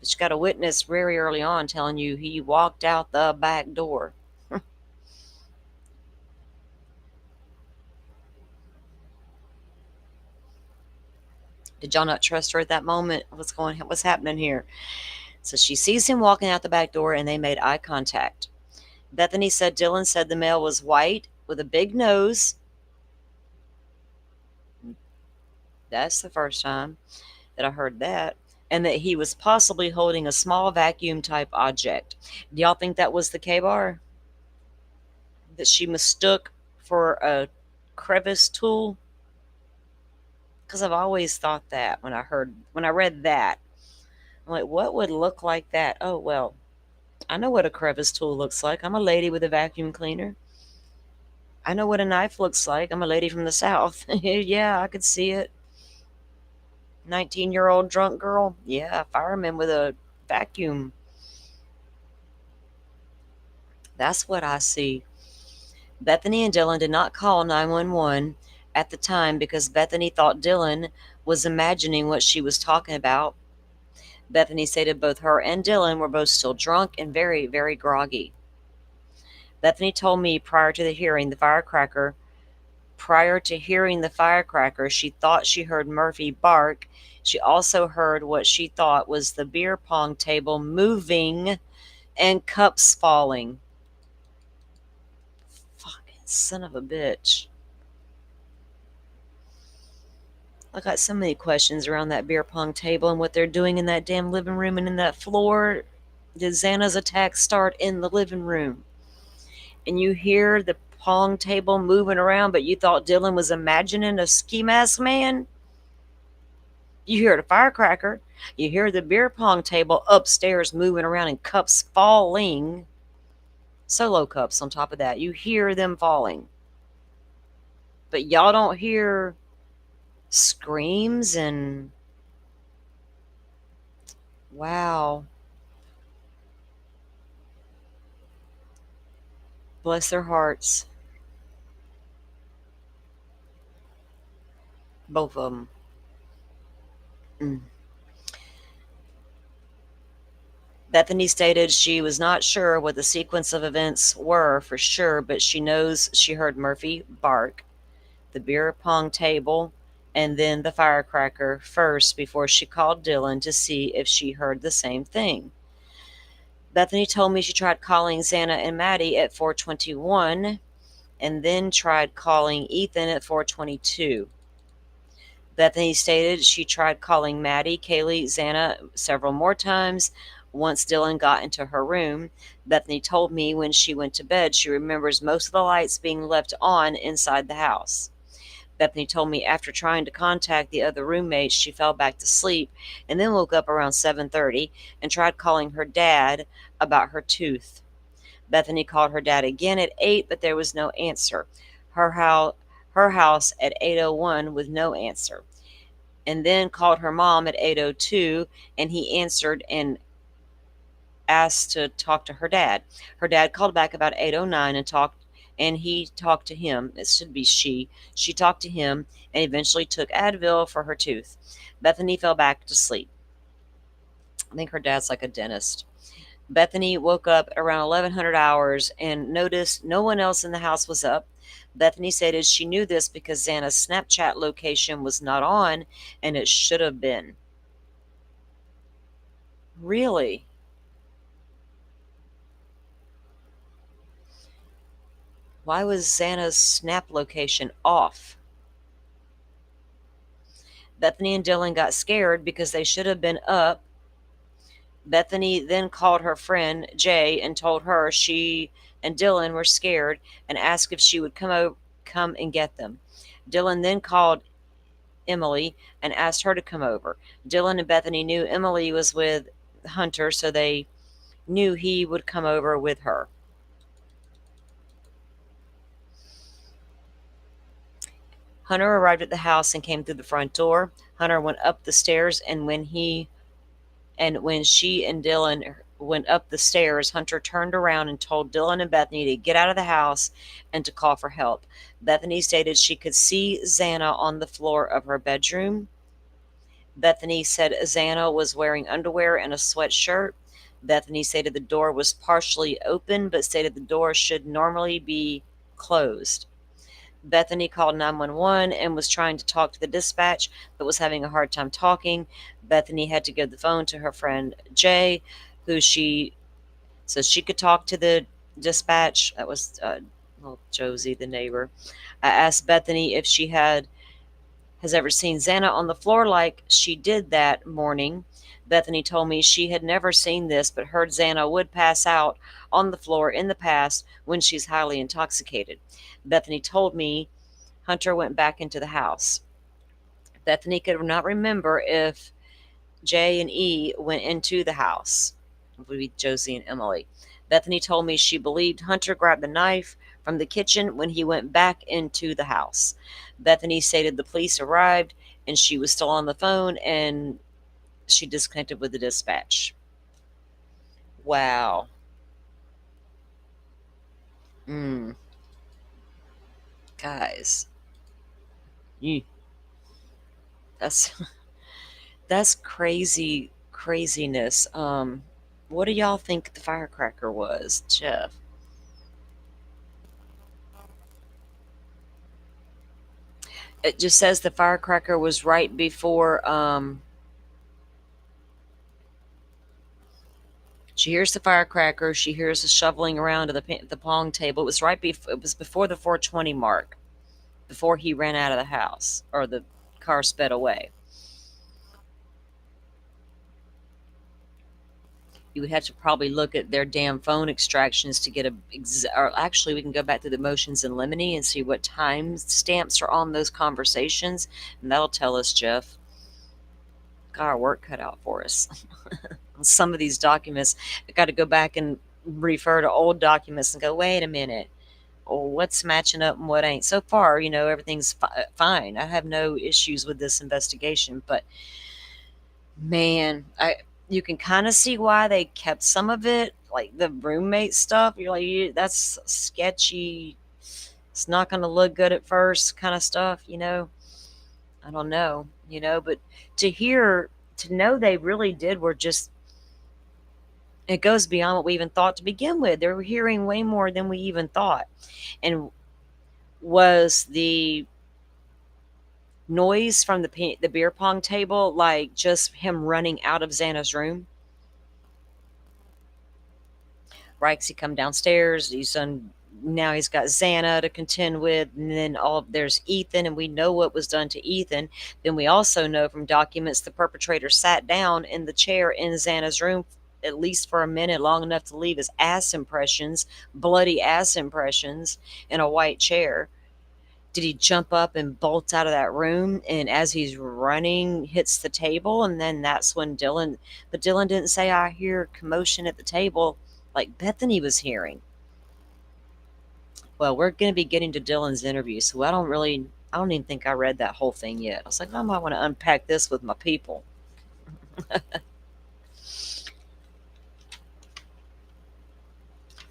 But you got a witness very early on telling you he walked out the back door. Did y'all not trust her at that moment? What's happening here? So she sees him walking out the back door and they made eye contact. Bethany said Dylan said the male was white with a big nose. That's the first time that I heard that. And that he was possibly holding a small vacuum type object. Do y'all think that was the K-bar that she mistook for a crevice tool? Because I've always thought that when I read that. I'm like, what would look like that? Oh, well, I know what a crevice tool looks like. I'm a lady with a vacuum cleaner. I know what a knife looks like. I'm a lady from the South. Yeah, I could see it. 19-year-old drunk girl. Yeah, fireman with a vacuum. That's what I see. Bethany and Dylan did not call 911 at the time because Bethany thought Dylan was imagining what she was talking about. Bethany stated both her and Dylan were both still drunk and very, very groggy. Bethany told me prior to the hearing the firecracker Prior to hearing the firecracker, she thought she heard Murphy bark. She also heard what she thought was the beer pong table moving and cups falling. Fucking son of a bitch. I got so many questions around that beer pong table and what they're doing in that damn living room and in that floor. Did Xana's attack start in the living room? And you hear the pong table moving around, but you thought Dylan was imagining a ski mask man? You hear the firecracker. You hear the beer pong table upstairs moving around and cups falling. Solo cups on top of that. You hear them falling. But y'all don't hear screams and. Wow. Bless their hearts. Both of them. Mm. Bethany stated she was not sure what the sequence of events were for sure, but she knows she heard Murphy bark, the beer pong table, and then the firecracker first before she called Dylan to see if she heard the same thing. Bethany told me she tried calling Xana and Maddie at 4:21 and then tried calling Ethan at 4:22. Bethany stated she tried calling Maddie, Kaylee, Xana several more times. Once Dylan got into her room, Bethany told me when she went to bed she remembers most of the lights being left on inside the house. Bethany told me after trying to contact the other roommates, she fell back to sleep and then woke up around 7:30 and tried calling her dad about her tooth. Bethany called her dad again at 8, but there was no answer. Her house at 8:01 with no answer. And then called her mom at 8:02 and he answered and asked to talk to her dad. Her dad called back about 8:09 and he talked to him. It should be she. She talked to him and eventually took Advil for her tooth. Bethany fell back to sleep. I think her dad's like a dentist. Bethany woke up around 1100 hours and noticed no one else in the house was up. Bethany stated she knew this because Xana's Snapchat location was not on and it should have been. Really? Why was Xana's Snap location off? Bethany and Dylan got scared because they should have been up. Bethany then called her friend Jay and told her she and Dylan were scared and asked if she would come and get them. Dylan then called Emily and asked her to come over. Dylan and Bethany knew Emily was with Hunter, so they knew he would come over with her. Hunter arrived at the house and came through the front door. Hunter went up the stairs, and when she and Dylan went up the stairs, Hunter turned around and told Dylan and Bethany to get out of the house and to call for help. Bethany stated she could see Xana on the floor of her bedroom. Bethany said Xana was wearing underwear and a sweatshirt. Bethany stated the door was partially open, but stated the door should normally be closed. Bethany called 911 and was trying to talk to the dispatch, but was having a hard time talking. Bethany had to give the phone to her friend Jay, so she could talk to the dispatch. That was Josie, the neighbor. I asked Bethany if she has ever seen Xana on the floor like she did that morning. Bethany told me she had never seen this, but heard Xana would pass out on the floor in the past when she's highly intoxicated. Bethany told me Hunter went back into the house. Bethany could not remember if J and E went into the house. It would be Josie and Emily. Bethany told me she believed Hunter grabbed the knife from the kitchen when he went back into the house. Bethany stated the police arrived and she was still on the phone and she disconnected with the dispatch. Wow. Guys. Yee. That's that's craziness. What do y'all think the firecracker was, Jeff? It just says the firecracker was right before. She hears the firecracker. She hears the shoveling around to the pong table. It was right before. It was before the 4:20 mark. Before he ran out of the house or the car sped away. You would have to probably look at their damn phone extractions to get or actually we can go back to the motions in limine and see what time stamps are on those conversations, and that'll tell us, Jeff. Got our work cut out for us. Some of these documents, I got to go back and refer to old documents and go, wait a minute, or what's matching up and what ain't. So far, everything's fine. I have no issues with this investigation, but man, I you can kind of see why they kept some of it, like the roommate stuff. You're like, that's sketchy. It's not going to look good at first, kind of stuff. I don't know, but to know they really did were just, it goes beyond what we even thought to begin with. They were hearing way more than we even thought. And was the noise from the beer pong table like just him running out of Xana's room? Right, 'cause he come downstairs, now he's got Xana to contend with, and then there's Ethan, and we know what was done to Ethan. Then we also know from documents the perpetrator sat down in the chair in Xana's room at least for a minute, long enough to leave his ass impressions, bloody ass impressions, in a white chair. Did he jump up and bolt out of that room, and as he's running hits the table, and then that's when Dylan didn't say, I hear commotion at the table, like Bethany was hearing. Well, we're going to be getting to Dylan's interview, so I don't even think I read that whole thing yet. I was like, I might want to unpack this with my people.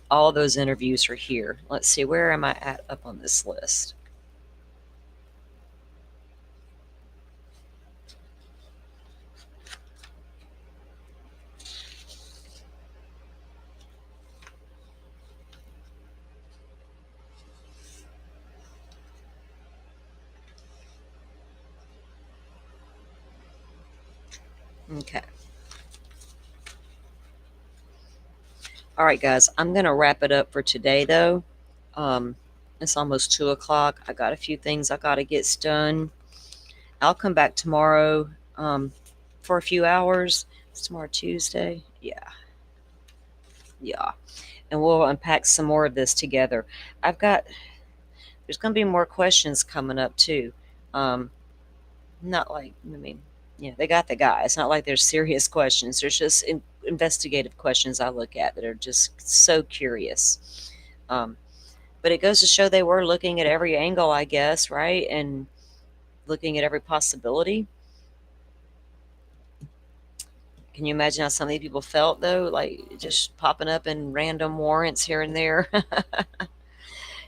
All those interviews are here. Let's see, where am I at up on this list? Okay. All right, guys, I'm going to wrap it up for today, though. It's almost 2 o'clock. I got a few things I got to get done. I'll come back tomorrow for a few hours. It's tomorrow Tuesday. Yeah. And we'll unpack some more of this together. There's going to be more questions coming up, too. Not like, they got the guy. It's not like there's serious questions. There's just investigative questions I look at that are just so curious. But it goes to show they were looking at every angle, I guess, right? And looking at every possibility. Can you imagine how some of these people felt, though? Like, just popping up in random warrants here and there.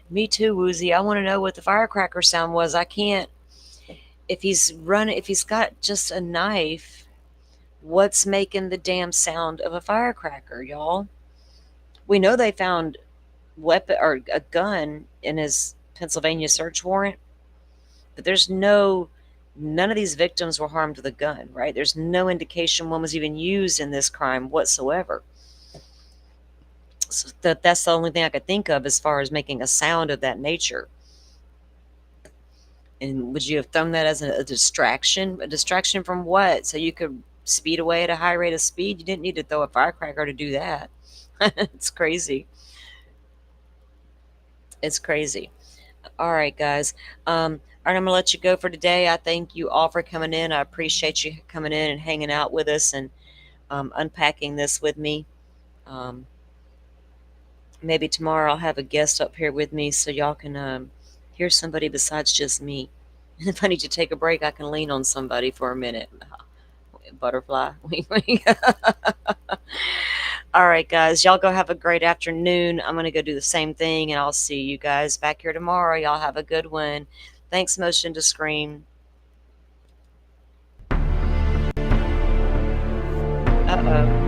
Me too, Woozy. I want to know what the firecracker sound was. I can't. If he's got just a knife, what's making the damn sound of a firecracker, y'all? We know they found weapon or a gun in his Pennsylvania search warrant, but none of these victims were harmed with a gun, right? There's no indication one was even used in this crime whatsoever. So that's the only thing I could think of as far as making a sound of that nature. And would you have thrown that as a distraction? A distraction from what? So you could speed away at a high rate of speed? You didn't need to throw a firecracker to do that. It's crazy. It's crazy. All right, guys. All right, I'm going to let you go for today. I thank you all for coming in. I appreciate you coming in and hanging out with us and unpacking this with me. Maybe tomorrow I'll have a guest up here with me so y'all can hear somebody besides just me. If I need to take a break, I can lean on somebody for a minute. Butterfly. All right, guys. Y'all go have a great afternoon. I'm going to go do the same thing, and I'll see you guys back here tomorrow. Y'all have a good one. Thanks, Motion to Scream. Uh-oh.